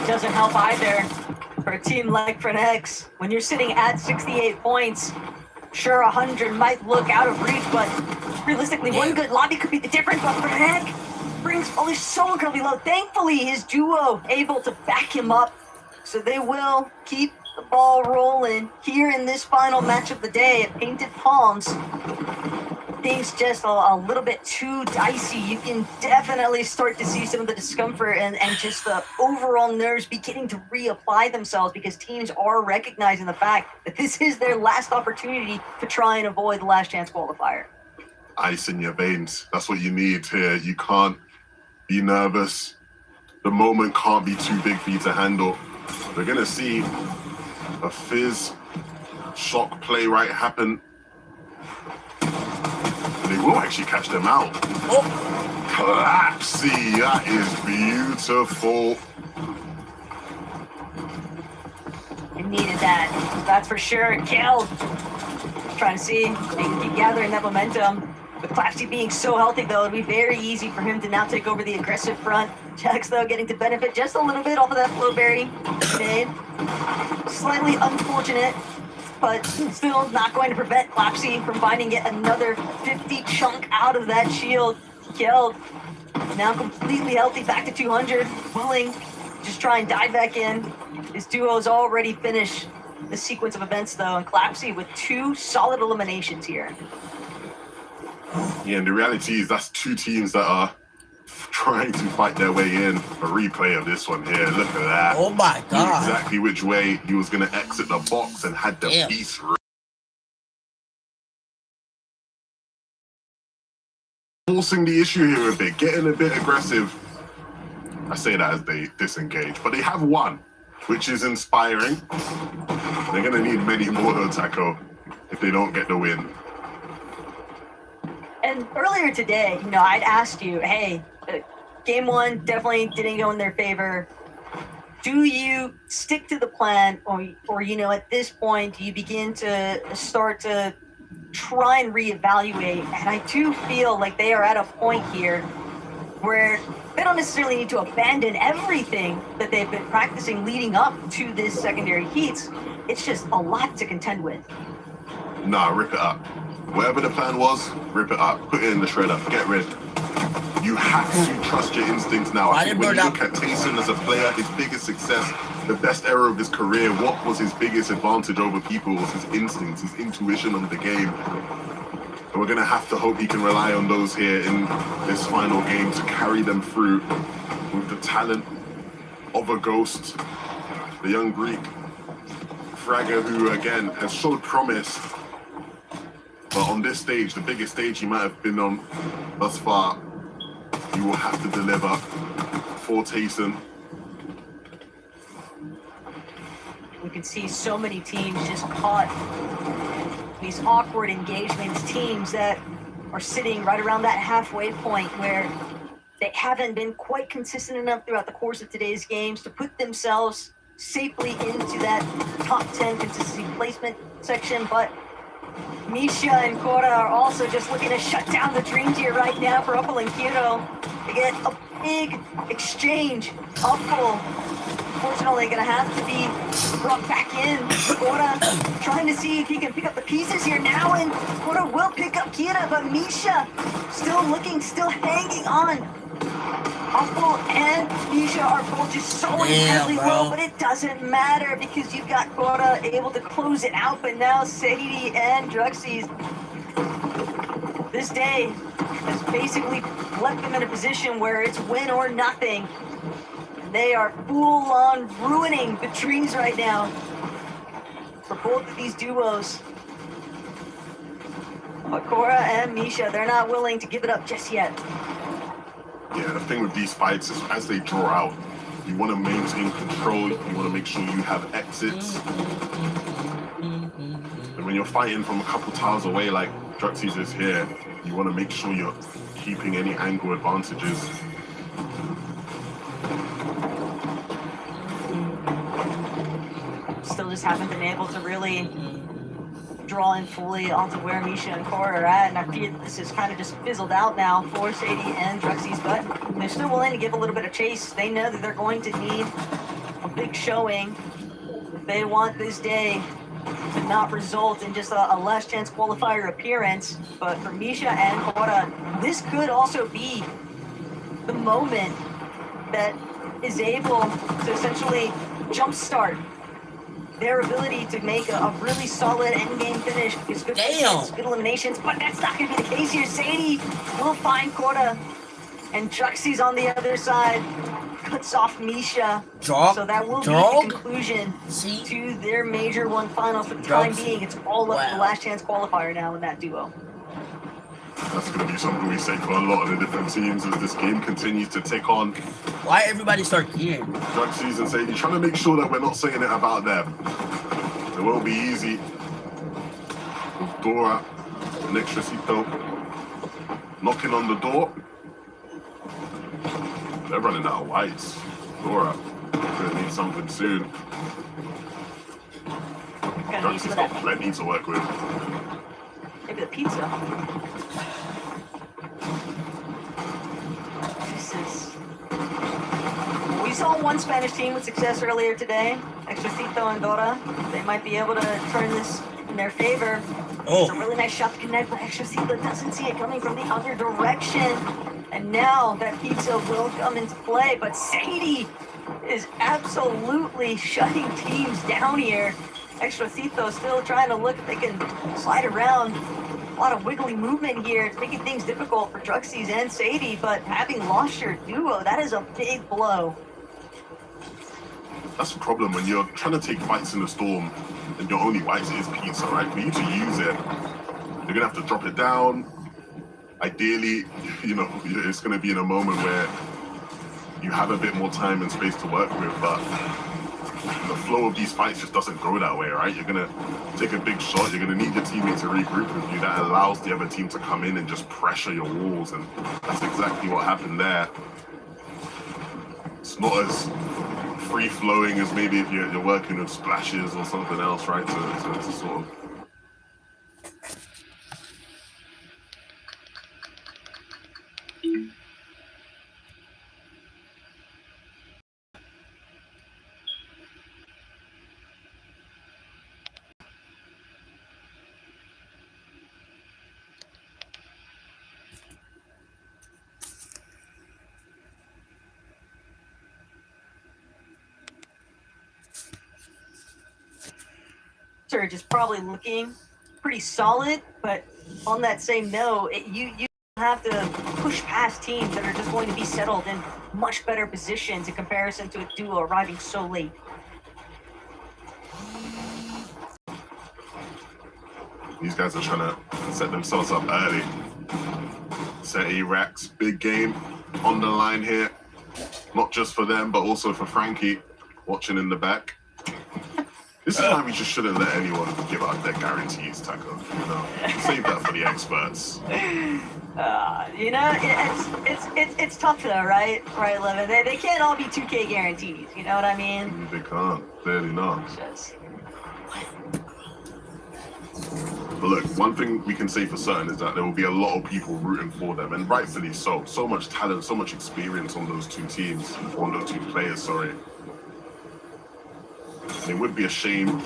Doesn't help either for a team like Frenex. When you're sitting at 68 points, sure, 100 might look out of reach, but realistically, one good lobby could be the difference. But Frenex brings only so incredibly low. Thankfully, his duo able to back him up, so they will keep the ball rolling here in this final match of the day at Painted Palms. Things just a little bit too dicey. You can definitely start to see some of the discomfort and just the overall nerves beginning to reapply themselves because teams are recognizing the fact that this is their last opportunity to try and avoid the last chance qualifier. Ice in your veins. That's what you need here. You can't be nervous. The moment can't be too big for you to handle. We're going to see a Fizz shock play right happen. They will actually catch them out. Oh, Collapsy, that is beautiful. It needed that, that's for sure. Kill. Trying to see if they can keep gathering that momentum. With Collapsy being so healthy, though, it'd be very easy for him to now take over the aggressive front. Jax, though, getting to benefit just a little bit off of that Flowberry nade. Slightly unfortunate, but still not going to prevent Collapsy from finding yet another 50 chunk out of that shield. Killed. Now completely healthy, back to 200. Willing to just try and dive back in. His duo's already finished the sequence of events, though, and Collapsy with 2 solid eliminations here. Yeah, and the reality is that's 2 teams that are trying to fight their way in. A replay of this one here. Look at that. Oh my Knew God. exactly which way he was going to exit the box and had the Damn. piece forcing the issue here a bit, getting a bit aggressive. I say that as they disengage, but they have won, which is inspiring. They're going to need many more though, Taco, if they don't get the win. And earlier today, I'd asked you, hey, game 1 definitely didn't go in their favor. Do you stick to the plan, or at this point, do you begin to start to try and reevaluate? And I do feel like they are at a point here where they don't necessarily need to abandon everything that they've been practicing leading up to this secondary heats. It's just a lot to contend with. Nah, rip it up. Whatever the plan was, rip it up. Put it in the shredder. Get rid. You have to trust your instincts now. I think when you look at Tayson as a player, his biggest success, the best era of his career, what was his biggest advantage over people was his instincts, his intuition of the game. And we're going to have to hope he can rely on those here in this final game to carry them through with the talent of a Ghost, the young Greek fragger who, again, has showed promise. But on this stage, the biggest stage he might have been on thus far, he will have to deliver for Tayson. We can see so many teams just caught these awkward engagements, teams that are sitting right around that halfway point where they haven't been quite consistent enough throughout the course of today's games to put themselves safely into that top 10 consistency placement section. But Misha and Cora are also just looking to shut down the dream tier right now for Uppal and Kyoto. They get a big exchange. Uppal, unfortunately, going to have to be brought back in. Cora trying to see if he can pick up the pieces here now, and Cora will pick up Kira, but Misha still looking, still hanging on. Uppal and Misha are both just so incredibly low, but it doesn't matter because you've got Cora able to close it out. But now Sadie and Druxy's this day has basically left them in a position where it's win or nothing. And they are full-on ruining the dreams right now for both of these duos. But Cora and Misha, they're not willing to give it up just yet. Yeah, the thing with these fights is as they draw out, you want to maintain control, you want to make sure you have exits. And when you're fighting from a couple tiles away like Druxies is here, you want to make sure you're keeping any angle advantages. Still just haven't been able to really draw in fully onto where Misha and Cora are at, and I feel this is kind of just fizzled out now for Sadie and Druxies, but they're still willing to give a little bit of chase. They know that they're going to need a big showing if they want this day to not result in just a last chance qualifier appearance. But for Misha and Cora, this could also be the moment that is able to essentially jumpstart their ability to make a really solid endgame finish. It's good, good eliminations, but that's not going to be the case here. Sadie will find Cora, and Druxies on the other side cuts off Misha. So that will be the conclusion to their Major 1 finals for the time being. It's all up to the last chance qualifier now in that duo. That's going to be something we say for a lot of the different teams as this game continues to take on. Why everybody start here? Druxies and Sadie trying to make sure that we're not saying it about them. It won't be easy. Dora and Extracito knocking on the door. They're running out of whites. Dora gonna need something soon. Druxies got plenty to work with. Maybe the pizza. We saw one Spanish team with success earlier today, Extracito and Dora. They might be able to turn this in their favor. It's a really nice shot to connect, but Extracito doesn't see it coming from the other direction. And now that pizza will come into play, but Sadie is absolutely shutting teams down here. Extracito still trying to look if they can slide around. A lot of wiggly movement here. It's making things difficult for Druxies and Sadie, but having lost your duo, that is a big blow. That's the problem when you're trying to take fights in the storm and your only white is pizza, right? For you to use it, you're gonna have to drop it down. Ideally, you know, it's gonna be in a moment where you have a bit more time and space to work with, but the flow of these fights just doesn't go that way, right? You're gonna take a big shot, you're gonna need your teammate to regroup with you. That allows the other team to come in and just pressure your walls, and that's exactly what happened there. It's not as free-flowing as maybe if you're working with splashes or something else, right? To sort of... Surge is probably looking pretty solid, but on that same note, you have to push past teams that are just going to be settled in much better positions in comparison to a duo arriving so late. These guys are trying to set themselves up early. Set A-Racks, big game on the line here. Not just for them, but also for Frankie, watching in the back. This is why we just shouldn't let anyone give out their guarantees, Taco. You know, save that for the experts. You know, it's tough though, right? Right, Levin. They can't all be 2K guarantees. You know what I mean? They can't. Clearly not. Just... But look, one thing we can say for certain is that there will be a lot of people rooting for them, and rightfully so. So much talent, so much experience on those two teams, on those two players, sorry. It would be a shame,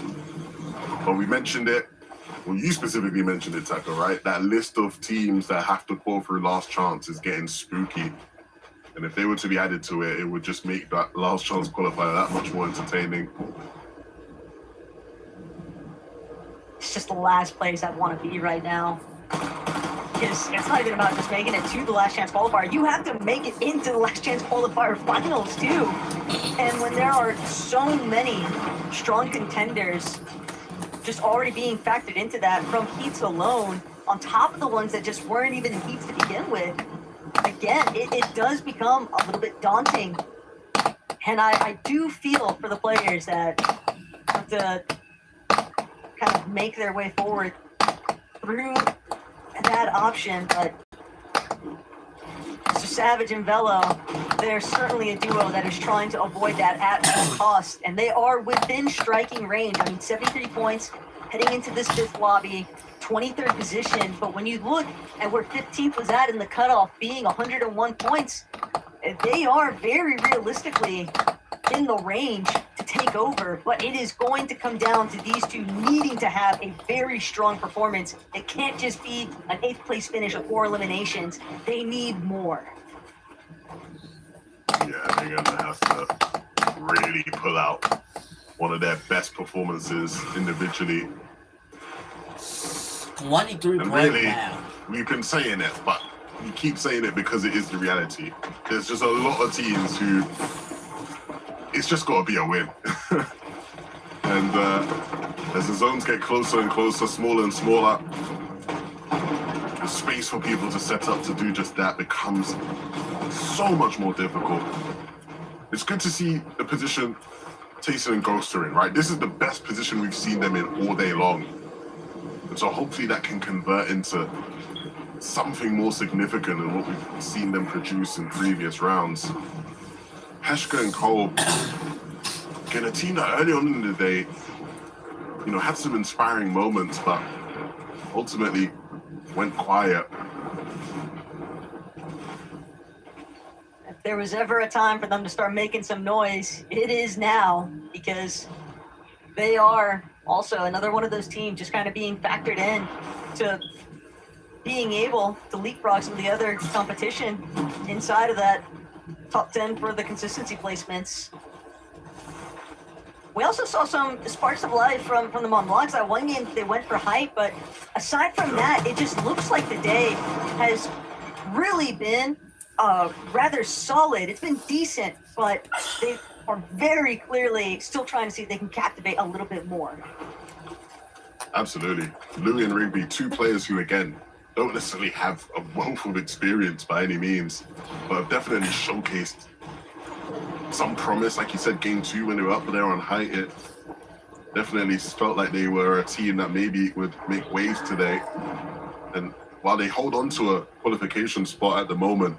but we mentioned it. Well, you specifically mentioned it, Taco, right? That list of teams that have to call through last chance is getting spooky. And if they were to be added to it, it would just make that last chance qualifier that much more entertaining. It's just the last place I want to be right now. because it's not even about just making it to the last chance qualifier. You have to make it into the last chance qualifier finals too. And when there are so many strong contenders just already being factored into that from heats alone, on top of the ones that just weren't even in heats to begin with, again, it does become a little bit daunting. And I do feel for the players that have to kind of make their way forward through that option, but Mr. Savage and Velo, they're certainly a duo that is trying to avoid that at all cost, and they are within striking range. I mean, 73 points heading into this fifth lobby, 23rd position, but when you look at where 15th was at in the cutoff, being 101 points, they are very realistically in the range to take over, but it is going to come down to these two needing to have a very strong performance. It can't just be an 8th place finish of 4 eliminations. They need more. Yeah, they're gonna have to really pull out one of their best performances individually. 23 And points really, now. we've been saying it, but we keep saying it because it is the reality. There's just a lot of teams who it's just got to be a win. And as the zones get closer and closer, smaller and smaller, the space for people to set up to do just that becomes so much more difficult. It's good to see the position Tayson and Ghost are in, right? This is the best position we've seen them in all day long. And so hopefully that can convert into something more significant than what we've seen them produce in previous rounds. Heshka and Qual, again, a team that early on in the day, you know, had some inspiring moments, but ultimately went quiet. If there was ever a time for them to start making some noise, it is now, because they are also another one of those teams just kind of being factored in to being able to leapfrog some of the other competition inside of that top 10 for the consistency placements. We also saw some sparks of life from the Mont Blancs. That one game they went for hype, but aside from that, it just looks like the day has really been rather solid. It's been decent, but they are very clearly still trying to see if they can captivate a little bit more. Absolutely. Louis and Rigby, two players who, again, don't necessarily have a wealth of experience by any means, but have definitely showcased some promise. Like you said, game 2 when they were up there on height, it definitely felt like they were a team that maybe would make waves today. And while they hold on to a qualification spot at the moment,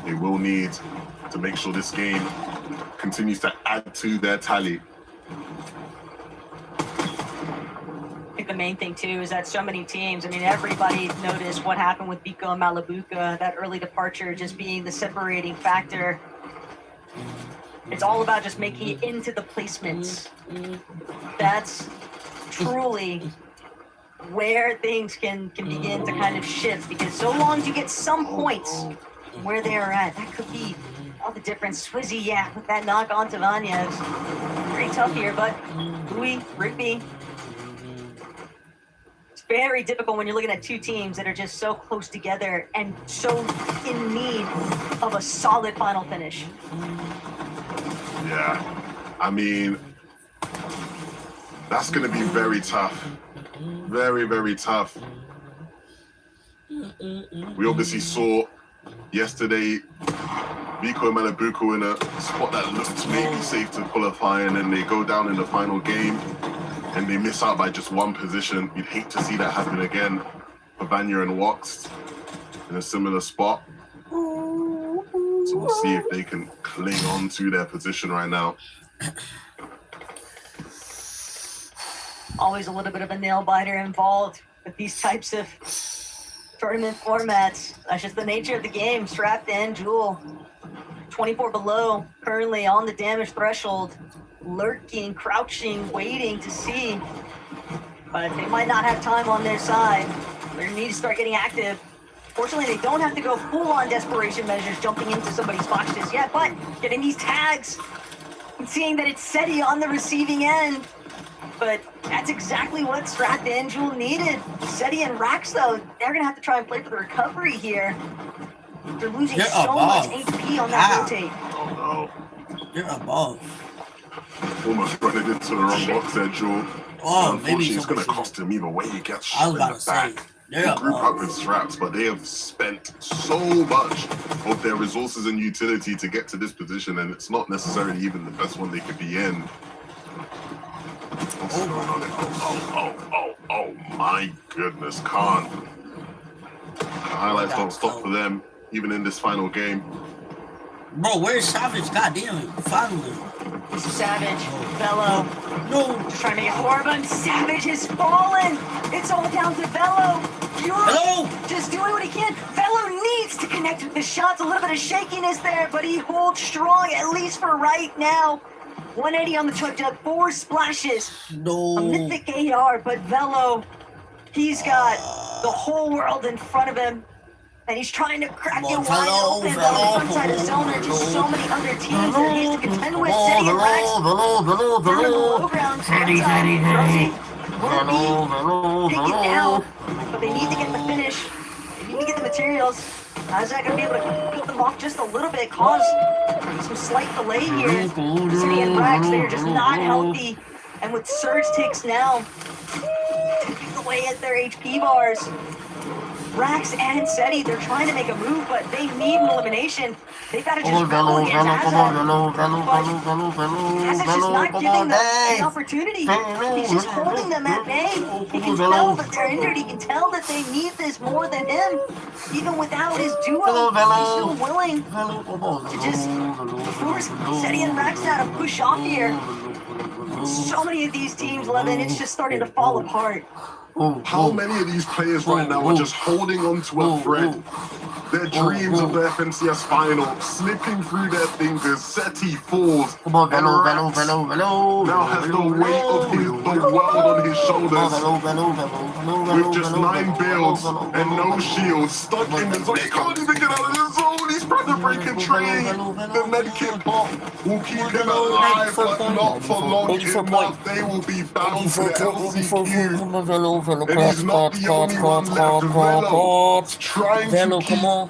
they will need to make sure this game continues to add to their tally. I think the main thing too is that so many teams, I mean, everybody noticed what happened with Biko and Malabuka, that early departure just being the separating factor. It's all about just making it into the placements. That's truly where things can begin to kind of shift, because so long as you get some points where they are at, that could be all the difference. Swizzy, yeah, with that knock on to Vanya, it's pretty tough here, but Louis, Rigby, very difficult when you're looking at two teams that are just so close together and so in need of a solid final finish. Yeah, I mean, that's going to be very tough. Very, very tough. We obviously saw yesterday Biko and Malabuka in a spot that looked maybe safe to qualify, and then they go down in the final game and they miss out by just one position. You'd hate to see that happen again for Vanya and Wox in a similar spot. So we'll see if they can cling on to their position right now. Always a little bit of a nail biter involved with these types of tournament formats. That's just the nature of the game. Strapped in, Jewel, 24 below, currently on the damage threshold. Lurking, crouching, waiting to see, but they might not have time on their side. They need to start getting active. Fortunately, they don't have to go full-on desperation measures, jumping into somebody's box just yet, but getting these tags and seeing that it's SETI on the receiving end. but that's exactly what Strat and Jewel needed. Seti and Rax, though, they're going to have to try and play for the recovery here. They're losing You're so much above. HP on that Ow. rotate. Oh You're above. no. Almost running into the wrong box there, Jewel. Oh, maybe Unfortunately, it's going to someone cost him either way. He gets I shot was in about the to say. back. They're They group above. up with Straps, but they have spent so much of their resources and utility to get to this position, and it's not necessarily even the best one they could be in. What's going on there? Oh, my goodness, Khan. The highlights don't stop for them, even in this final game. Bro, where's Savage? God damn it. Finally. This is Savage, Velo, No. just trying to make it for him. Savage has fallen. It's all down to Velo. Hello. Just doing what he can. Velo needs to connect with the shots. A little bit of shakiness there, but he holds strong, at least for right now. 180 on the Chug Jug, 4 splashes. No. A mythic AR, but Velo, he's got the whole world in front of him. And he's trying to crack it wide Velo, open Velo, on the front side of the zone. There's just so many other teams that he has to contend with. Seti and Rax. Down in the low ground. Teddy. Take it down. But they need to get the finish. They need to get the materials. How's that going to be able to keep them off just a little bit? Cause some slight delay here. Seti and Rax, they're just not healthy. And with surge ticks now, taking away at their HP bars. Rax and Seti, they're trying to make a move, but they need an elimination. They've got to just go against Azza. Azza's just not giving them an opportunity. He's just holding them at bay. He can tell that they're injured. He can tell that they need this more than him. Even without his duo, he's still willing to just force Seti and Rax now to push off here. So many of these teams, Levin, it's just starting to fall apart. How many of these players right now are just holding on to a thread? Their dreams of the FNCS final slipping through their fingers. Seti falls. Come on, Velo. Now has the weight of the world on his shoulders. With just 9 builds and no shields, stuck in the zone. He can't even get out of the zone. He's trying to break a tree. The medkit pop will keep him alive, but not for long enough. They will be bound for the LCQ. And he's not the only one left. Velo trying to keep the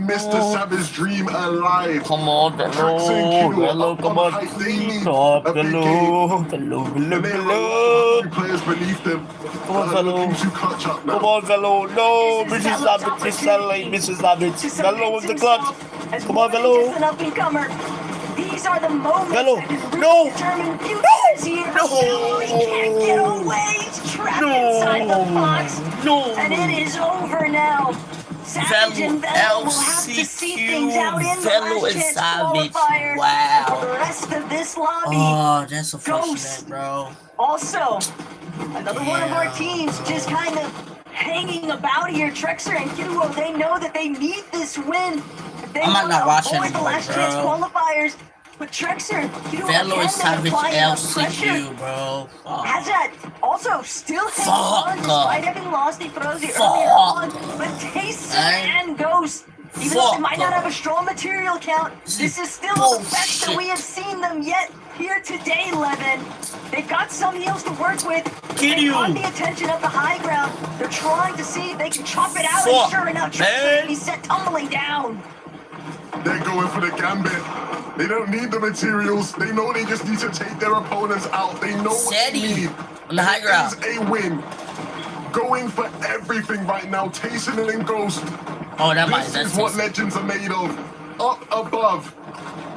Mr. Savage dream alive. Come on, Velo, come on, They need stop, a big Velo, game. And they have a few players beneath them. Come on, Velo. Looking to clutch up now. Come on, Velo, no, This is Mrs. Velo's Savage, it's not like Mrs. Savage, To Velo with the cement clutch, himself as come more on, than Velo. just an up-and-comer. These are the moments Velo, that can no. really determine future this year. No. He can't get away. He's trapped inside the box. No, And it is over now. Savage and Velo will have to see things out in the Velo last and chance Savage, qualifier. wow. For the rest of this lobby. Oh, that's a Ghost. fortunate, bro. Also, another one of our Yeah. teams just kind of hanging about here. Trexer and Kiduo, they know that they need this win. If they I might want not to watch avoid the anymore, last chance bro. qualifiers. But Trexer and Kiduo Velo and can Savage apply enough pressure. LCQ, bro. Fuck. Hazard also still hanging on Fuck. despite having lost the Frozy earlier Fuck. on. But Tayson Hey. and Ghost, even though they might not Fuck. have a strong material count, this is still the best that we have seen them yet here today, Levin. They've got some heals to work with. Get They you. want the attention of the high ground. They're trying to see if they can chop it out. Fuck, And sure enough, Trexer, man. he's set tumbling down. They're going for the gambit. They don't need the materials. They know they just need to take their opponents out. They know what they Seti need. on the high ground. It is a win. Going for everything right now. Tayson and Ghost. Oh, that might. This That's is what Tayson. legends are made of. Up above.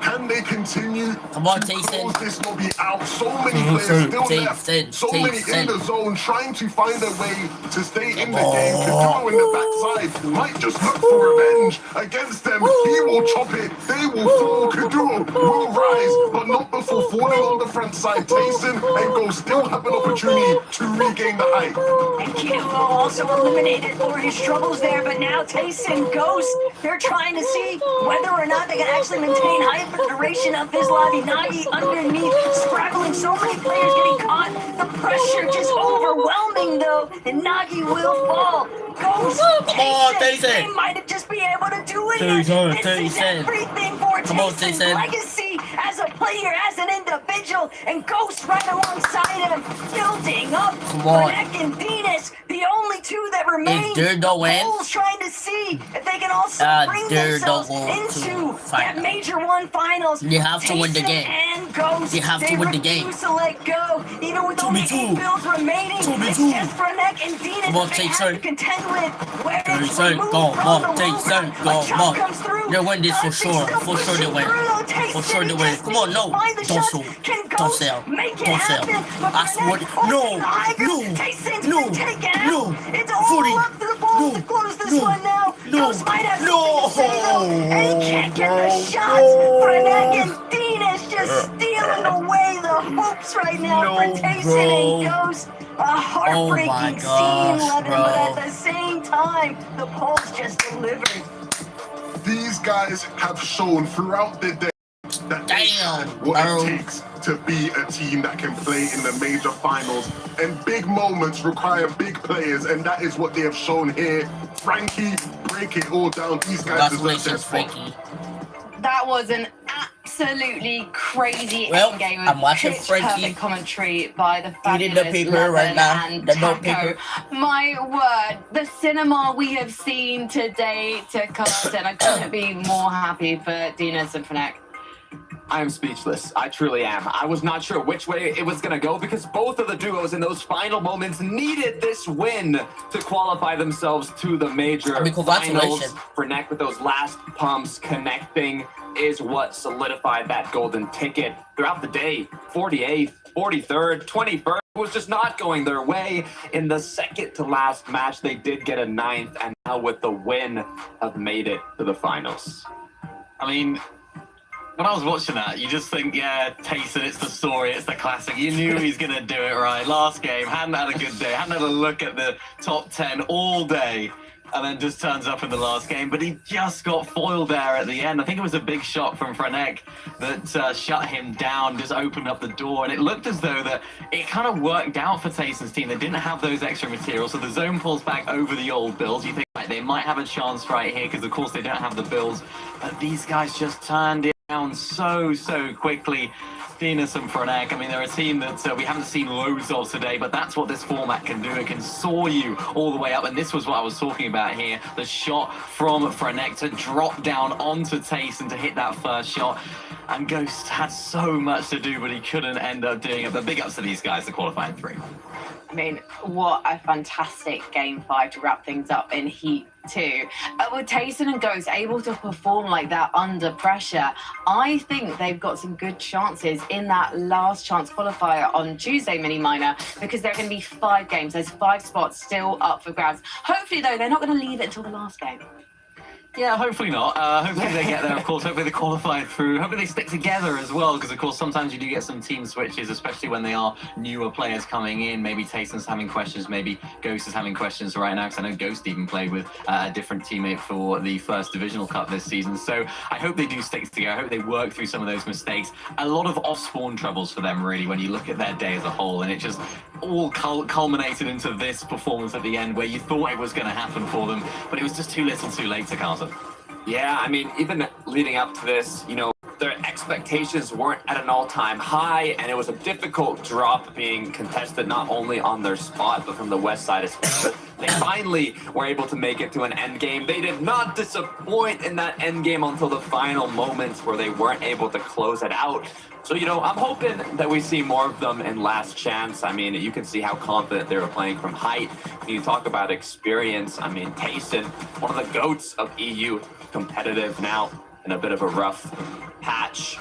Can they continue Come on, to Tayson. close this lobby out? So many players still left. So many in the zone trying to find a way to stay in the game. Kaduo in the backside might just look for revenge against them. He will chop it. They will fall. Kaduo will rise, but not before falling on the front side. Tayson and Ghost still have an opportunity to regain the height. And Kiduo also eliminated for his troubles there, but now Tayson Ghost, they're trying to see whether or not they can actually maintain height for the duration of this lobby. Nagi underneath, scrabbling, so many players getting caught. The pressure just overwhelming though, and Nagi will fall. Ghost, Come on, Tayson, Tayson. they might have just be able to do it. Tayson, This is Tayson. everything for Come on, Tayson's Tayson. legacy as a player, as an individual, and Ghost right alongside him, building up. Come on. Frenek and Venus, the only two that remain. If they're the win, Poles trying to see if they can also bring they're themselves the one to into that final. Major 1 finals. They have to win the Tayson game. and Ghost, They have to win the game. refuse to let go, even with only 8 builds remaining. It's just Frenek and Venus Come on, that they have Tayson. to contend with. Where it's Tayson, removed go, from go, the Tayson, rover. go, A chop go. comes through. They win this for Dante sure. still For sure they pushing win. through, though. For Tayson sure they win. just Come on, needs to no. find the Don't shots. sell. Can Don't Ghost sell. make it Don't sell. happen? But I swear. Frenek No. opens the high No. ground. Tayson's No. been taken No. out. It's all 40. up to the balls to No. close this No. one now. No. Ghost might have No. something to say, though, and he can't get the shots. No. Frenek and Venus just stealing away the hopes right now No, for Tayson bro. and Ghost. A heartbreaking my scene, gosh, Levin, bro. but at the same time, the Poles just delivered. These guys have shown throughout the day that they Damn, have what bro. it takes to be a team that can play in the major finals. And big moments require big players, and that is what they have shown here. Frankie, break it all down. These guys deserve their Congratulations, spot. Frankie. That was an absolutely crazy Well, game of I'm watching pitch Frankie perfect commentary by the eating the fabulous paper right Levin now. and The Taco. notepaper. My word, the cinema we have seen today to Carson. I couldn't be more happy for Dinas and Frenek. I am speechless. I truly am. I was not sure which way it was going to go because both of the duos in those final moments needed this win to qualify themselves to the major I mean, finals. congratulations. Frenek with those last pumps connecting is what solidified that golden ticket. Throughout the day, 48th, 43rd, 21st was just not going their way. In the second to last match, they did get a 9th, and now with the win, have made it to the finals. I mean, when I was watching that, you just think, yeah, Tayson, it's the story, it's the classic. You knew he's going to do it right. Last game, hadn't had a good day, hadn't had a look at the top 10 all day, and then just turns up in the last game. But he just got foiled there at the end. I think it was a big shot from Frenek that shut him down, just opened up the door. And it looked as though that it kind of worked out for Tayson's team. They didn't have those extra materials, so the zone pulls back over the old builds. You think, right, they might have a chance right here, because of course they don't have the builds. But these guys just turned it down so quickly. Venus and Frenek, I mean, they're a team that we haven't seen loads of today, but that's what this format can do. It can soar you all the way up, and this was what I was talking about here. The shot from Frenek to drop down onto Tayson to hit that first shot. And Ghost had so much to do, but he couldn't end up doing it. But big ups to these guys, the qualifying 3. I mean, what a fantastic game 5 to wrap things up in Heat 2. With Tayson and Ghost able to perform like that under pressure, I think they've got some good chances in that last chance qualifier on Tuesday mini minor, because there are going to be 5 games. There's 5 spots still up for grabs. Hopefully, though, they're not going to leave it until the last game. Yeah, hopefully not. Hopefully they get there, of course. Hopefully they qualify through. Hopefully they stick together as well, because, of course, sometimes you do get some team switches, especially when they are newer players coming in. Maybe Tayson's having questions. Maybe Ghost is having questions right now, because I know Ghost even played with a different teammate for the first Divisional Cup this season. So I hope they do stick together. I hope they work through some of those mistakes. A lot of off-spawn troubles for them, really, when you look at their day as a whole. And it just all culminated into this performance at the end, where you thought it was going to happen for them, but it was just too little too late to Carlton. Yeah, I mean, even leading up to this, you know, their expectations weren't at an all-time high, and it was a difficult drop being contested not only on their spot, but from the west side especially. They finally were able to make it to an end game. They did not disappoint in that end game until the final moments, where they weren't able to close it out. So, you know, I'm hoping that we see more of them in Last Chance. I mean, you can see how confident they were playing from height. When you talk about experience, I mean, Tayson, one of the GOATs of EU, competitive now in a bit of a rough patch.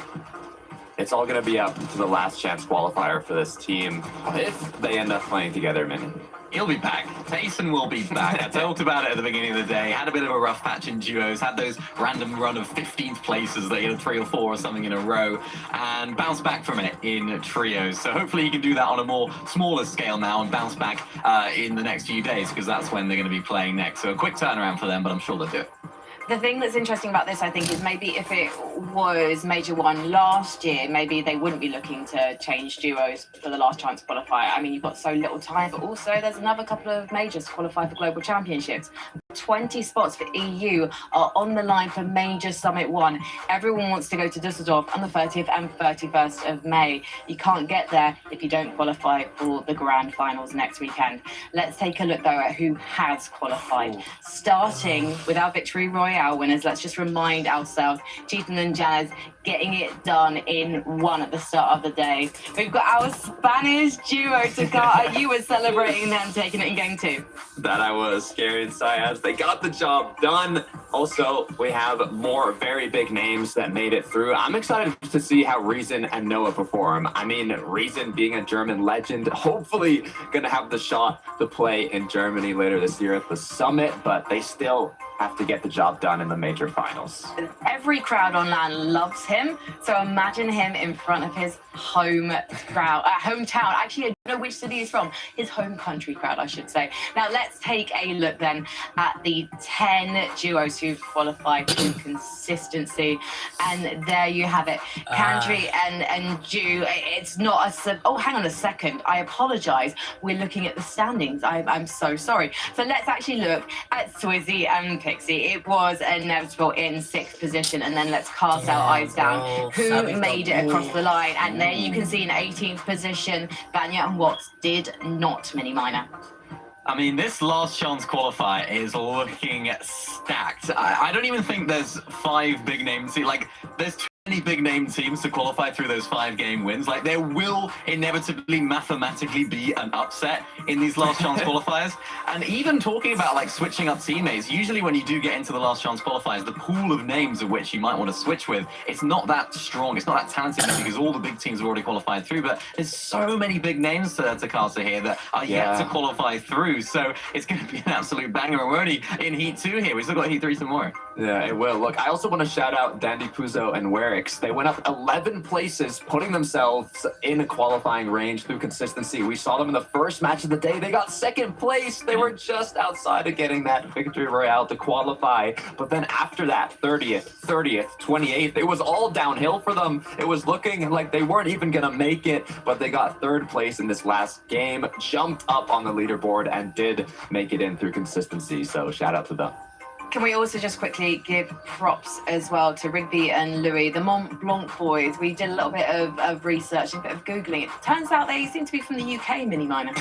It's all going to be up to the Last Chance qualifier for this team if they end up playing together, Minnie. He'll be back. Tayson will be back. I talked about it at the beginning of the day. Had a bit of a rough patch in duos, had those random run of 15th places. They had 3 or 4 or something in a row, and bounced back from it in trios. So hopefully he can do that on a more smaller scale now and bounce back in the next few days, because that's when they're going to be playing next. So a quick turnaround for them, but I'm sure they'll do it. The thing that's interesting about this, I think, is maybe if it was Major 1 last year, maybe they wouldn't be looking to change duos for the Last Chance qualifier. I mean, you've got so little time, but also there's another couple of majors to qualify for global championships. 20 spots for EU are on the line for Major Summit 1. Everyone wants to go to Düsseldorf on the 30th and 31st of May. You can't get there if you don't qualify for the grand finals next weekend. Let's take a look, though, at who has qualified. Starting with our Victory Royale winners, let's just remind ourselves, Cheaton and Janez getting it done in one at the start of the day. We've got our Spanish duo, Takata. You were celebrating them taking it in game 2. That I was. Scary and Sayaz, they got the job done. Also, we have more very big names that made it through. I'm excited to see how Reason and Noah perform. I mean, Reason being a German legend, hopefully gonna have the shot to play in Germany later this year at the summit, but they still have to get the job done in the major finals. Every crowd on LAN loves him, so imagine him in front of his hometown. Actually, I don't know which city he's from. His home country crowd, I should say. Now, let's take a look then at the 10 duos who've qualified through consistency. And there you have it. Kandri and Ju, it's not a... Oh, hang on a second. I apologize. We're looking at the standings. I'm so sorry. So let's actually look at Swizzy and Pixie. It was inevitable in 6th position, and then let's cast our eyes down who made it across the line. And there you can see in 18th position, Banya and Watts did not mini minor. I mean, this last chance qualifier is looking stacked. I don't even think there's 5 big names. Like, there's 20 big name teams to qualify through those 5-game wins. Like, there will inevitably mathematically be an upset in these last chance qualifiers. And even talking about like switching up teammates, usually when you do get into the last chance qualifiers, the pool of names of which you might want to switch with, it's not that strong, it's not that talented because all the big teams have already qualified through. But there's so many big names to Carter here that are yet to qualify through. So it's going to be an absolute banger. And we're only in Heat 2 here. We still got Heat 3 some more. Yeah, it will. Look, I also want to shout out Dandy Puzo and Werix. They went up 11 places, putting themselves in a qualifying range through consistency. We saw them in the first match of the day. They got 2nd place. They were just outside of getting that Victory Royale to qualify. But then after that, 30th, 28th, it was all downhill for them. It was looking like they weren't even going to make it, but they got 3rd place in this last game, jumped up on the leaderboard, and did make it in through consistency. So shout out to them. Can we also just quickly give props as well to Rigby and Louis, the Mont Blanc boys? We did a little bit of research, a bit of Googling. It turns out they seem to be from the UK, mini minor.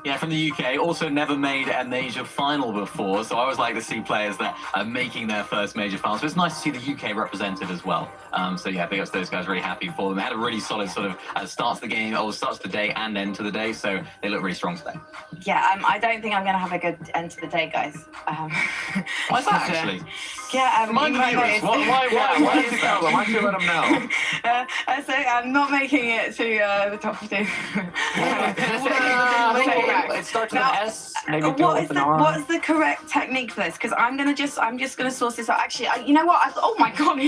Yeah, from the UK. Also never made a major final before, so I always like to see players that are making their first major final. So it's nice to see the UK represented as well. So yeah, big ups to those guys, really happy for them. They had a really solid sort of start to the game, or starts the day and end to the day, so they look really strong today. Yeah, I don't think I'm going to have a good end to the day, guys. Why's that, actually? Yeah, Remind the viewers, why did you tell them? Why did you let them know? So I'm not making it to the top 15. It starts with an S. Maybe go with an R. What's the correct technique for this? Because I'm just gonna source this out. Actually, you know what? Oh my god.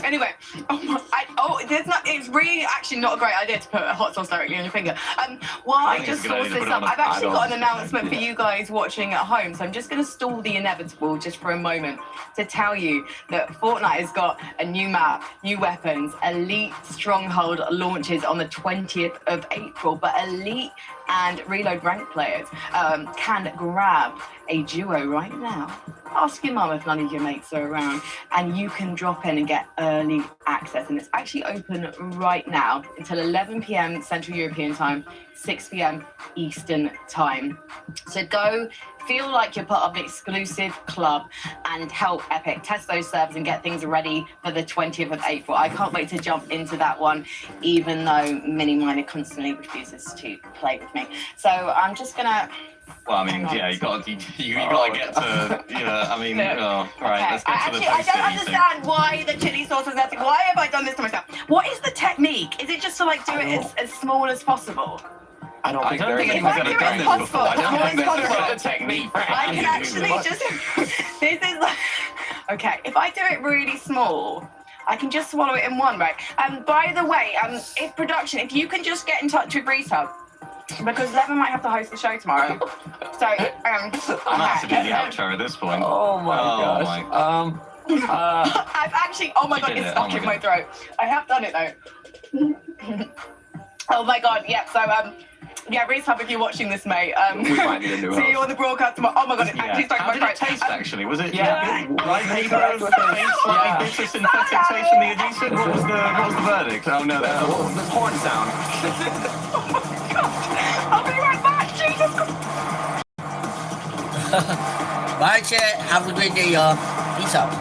Anyway, it's really actually not a great idea to put a hot sauce directly on your finger. While I just source this up, I've actually got an announcement for you guys watching at home, so I'm just going to stall the inevitable just for a moment to tell you that Fortnite has got a new map, new weapons. Elite Stronghold launches on the 20th of April, but Elite and Reload rank players can grab a duo right now. Ask your mum if none of your mates are around, and you can drop in and get early access. And it's actually open right now until 11 p.m. Central European time, 6 p.m. Eastern time. So go feel like you're part of an exclusive club and help Epic test those servers and get things ready for the 20th of April. I can't wait to jump into that one, even though Mini Minor constantly refuses to play with me. So I'm just gonna... Well, I mean, yeah, you gotta get to, I mean, all right, let's get to the I don't understand why the chili sauce is there. Why have I done this to myself? What is the technique? Is it just to like do it as small as possible? I don't think anyone's ever done this before. I don't think there's a technique. I can actually just... This is like... Okay, if I do it really small, I can just swallow it in one, right? By the way, if you can just get in touch with Resub, because Levin might have to host the show tomorrow. So, I'm have to do the outro at this point. Oh my gosh. I've actually... Oh my god, it's stuck in my throat. I have done it though. Oh my god, yeah. So Yeah, Reese Hub, if you're watching this, mate. We might need a new See you host. on the broadcast tomorrow. Oh my god, it actually stuck in How my did it throat. taste, actually? Was it Yeah. like Right, neighbour, neighbour, slightly yeah. bitter, synthetic taste from the adhesive? What was the verdict? Oh no, that's What was this horn sound? I'll be right back. Jesus Christ. Bye, chat. Have a great day, y'all. Peace out.